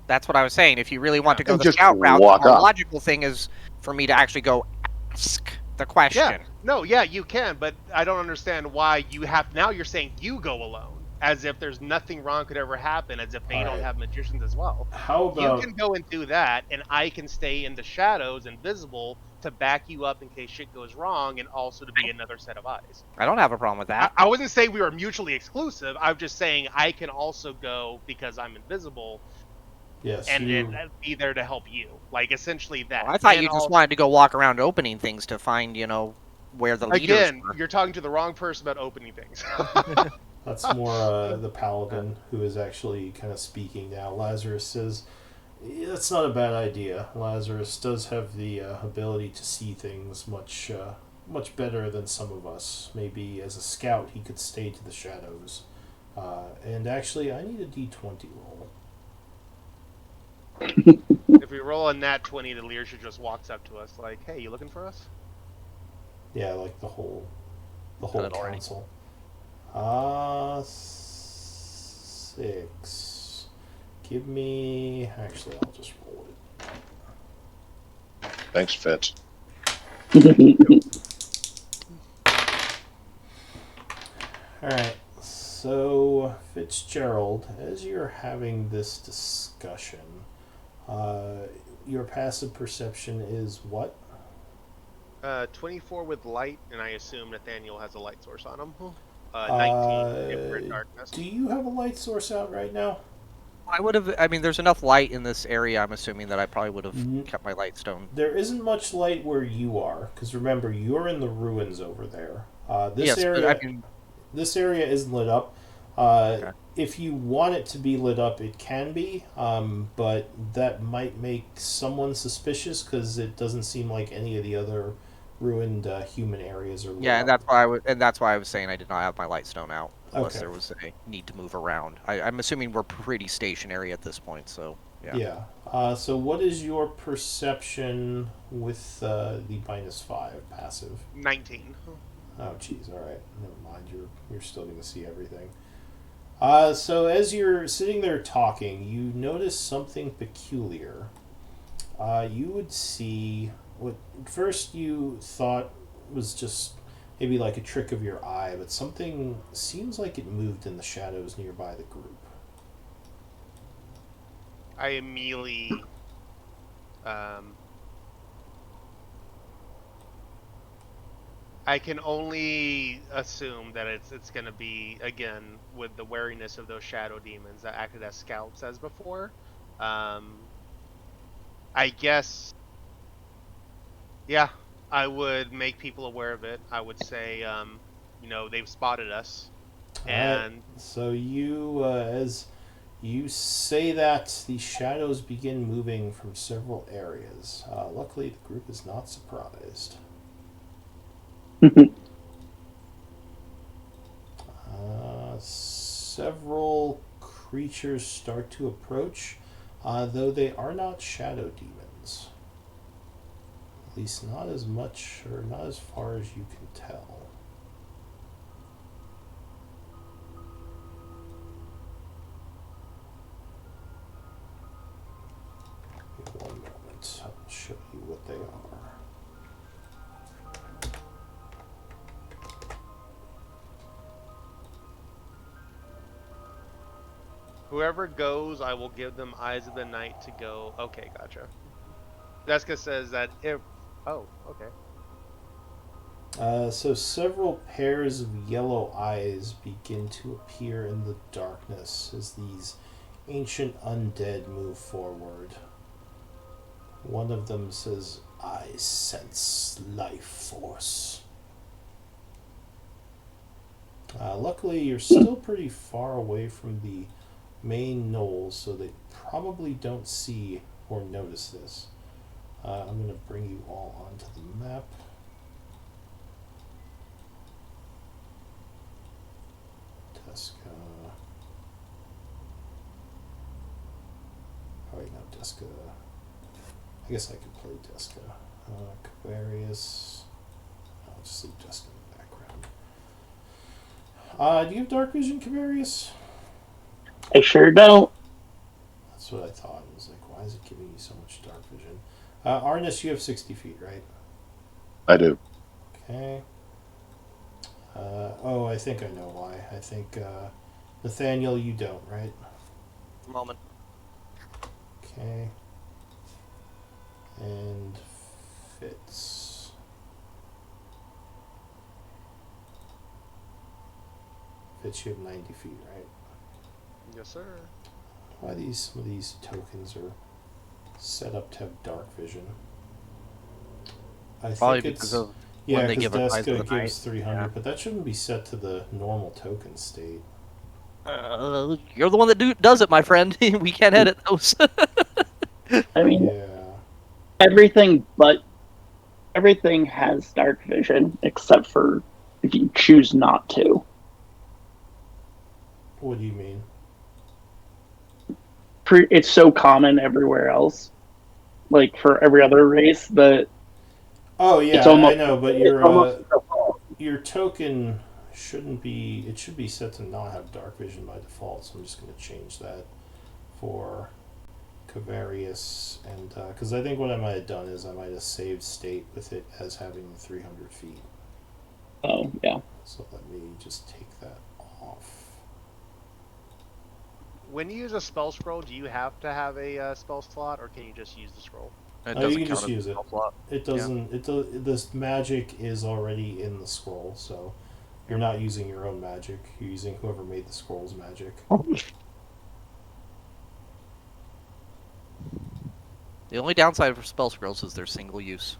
That's what I was saying. If you really want to go And the just scout route, the walk more up. logical thing is for me to actually go ask the question. Yeah, no, yeah, you can, but I don't understand why you have. Now you're saying you go alone, as if there's nothing wrong could ever happen, as if they don't Alright. have magicians as well. How about You can go and do that, and I can stay in the shadows, invisible, to back you up in case shit goes wrong, and also to be another set of eyes. I don't have a problem with that. I wasn't saying we were mutually exclusive. I'm just saying I can also go because I'm invisible Yes, and you. then be there to help you. Like essentially that. I thought And you just also, wanted to go walk around opening things to find, where the leaders again, were. you're talking to the wrong person about opening things. That's more the paladin who is actually kind of speaking now. Lazarus says, "That's not a bad idea. Lazarus does have the ability to see things much better than some of us. Maybe as a scout, he could stay to the shadows. And actually, I need a D20 roll. If we roll a nat 20, the leadership just walks up to us like, "Hey, you looking for us?" Yeah, like the whole Done it already. council. 6. Give me. Actually, I'll just roll it. Thanks, Fitz. Alright, so Fitzgerald, as you're having this discussion, your passive perception is what? 24 with light, and I assume Nathaniel has a light source on him. 19 if we're in darkness. Do you have a light source out right now? There's enough light in this area, I'm assuming that I probably would have Mm. kept my light stone. There isn't much light where you are, because remember, you're in the ruins over there. This Yes, area. but I mean, This area isn't lit up. Okay. If you want it to be lit up, it can be, but that might make someone suspicious because it doesn't seem like any of the other ruined human areas are lit yeah, up. and that's why I was saying I did not have my light stone out, unless Okay. there was a need to move around. I'm assuming we're pretty stationary at this point, so yeah. Yeah. So what is your perception with the -5 passive? 19. Oh, jeez. All right. Never mind. You're still going to see everything. So as you're sitting there talking, you notice something peculiar. You would see what at first you thought was just maybe like a trick of your eye, but something seems like it moved in the shadows nearby the group. I immediately I can only assume that it's going to be, again, with the wariness of those shadow demons that acted as scouts as before. I guess, yeah, I would make people aware of it. I would say, they've spotted us. And So you, as you say that, the shadows begin moving from several areas. Luckily, the group is not surprised. Several creatures start to approach, though they are not shadow demons. At least not as much, or not as far as you can tell. Give me 1 moment. I'll show you what they are. whoever goes, I will give them Eyes of the Night to go. Okay, gotcha. Jessica says that if... Oh, okay. So several pairs of yellow eyes begin to appear in the darkness as these ancient undead move forward. One of them says, "I sense life force." Luckily, you're still pretty far away from the main knolls, so they probably don't see or notice this. I'm going to bring you all onto the map. Deska. Oh wait, no, Deska. I guess I could play Deska. Quarius. I'll just leave Deska in the background. Do you have Dark Vision, Quarius? I sure don't. That's what I thought. I was like, why is it giving you so much Dark Vision? Arnis, you have 60 feet, right? I do. Okay. I think I know why. I think, Nathaniel, you don't, right? Moment. Okay. And Fitz. Fitz, you have 90 feet, right? Yes, sir. why some of these tokens are set up to have dark vision. I Probably think because it's of yeah, when they because give a size of Deska the gives 300, Yeah. but that shouldn't be set to the normal token state. You're the one that does it, my friend. We can't edit those. I mean, Yeah. everything has dark vision except for if you choose not to. What do you mean? It's so common everywhere else. Like for every other race, that Oh yeah, it's I almost know, but it's almost your token shouldn't be. It should be set to not have dark vision by default. So I'm just going to change that for Cavarius, and because I think what I might have done is I might have saved state with it as having the 300 feet. Oh yeah. So let me just take that off. When you use a spell scroll, do you have to have a spell slot, or can you just use the scroll? It You doesn't can count just as a use it. spell slot. It doesn't. It does. This magic is already in the scroll, so you're not using your own magic. You're using whoever made the scroll's magic. The only downside for spell scrolls is they're single use.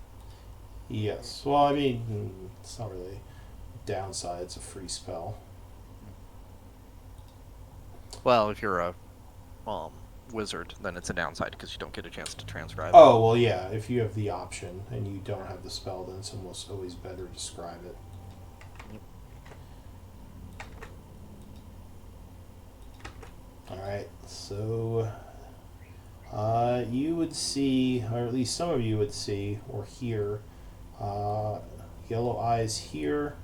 Yes. Well, I mean, it's not really a downside. It's a free spell. Well, if you're a wizard, then it's a downside because you don't get a chance to transcribe. Oh well, yeah. If you have the option and you don't have the spell, then it's almost always better to scribe it. All right. So you would see, or at least some of you would see or hear, yellow eyes here,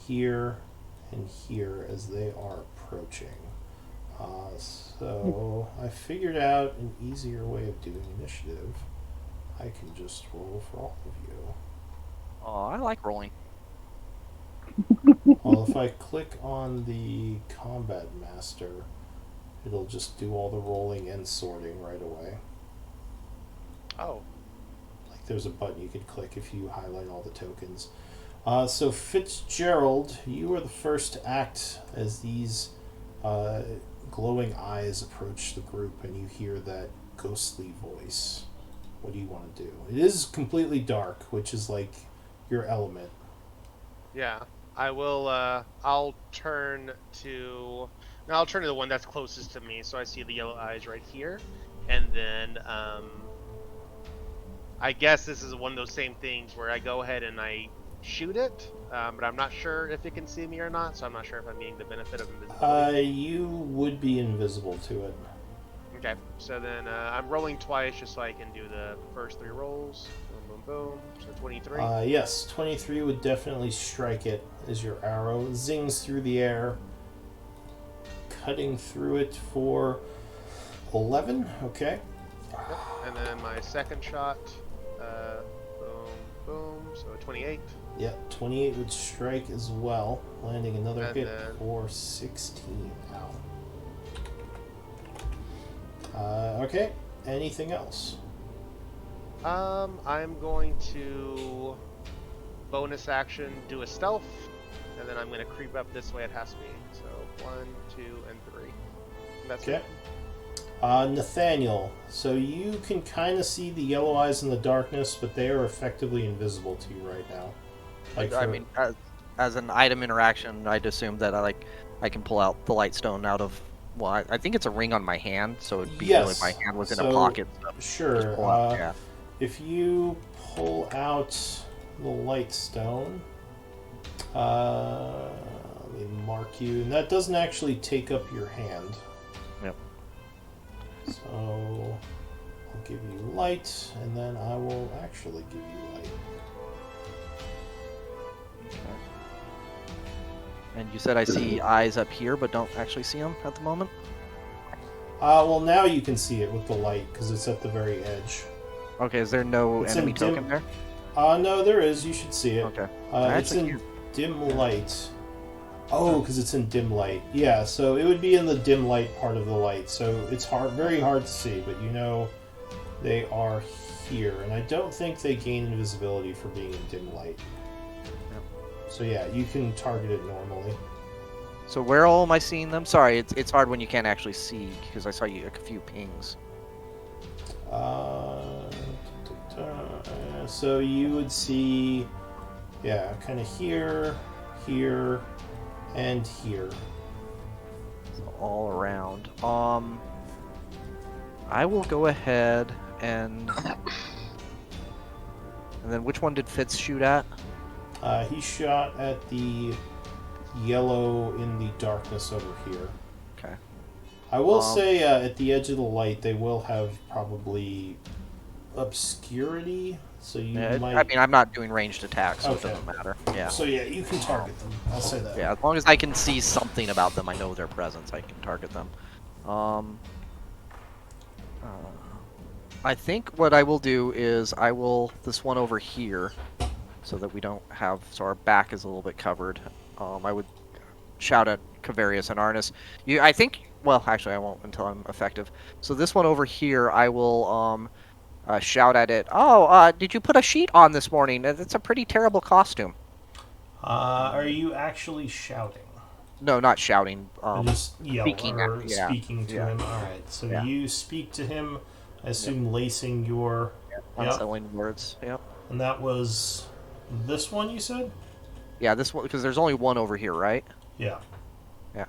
here, and here as they are approaching. So I figured out an easier way of doing initiative. I can just roll for all of you. Oh, I like rolling. Well, if I click on the Combat Master, it'll just do all the rolling and sorting right away. Oh, Like there's a button you could click if you highlight all the tokens. So Fitzgerald, you are the first to act as these glowing eyes approach the group and you hear that ghostly voice. What do you want to do? It is completely dark, which is like your element. yeah. I will. I'll turn to. No, I'll turn to the one that's closest to me. So I see the yellow eyes right here, and then I guess this is one of those same things where I go ahead and I shoot it, but I'm not sure if it can see me or not. So I'm not sure if I'm getting the benefit of invisibility. You would be invisible to it. Okay, so then I'm rolling twice just so I can do the first 3 rolls. Boom, boom, boom. So 23. Yes, 23 would definitely strike it as your arrow zings through the air, cutting through it for 11. Okay. Yep. And then my second shot, boom, boom. So 28. Yeah, 28 would strike as well, landing another And hit then- for 16. Ow. Okay. Anything else? I'm going to bonus action do a stealth, and then I'm going to creep up this way it has to be. So 1, 2, and 3. And that's Okay. it. Nathaniel, so you can kind of see the yellow eyes in the darkness, but they are effectively invisible to you right now. Like I for- mean, as an item interaction, I'd assume that I can pull out the light stone out of. Well, I think it's a ring on my hand, so it'd be Yes. really my hand was in So, a pocket. Sure. Just pull out, yeah. If you pull out the light stone, let me mark you, and that doesn't actually take up your hand. Yep. So I'll give you light, and then I will actually give you light. And you said I see eyes up here, but don't actually see them at the moment. Well, now you can see it with the light because it's at the very edge. Okay, is there no It's enemy in dim- token there? No, there is. You should see it. Okay. It's Actually, in dim light. Oh, because it's in dim light. Yeah, so it would be in the dim light part of the light. So it's very hard to see, but you know they are here. And I don't think they gain invisibility for being in dim light. Yep. So yeah, you can target it normally. So where all am I seeing them? Sorry, it's hard when you can't actually see because I saw you a few pings. So you would see, yeah, kind of here, here, and here. So all around. I will go ahead and then which one did Fitz shoot at? He shot at the yellow in the darkness over here. Okay. I will say at the edge of the light, they will have probably obscurity, so you might. I mean, I'm not doing ranged attacks, so Okay. it doesn't matter. Yeah. So yeah, you can target them. I'll say that. Yeah, as long as I can see something about them, I know their presence, I can target them. I think what I will do is I will this one over here, so that we don't have so our back is a little bit covered. I would shout at Kavarius and Arnis. I think. Well, actually, I won't until I'm effective. So this one over here, I will shout at it. Oh, did you put a sheet on this morning? That's a pretty terrible costume. Are you actually shouting? No, not shouting. Just yell speaking or at- yeah, speaking to yeah. him. All right. So Yeah. you speak to him. I assume lacing your. Yep. Unsettling words. Yep. And that was this one you said? Yeah, this one because there's only one over here, right? Yeah. Yeah.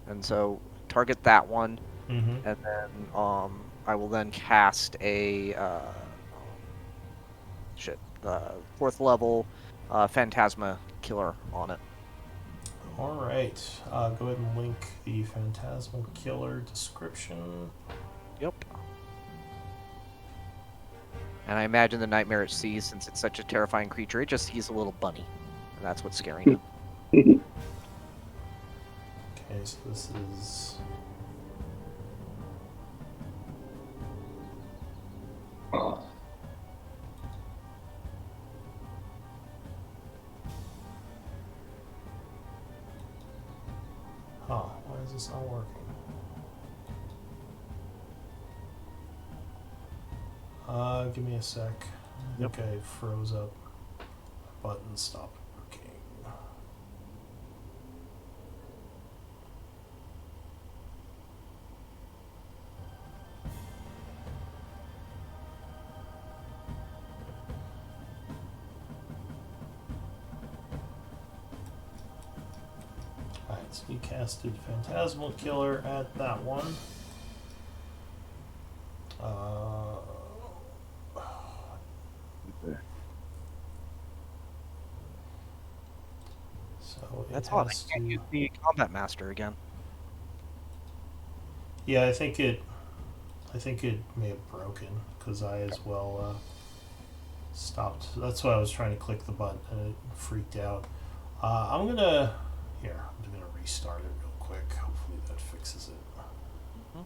And so target that one, Mm-hmm. and then I will then cast a fourth level Phantasma Killer on it. All right. Go ahead and link the Phantasmal Killer description. Yep. And I imagine the nightmare it sees, since it's such a terrifying creature, it just sees a little bunny, and that's what's scaring it. Okay, so this is. Huh, why is this not working? Give me a sec. I think I froze up. Button stopped working. Alright, so we casted Phantasmal Killer at that one. So That's it odd. I has can't to. use the Combat Master again. Yeah, I think it may have broken because I as well stopped. That's why I was trying to click the button and it freaked out. I'm gonna restart it real quick. Hopefully that fixes it. Mhm.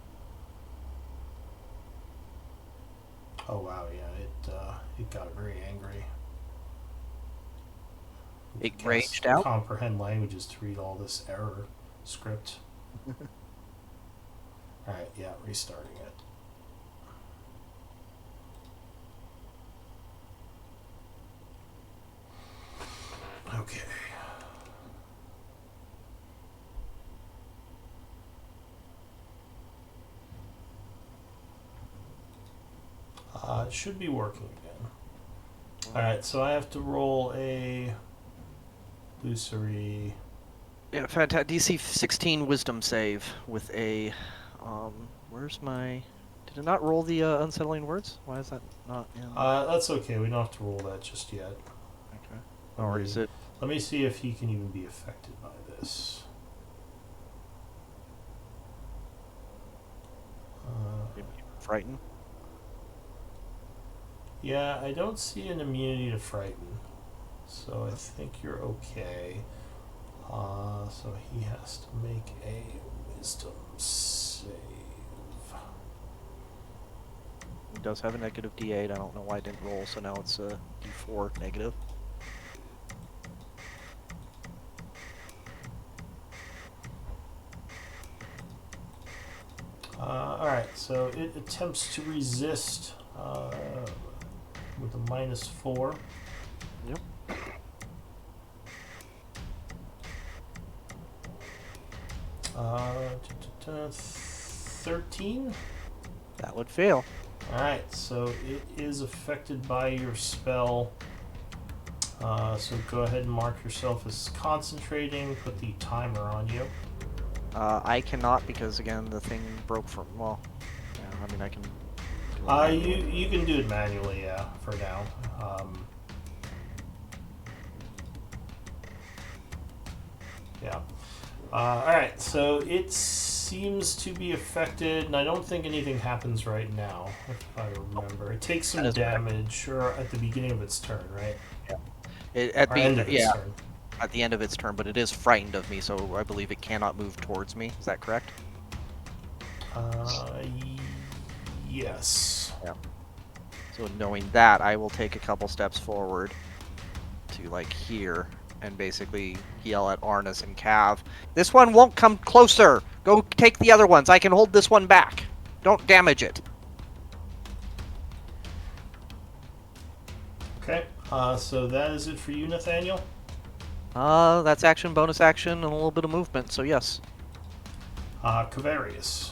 Oh wow, yeah, it got very angry. It Cast raged out? Comprehend languages to read all this error script. Alright, yeah, restarting it. Okay. It should be working again. Alright, so I have to roll a illusory. Yeah, DC 16 Wisdom save with a. Where's my? Did it not roll the unsettling words? Why is that not in? That's okay, we don't have to roll that just yet. Okay. Or is it? Let me see if he can even be affected by this. Frighten? Yeah, I don't see an immunity to frighten, so I think you're okay. So he has to make a wisdom save. It does have a negative D8. I don't know why I didn't roll, so now it's a D4 negative. Alright, so it attempts to resist with a -4. Yep. 13. That would fail. Alright, so it is affected by your spell. So go ahead and mark yourself as concentrating, put the timer on you. I cannot because again the thing broke from. Well, yeah, I mean I can. You can do it manually, yeah, for now. Yeah. Alright, so it seems to be affected, and I don't think anything happens right now, if I remember. It takes some That is correct. damage, or at the beginning of its turn, right? At Or the end of its yeah, turn. at the end of its turn, but it is frightened of me, so I believe it cannot move towards me. Is that correct? Yes. So knowing that, I will take a couple steps forward to like here and basically yell at Arnis and Cav. This one won't come closer. Go take the other ones. I can hold this one back. Don't damage it. Okay, so that is it for you, Nathaniel. That's action, bonus action, and a little bit of movement. So yes. Cavarius.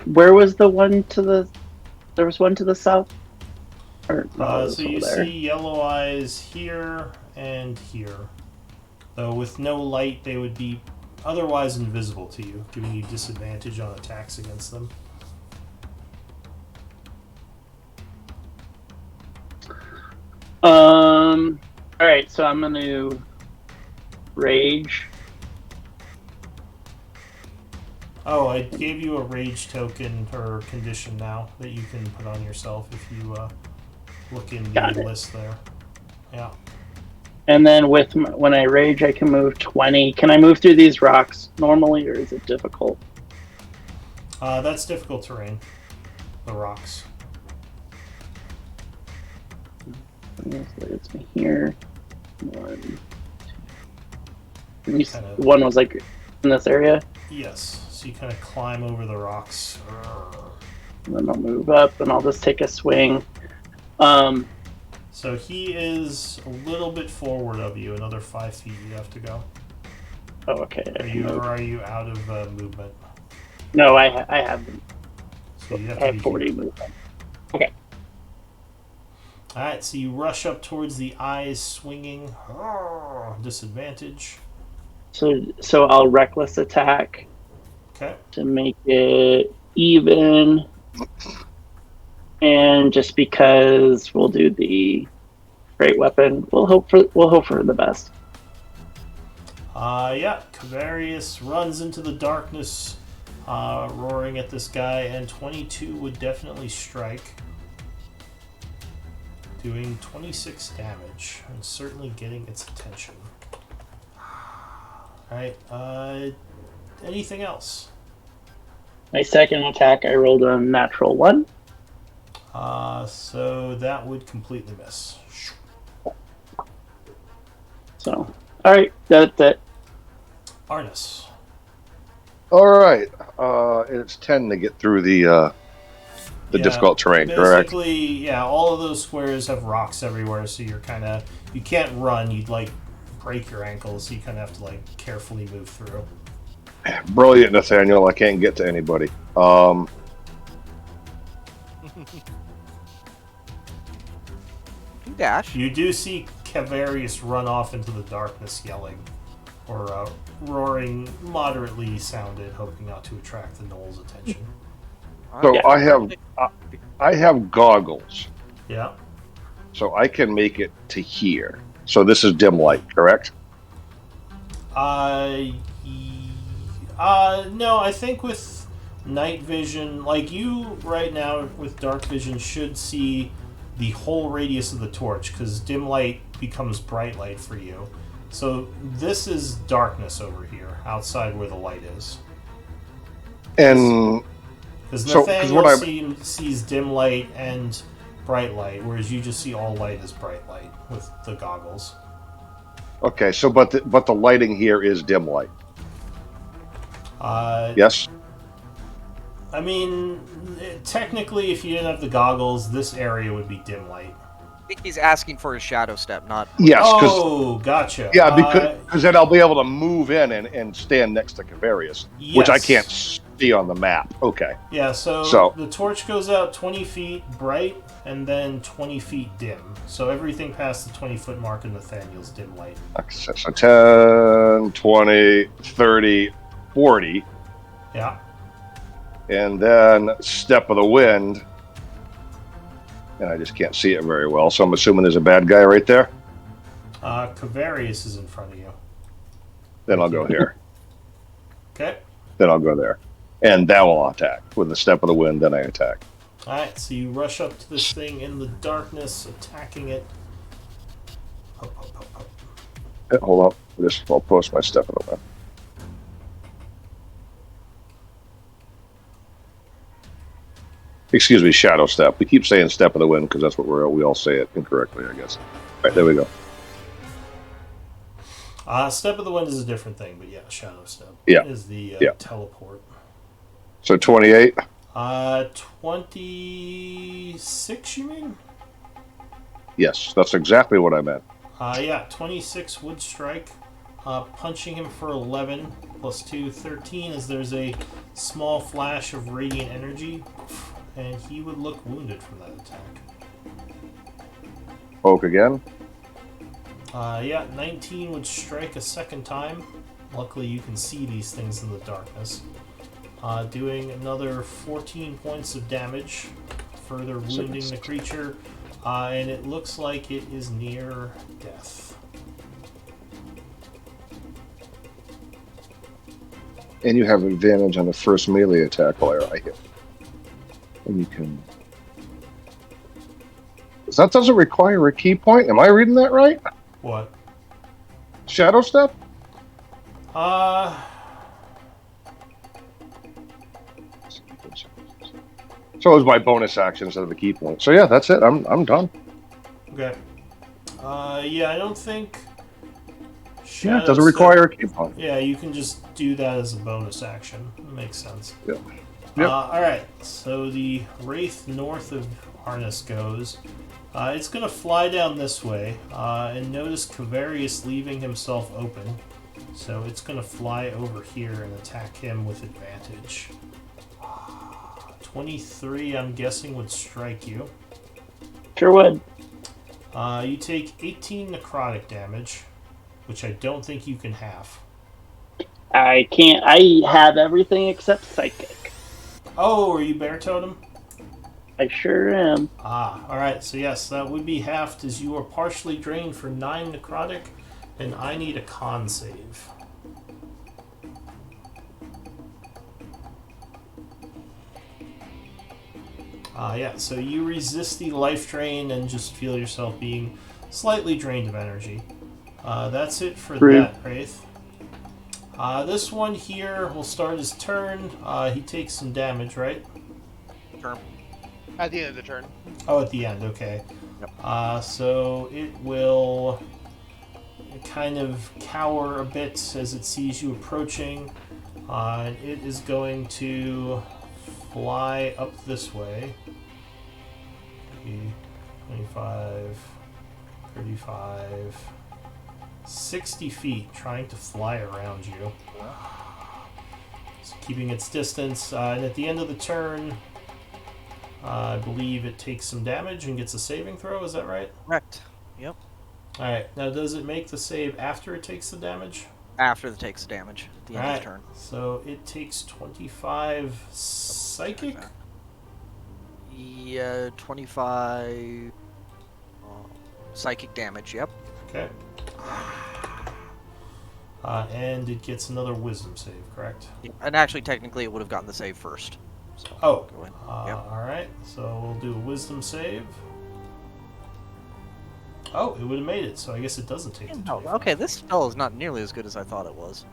Where was the one to the? There was one to the south. Or no, it was So you over there. see yellow eyes here and here. Though with no light, they would be otherwise invisible to you, giving you disadvantage on attacks against them. All right, so I'm gonna rage. Oh, I gave you a rage token or condition now that you can put on yourself if you look in the Got it. list there. Yeah. And then when I rage, I can move 20. Can I move through these rocks normally, or is it difficult? That's difficult terrain. The rocks. Yes, it's me here. One, two. Kind of- One was like in this area, Yes. So you kind of climb over the rocks. and then I'll move up, and I'll just take a swing. So he is a little bit forward of you, another 5 feet you have to go. Oh, okay. I Are can you, move. or are you out of movement? No, I have So you have I to have be 40 here. movement. Alright, so you rush up towards the eyes swinging. Disadvantage. So I'll reckless attack Okay. to make it even, and just because we'll do the great weapon, we'll hope for the best. Yeah, Cavarius runs into the darkness, roaring at this guy, and 22 would definitely strike, doing 26 damage, and certainly getting its attention. Alright, anything else? My second attack, I rolled a natural 1. So that would completely miss. So, all right, that's it. Arnis. All right. It's 10 to get through the Yeah, difficult terrain, correct? Basically, yeah, all of those squares have rocks everywhere, so you're you can't run, you'd like break your ankles, so you kind of have to like carefully move through. Brilliant, Nathaniel. I can't get to anybody. You dash. You do see Cavarius run off into the darkness yelling, or roaring moderately sounded, hoping not to attract the Knoll's attention. So Yeah. I have goggles, Yeah. so I can make it to here. So this is dim light, correct? No, I think with night vision, like you right now with dark vision should see the whole radius of the torch, because dim light becomes bright light for you. So this is darkness over here, outside where the light is. And Because So, 'cause Nathaniel what I'm- sees dim light and bright light, whereas you just see all light as bright light with the goggles. okay, so but the lighting here is dim light. Yes. I mean, technically, if you didn't have the goggles, this area would be dim light. think he's asking for his shadow step, not. Yes, because Oh, gotcha. yeah, because then I'll be able to move in and stand next to Cavarius, which I yes. can't see on the map. Okay. Yeah, so So- the torch goes out 20 feet bright and then 20 feet dim. So everything past the 20-foot mark in Nathaniel's dim light. So 10, 20, 30, 40, Yeah. and then Step of the Wind. And I just can't see it very well, so I'm assuming there's a bad guy right there. Cavarius is in front of you. Then I'll go here. Okay. Then I'll go there. And that will attack. With the Step of the Wind, then I attack. Alright, so you rush up to this thing in the darkness, attacking it. Up, up, up, up. Hold on. I'll post my Step of the Wind. Excuse me, Shadow Step. We keep saying Step of the Wind because that's what we all say it incorrectly, I guess. All right, there we go. Step of the Wind is a different thing, but yeah, Shadow Step Yeah. is the Yeah. teleport. So 28. 26, you mean? Yes, that's exactly what I meant. Yeah, 26 would strike. Punching him for 11 plus 2, 13, as there's a small flash of radiant energy, and he would look wounded from that attack. Poke again. Yeah, 19 would strike a second time. Luckily, you can see these things in the darkness. Doing another 14 points of damage, further wounding the creature, and it looks like it is near death. And you have advantage on the first melee attack while I hit. And you can... That doesn't require a key point? Am I reading that right? What? Shadow Step? So it was my bonus action instead of a key point. So yeah, that's it. I'm done. Okay. Yeah, I don't think... Yeah, it doesn't require a key point. Yeah, you can just do that as a bonus action. That makes sense. Yep. Yep. Alright, so the Wraith north of Arnis goes. It's going to fly down this way, and notice Cavarius leaving himself open. So it's going to fly over here and attack him with advantage. 23, I'm guessing, would strike you. Sure would. You take 18 necrotic damage, which I don't think you can half. I can't. I have everything except psychic. Oh, are you Bear Totem? I sure am. Alright, so yes, that would be halved as you are partially drained for 9 necrotic, and I need a con save. Yeah, so you resist the life drain and just feel yourself being slightly drained of energy. That's it for Rude. that, Wraith. This one here will start his turn. He takes some damage, right? Turn. At the end of the turn. Oh, at the end, okay. Yep. So it will kind of cower a bit as it sees you approaching. It is going to fly up this way. 25, 35, 60 feet, trying to fly around you. So keeping its distance. And at the end of the turn, I believe it takes some damage and gets a saving throw, is that right? Correct. Yep. Alright, now does it make the save after it takes the damage? After it takes damage at the end of the turn. So it takes 25 psychic? Yeah, 25 psychic damage, yep. Okay. And it gets another wisdom save, correct? And actually, technically, it would have gotten the save first. So, Oh, go ahead. Yep. alright. So we'll do a wisdom save. Oh, it would have made it, so I guess it doesn't take the No, 25. okay, this spell is not nearly as good as I thought it was.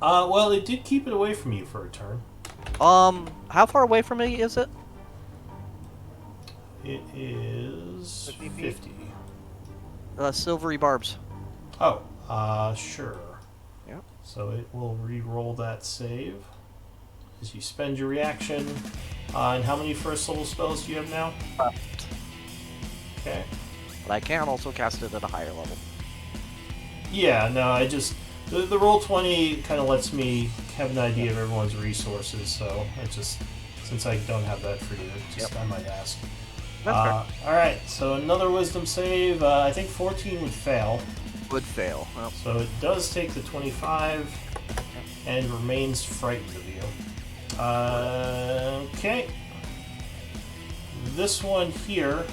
Well, it did keep it away from you for a turn. How far away from me is it? It is 50 feet. 50. Silvery barbs. Oh, sure. Yep. So it will re-roll that save as you spend your reaction. And how many first level spells do you have now? Okay. but I can also cast it at a higher level. Yeah, no, I just the Roll20 kind of lets me have an idea of everyone's resources. So I just since I don't have that for you, just I might ask. That's All right, so another Wisdom save. I think 14 would fail. fair. Would fail. Well, So it does take the 25 and remains frightened of you. Okay. This one here,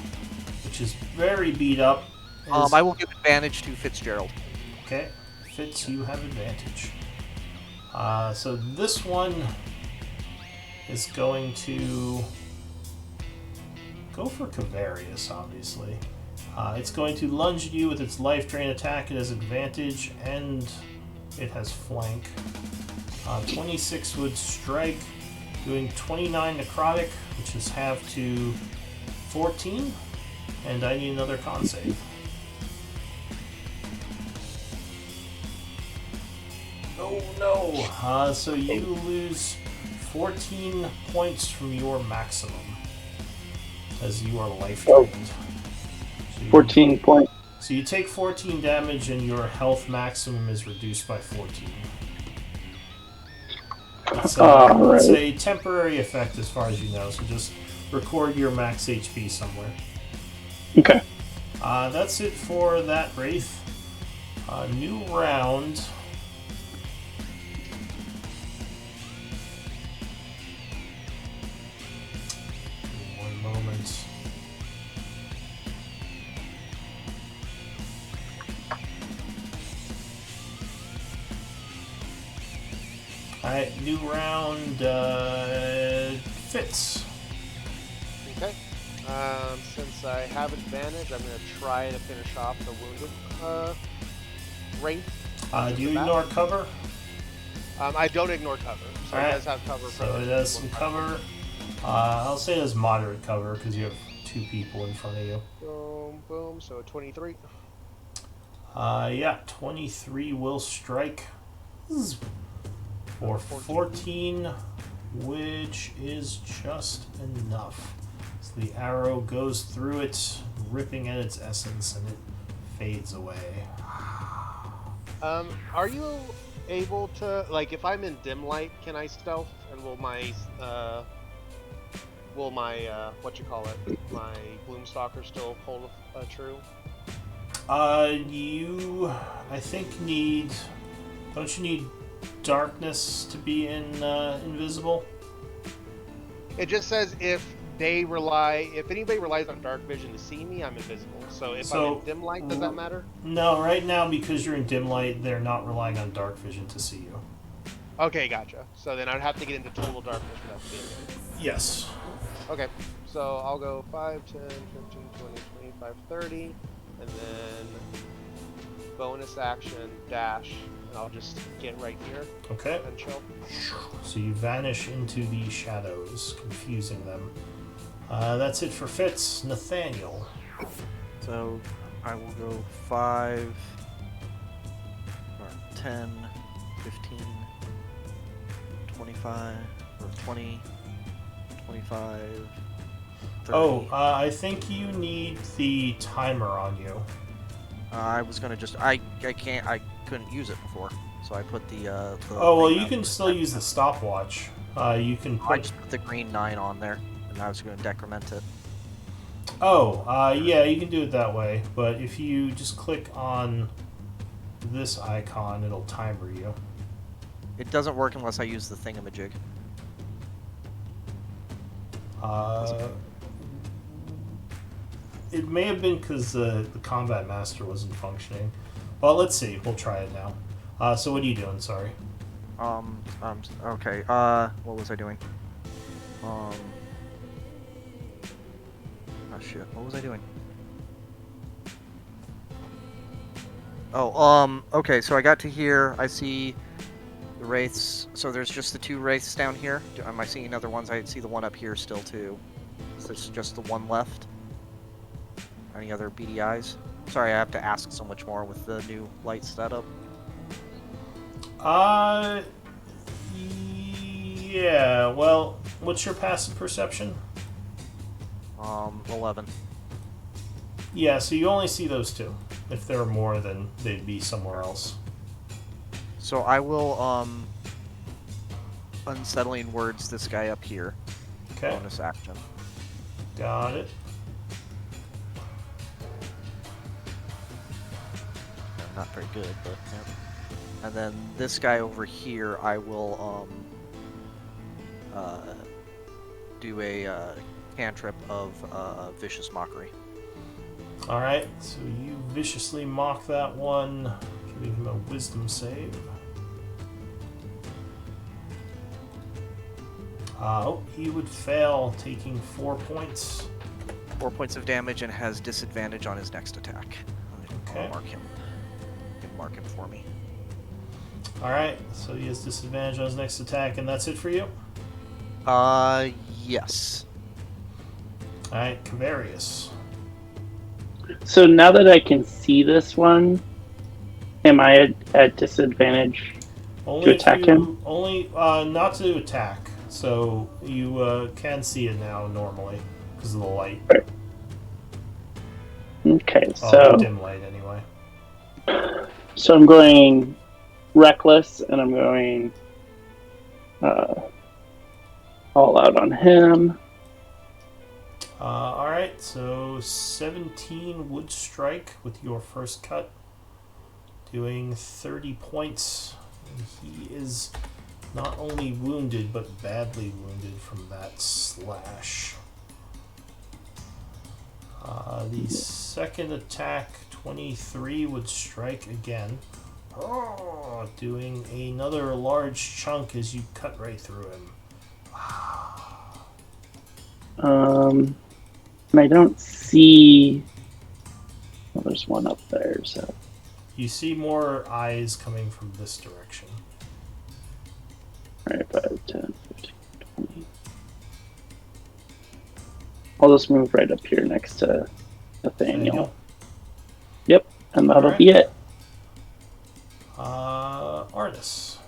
which is very beat up. Is, I will give advantage to Fitzgerald. okay. Fitz, you have advantage. So this one is going to go for Cavarius, obviously. It's going to lunge at you with its life drain attack. It has advantage and it has flank. 26 would strike, doing 29 necrotic, which is half to 14. And I need another con save. Oh no! So you lose 14 points from your maximum as you are life drained. So you- 14 point. So you take 14 damage and your health maximum is reduced by 14. It's Alright. a temporary effect as far as you know, so just record your max HP somewhere. Okay. That's it for that Wraith. New round. One moment. Alright, new round. Fitz. Okay. Since I have advantage, I'm going to try to finish off the wounded Wraith. Do you ignore cover? I don't ignore cover, so Alright. it does have cover. So it has some cover. I'll say it has moderate cover because you have two people in front of you. Boom, boom. So 23. Yeah, 23 will strike for 14, which is just enough. So the arrow goes through it, ripping at its essence, and it fades away. Are you able to, like, if I'm in dim light, can I stealth? And will my what you call it, my Gloomstalker still hold true? You, I think, don't you need darkness to be invisible? It just says if anybody relies on dark vision to see me, I'm invisible. So if I'm in dim light, does that matter? No, right now, because you're in dim light, they're not relying on dark vision to see you. Okay, gotcha. So then I'd have to get into total darkness for that to be okay. Yes. Okay, so I'll go 5, 10, 15, 20, 25, 30, and then bonus action, dash, and I'll just get right here Okay. and chill. So you vanish into the shadows, confusing them. That's it for Fitz. Nathaniel. So I will go 5, or 10, 15, 25, or 20, 25, 30. Oh, I think you need the timer on you. I was gonna just I couldn't use it before, so I put the Oh, well, green you on can there. still use the stopwatch. You can I put... just put the green 9 on there, and I was gonna decrement it. Oh, yeah, you can do it that way. But if you just click on this icon, it'll timer you. It doesn't work unless I use the thingamajig. It may have been because the Combat Master wasn't functioning. Well, let's see. We'll try it now. So what are you doing? Sorry. Okay, what was I doing? Oh shit, what was I doing? Oh, okay, so I got to here, I see the wraiths, so there's just the 2 wraiths down here. Am I seeing other ones? I see the one up here still too. Is this just the one left? Any other BDIs? Sorry, I have to ask so much more with the new light setup. Yeah, well, what's your passive perception? 11. Yeah, so you only see those two. If there are more, then they'd be somewhere else. So I will unsettling words this guy up here. Okay, Bonus action. got it. Not very good, but yeah. And then this guy over here, I will do a cantrip of vicious mockery. All right, so you viciously mock that one, giving him a wisdom save. Oh, he would fail, taking 4 points. 4 points of damage and has disadvantage on his next attack. Okay. I'll mark him. You can mark him for me. All right, so he has disadvantage on his next attack, and that's it for you. Yes. All right, Cavarius. So now that I can see this one, am I at disadvantage? Only attack him? Only not to attack. So you can see it now normally because of the light. Okay, The dim light anyway. so I'm going reckless, and I'm going all out on him. All right, so 17 would strike with your first cut, doing 30 points. And he is not only wounded, but badly wounded from that slash. The second attack, 23, would strike again. Oh, doing another large chunk as you cut right through him. And I don't see. Well, there's one up there, so. You see more eyes coming from this direction. Alright, 5, 10, 15, 20. I'll just move right up here next to Nathaniel. Yep, and that'll Alright. be it. Artis.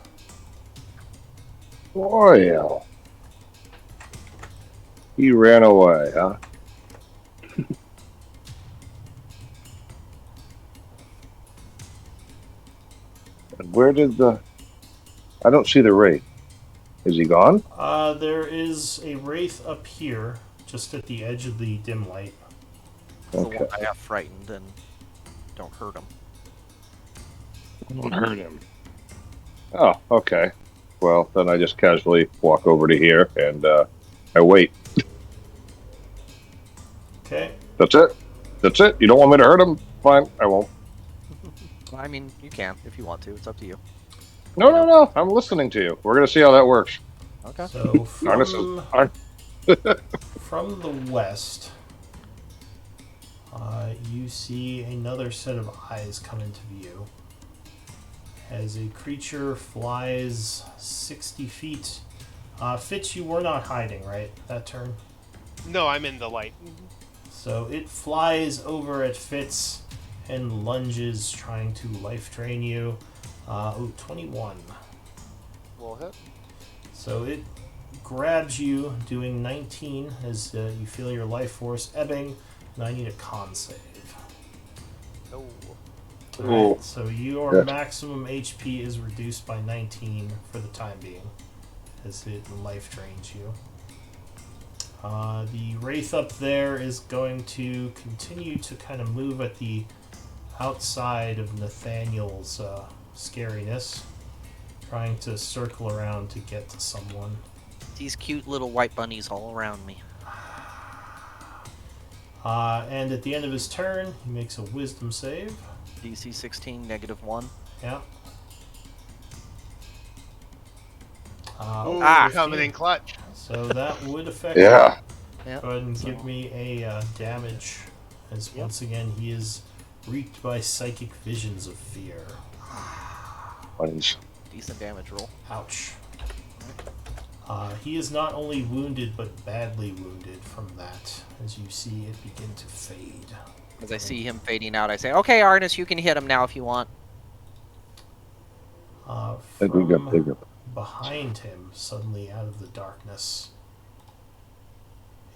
Well, he ran away, huh? And where did the... I don't see the wraith. Is he gone? There is a wraith up here, just at the edge of the dim light. The Okay. one I got frightened and don't hurt him. Don't hurt him. Oh, okay. Well, then I just casually walk over to here and I wait. Okay. That's it? That's it? You don't want me to hurt him? Fine, I won't. I mean, you can if you want to. It's up to you. No. I'm listening to you. We're going to see how that works. Okay. So Arnis from the west, you see another set of eyes come into view as a creature flies 60 feet. Fitz, you were not hiding, right? That turn? No, I'm in the light. So it flies over at Fitz and lunges, trying to life drain you. 21. Will hit. So it grabs you, doing 19 as you feel your life force ebbing, and I need a con save. No. Alright, so your Yes. maximum HP is reduced by 19 for the time being, as it life drains you. The wraith up there is going to continue to kind of move at the outside of Nathaniel's scariness, trying to circle around to get to someone. These cute little white bunnies all around me. And at the end of his turn, he makes a wisdom save. DC 16, -1. Yeah. Ooh, Ah. coming in clutch. So that would affect Yeah. Yeah. Go ahead and give me a damage, as once again he is reaped by psychic visions of fear. Bunnies. Decent damage roll. Ouch. He is not only wounded, but badly wounded from that, as you see it begin to fade. As I see him fading out, I say, "Okay, Arnis, you can hit him now if you want." I think we got From bigger. behind him, suddenly out of the darkness,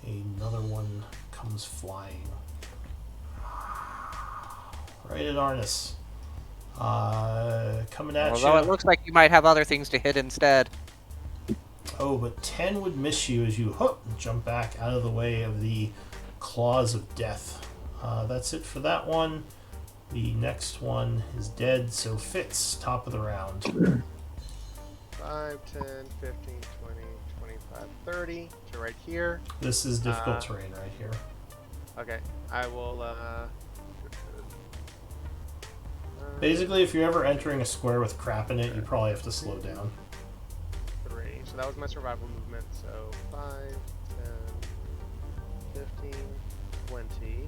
another one comes flying. right at Arnis. Coming at Although it you. looks like you might have other things to hit instead. Oh, but 10 would miss you as you jump back out of the way of the claws of death. That's it for that one. The next one is dead, so Fitz, top of the round. 5, 10, 15, 20, 25, 30 to right here. This is difficult terrain right here. Okay, I will. Basically, if you're ever entering a square with crap in it, you probably have to slow down. 3. So that was my survival movement. So 5, 10, 15, 20,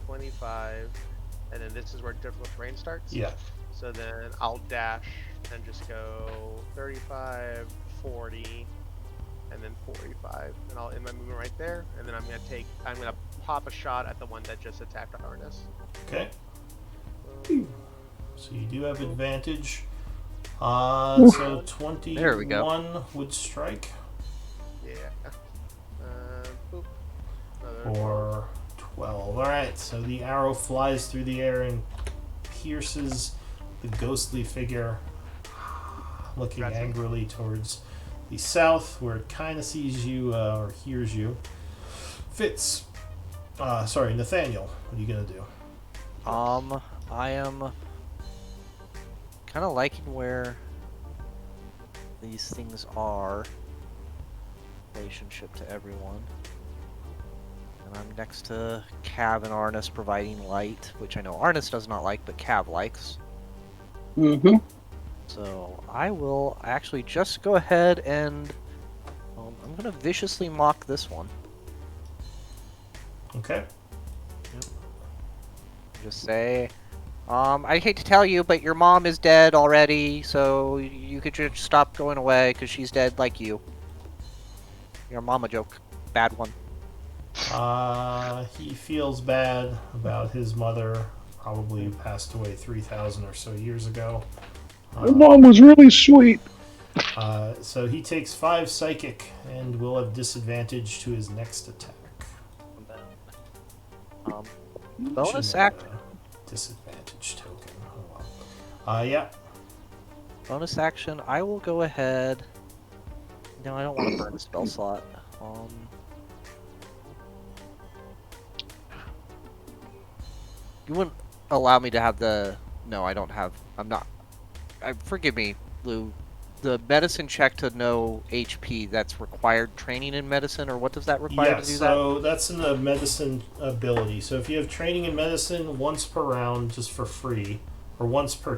25, and then this is where difficult terrain starts. Yeah. So then I'll dash and just go 35, 40, and then 45, and I'll end my movement right there. And then I'm gonna pop a shot at the one that just attacked Arnis. Okay. So you do have advantage. So 21 There we go. would strike. Yeah. Boop. Another Or 12. Alright, so the arrow flies through the air and pierces the ghostly figure, looking Gotcha. angrily towards the south, where it kind of sees you or hears you. Fitz. Nathaniel. What are you going to do? I am kind of liking where these things are. Relationship to everyone. And I'm next to Cav and Arnis providing light, which I know Arnis does not like, but Cav likes. Mm-hmm. So I will actually just go ahead and I'm gonna viciously mock this one. Okay. Just say, I hate to tell you, but your mom is dead already, so you could just stop going away because she's dead like you. Your mama joke. Bad one. He feels bad about his mother, probably passed away 3,000 or so years ago. My mom was really sweet. So he takes 5 psychic and will have disadvantage to his next attack. Bonus Shouldn't have act. a disadvantage token. Oh well. Yeah. Bonus action. I will go ahead. No, I don't want to burn a spell slot. You wouldn't allow me to have the. No, I don't have. I'm not. Forgive me, Lou. The medicine check to know HP, that's required training in medicine, or what does that require Yeah, to do so that's in the medicine ability. So if you have training in medicine once per round, just for free, or once per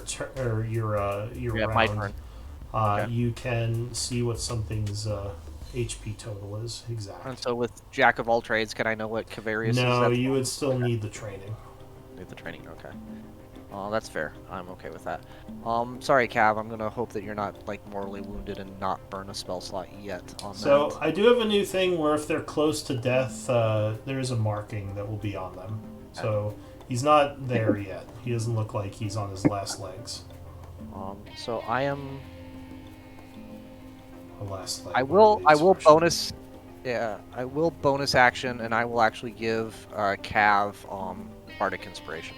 your Yeah, round, my turn. Okay. you can see what something's HP total is And exactly. so with Jack of all trades, can I know what Cavarius is? No, That's you fine. would still need the training. Need the training, okay. Oh, that's fair. I'm okay with that. Sorry, Cav. I'm gonna hope that you're not like mortally wounded and not burn a spell slot yet on So that. I do have a new thing where if they're close to death, there is a marking that will be on them. So he's not there yet. He doesn't look like he's on his last legs. So I am. Or last leg. I will. whatever I the will expression bonus. Yeah, I will bonus action, and I will actually give Cav Bardic Inspiration.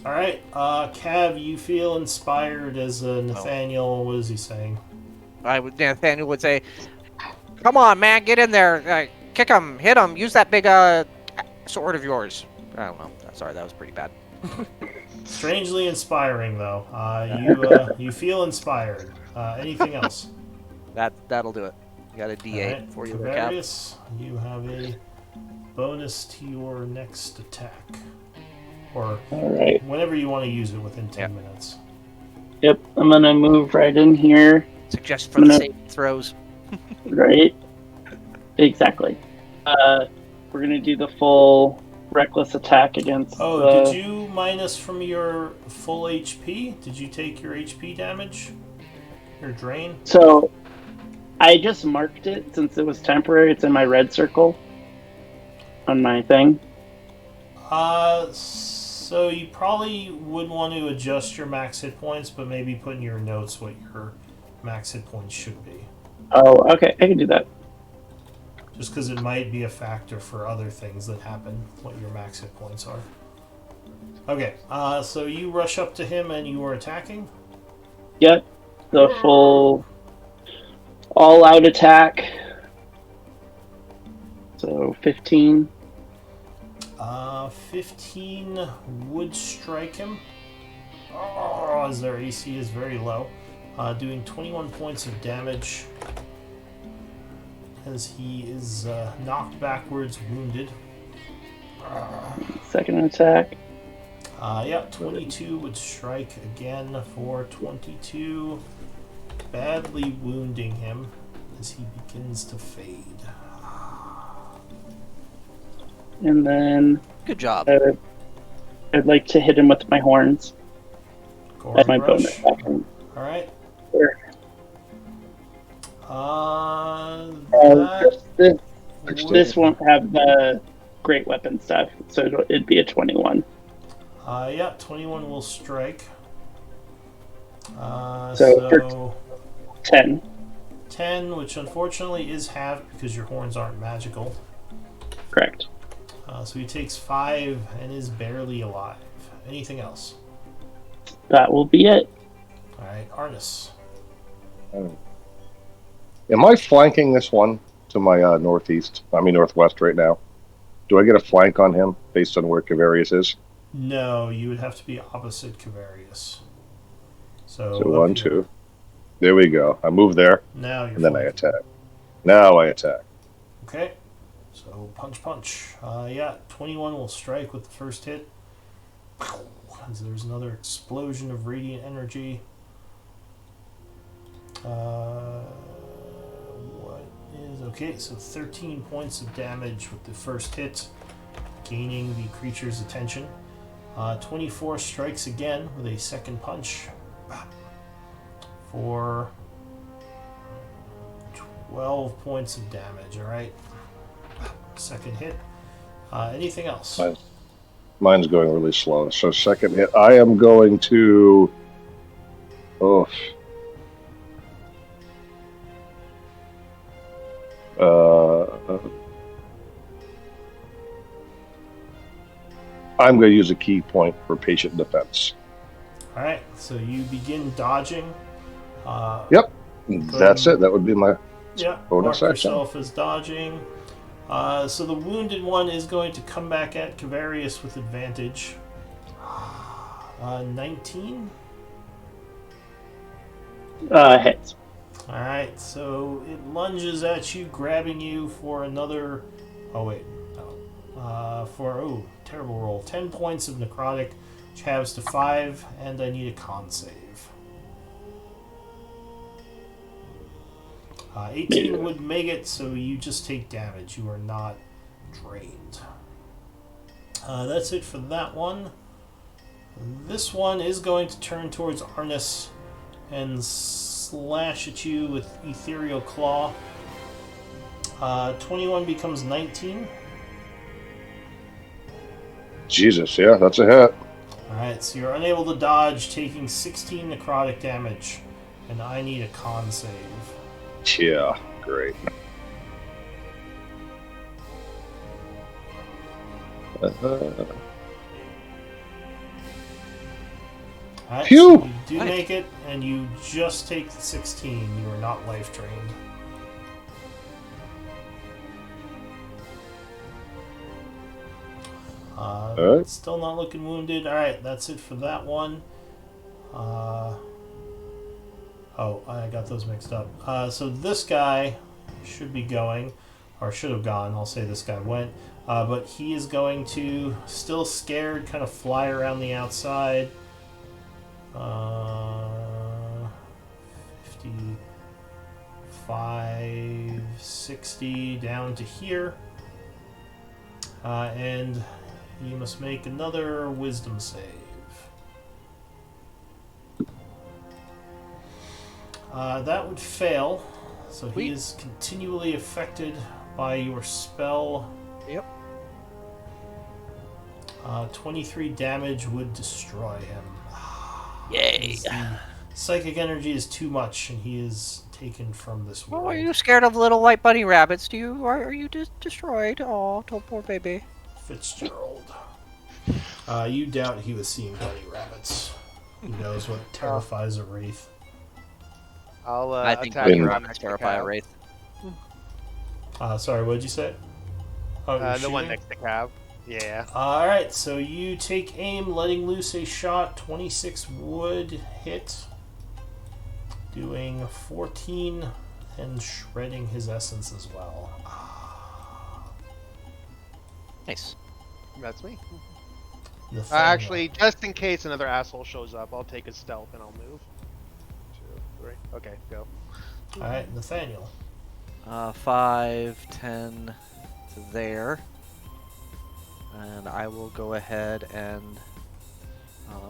All right, Cav, you feel inspired as Nathaniel. What is he saying? Nathaniel would say, "Come on, man, get in there! Kick him, hit him, use that big sword of yours." I don't know. Sorry, that was pretty bad. Strangely inspiring, though. You feel inspired. Anything else? That'll do it. You got a D8 All right, for you, there, Cav. Cavarius, you have a bonus to your next attack, or All right. whenever you want to use it within 10 minutes. Yep. I'm gonna move right in here. Suggest for the saving throws. Right. Exactly. We're gonna do the full reckless attack against. Oh, did you minus from your full HP? Did you take your HP damage? Your drain? So, I just marked it since it was temporary. It's in my red circle on my thing. So you probably would want to adjust your max hit points, but maybe put in your notes what your max hit points should be. Oh, okay. I can do that. Just because it might be a factor for other things that happen, what your max hit points are. Okay, so you rush up to him and you are attacking? Yep. The full all-out attack. So 15. 15 would strike him. Oh, as their AC is very low. Doing 21 points of damage as he is knocked backwards, wounded. Second attack. Yeah, 22 would strike again for 22, badly wounding him as he begins to fade. And then Good job. I'd like to hit him with my horns. That's my Gory bonus rush. action. Alright. Sure. That This won't have the great weapon stuff, so it'd be a 21. Yeah, 21 will strike. So So 10. 10, which unfortunately is halved because your horns aren't magical. Correct. So he takes 5 and is barely alive. Anything else? That will be it. Alright, Arnis. Am I flanking this one to my northwest right now? Do I get a flank on him based on where Cavarius is? No, you would have to be opposite Cavarius. So, So up 1, here. 2. There we go. I move there, Now you're and then I flanking. attack. Now I attack. Okay. So punch. Yeah, 21 will strike with the first hit. As there's another explosion of radiant energy. What is okay? So 13 points of damage with the first hit, gaining the creature's attention. 24 strikes again with a second punch for 12 points of damage. All right. Second hit. Anything else? Mine's going really slow. So second hit, I am going to. Oh. I'm going to use a key point for patient defense. All right. So you begin dodging. Yep. That's it. That would be my Yeah. bonus Mark action. yourself as dodging. So the wounded one is going to come back at Cavarius with advantage. 19. Hits. Alright, so it lunges at you, grabbing you for another. Oh, wait. No. Terrible roll. 10 points of necrotic, which halves to 5, and I need a con save. 18 would make it, so you just take damage. You are not drained. That's it for that one. This one is going to turn towards Arnis and slash at you with Ethereal Claw. 21 becomes 19. Jesus, yeah, that's a hit. Alright, so you're unable to dodge, taking 16 necrotic damage, and I need a con save. Yeah, great. Alright, Phew! so you do Nice. make it, and you just take the 16. You are not life drained. Alright. Still not looking wounded. Alright, that's it for that one. Oh, I got those mixed up. So this guy should be going, or should have gone. I'll say this guy went. But he is going to, still scared, kind of fly around the outside. 55, 60, down to here. And you must make another wisdom save. That would fail, so he Sweet. is continually affected by your spell. Yep. 23 damage would destroy him. Yay. The psychic energy is too much, and he is taken from this Oh, world. are you scared of little white bunny rabbits? Are you destroyed? Oh, poor baby. Fitzgerald. You doubt he was seeing bunny rabbits. He knows what terrifies a wraith. I'll I think attack bunny the one rabbits next to terrify a Cav. wraith. Sorry, what did you say? Oh, you're The one shooting? next to Cav. Yeah. Alright, so you take aim, letting loose a shot. 26 would hit. Doing 14 and shredding his essence as well. Nice. That's me. Nathaniel. Actually, just in case another asshole shows up, I'll take a stealth and I'll move. 2, 3. Okay, go. Alright, Nathaniel. 5, 10 to there. And I will go ahead and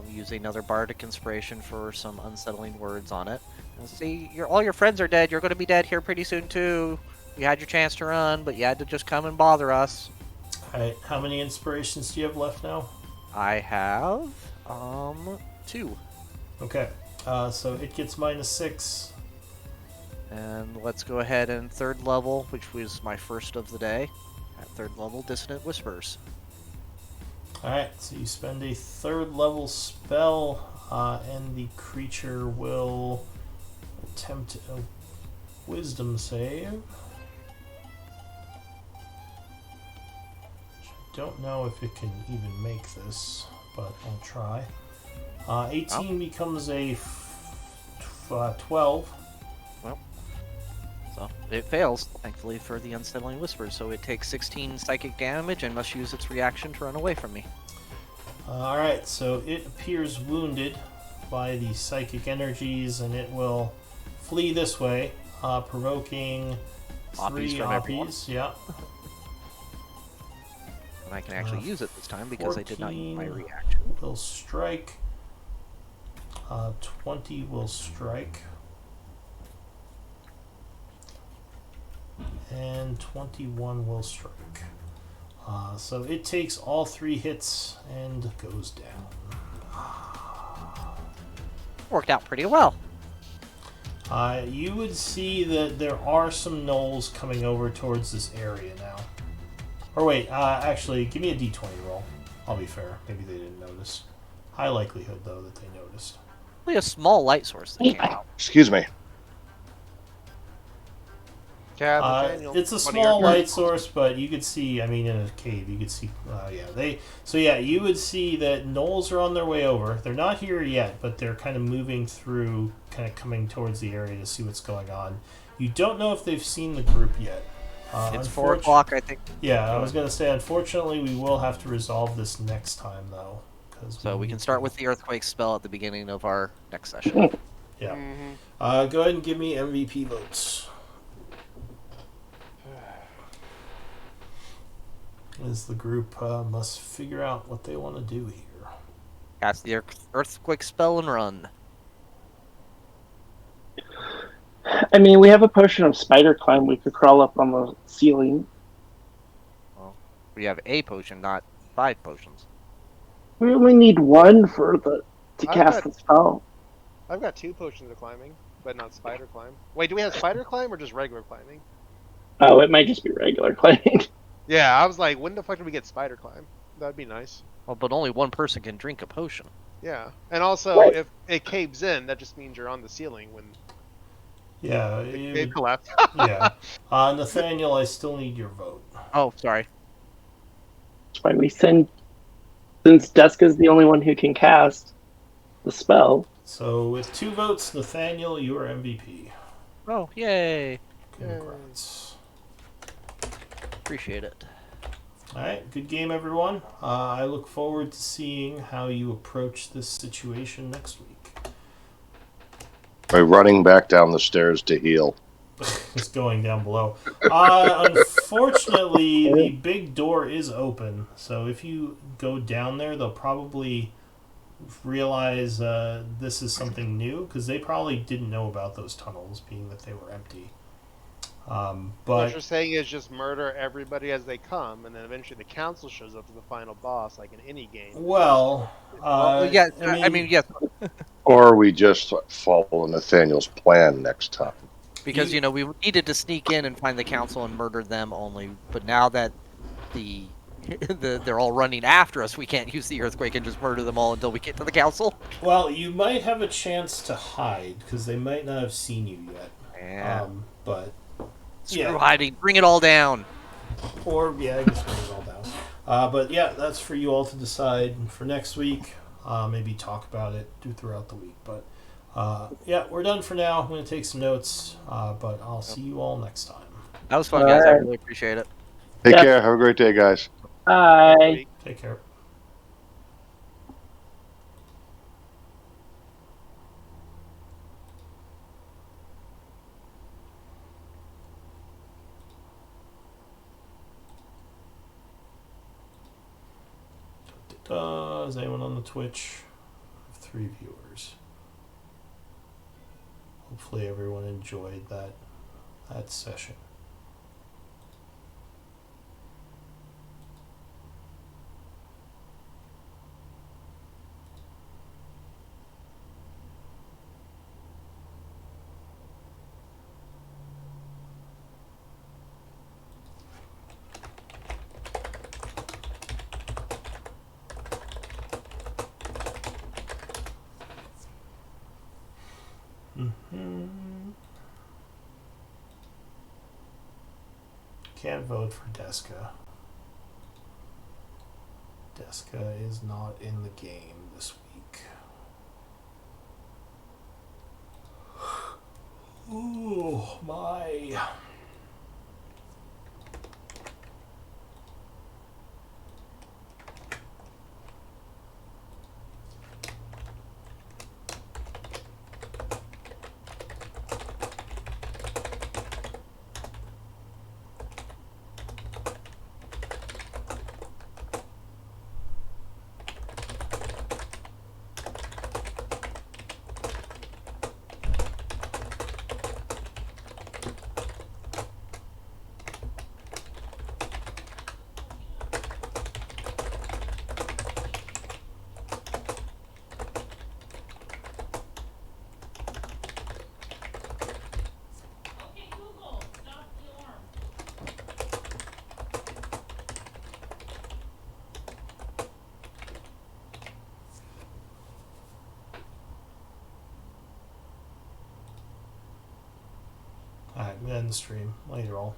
use another bardic inspiration for some unsettling words on it. And see, all your friends are dead. You're going to be dead here pretty soon too. You had your chance to run, but you had to just come and bother us. Alright, how many inspirations do you have left now? I have 2. Okay, so it gets -6. And let's go ahead and 3rd level, which was my first of the day. At 3rd level, Dissonant Whispers. Alright, so you spend a 3rd level spell, and the creature will attempt a wisdom save. Don't know if it can even make this, but I'll try. 18 becomes a 12. So it fails, thankfully, for the Unsettling Whispers. So it takes 16 psychic damage and must use its reaction to run away from me. Alright, so it appears wounded by the psychic energies, and it will flee this way, provoking Oppies 3 from everyone. oppies. Yeah. And I can actually use it this time because I did not use my 14 reaction. will strike. 20 will strike. And 21 will strike. So it takes all 3 hits and goes down. Worked out pretty well. You would see that there are some gnolls coming over towards this area now. Or wait, actually, give me a d20 roll. I'll be fair. Maybe they didn't notice. High likelihood, though, that they noticed. Only a small light source that came out. Excuse me. Cav, Nathaniel, It's a one of your small turns. light source, but you could see. I mean, in a cave, you could see. You would see that gnolls are on their way over. They're not here yet, but they're kind of moving through, kind of coming towards the area to see what's going on. You don't know if they've seen the group yet. It's 4 o'clock, I think. Yeah, I was gonna say. Unfortunately, we will have to resolve this next time, though. So we can start with the Earthquake spell at the beginning of our next session. Yeah. Mhm. Go ahead and give me MVP votes. As the group must figure out what they want to do here. Cast the Earthquake spell and run. I mean, we have a potion of spider climb. We could crawl up on the ceiling. We have a potion, not 5 potions. We only need one to I've cast got- the spell. I've got 2 potions of climbing, but not spider climb. Wait, do we have spider climb or just regular climbing? Oh, it might just be regular climbing. Yeah, I was like, when the fuck did we get spider climb? That'd be nice. Well, but only one person can drink a potion. Yeah, and also Right. if it caves in, that just means you're on the ceiling when Yeah, it collapsed. yeah. Nathaniel, I still need your vote. Oh, sorry. That's why we send. Since Deska's the only one who can cast the spell. So with 2 votes, Nathaniel, you are MVP. Oh, yay. Congrats. Appreciate it. Alright, good game, everyone. I look forward to seeing how you approach this situation next week. By running back down the stairs to heal. It's going down below. Unfortunately, the big door is open, so if you go down there, they'll probably realize this is something new, because they probably didn't know about those tunnels, being that they were empty. What But you're saying is just murder everybody as they come, and then eventually the council shows up as the final boss, like in any game. well, yeah, I mean, yes, Or we just follow Nathaniel's plan next time. because, we needed to sneak in and find the council and murder them only. But now that the They're all running after us. We can't use the earthquake and just murder them all until we get to the council. Well, you might have a chance to hide because they might not have seen you yet. Yeah. But Screw yeah. hiding. Bring it all down. Or yeah, I guess bring it all down. But yeah, that's for you all to decide for next week. Maybe talk about it, do throughout the week. But yeah, we're done for now. I'm gonna take some notes. But I'll see you all next time. That was fun, guys. I Alright. really appreciate it. Take Yeah. care. Have a great day, guys. Bye. Take care. Is anyone on the Twitch? I have 3 viewers. Hopefully everyone enjoyed that session. Can't vote for Deska. Deska is not in the game this week. Oh my. Alright, I'm gonna end the stream. Later all.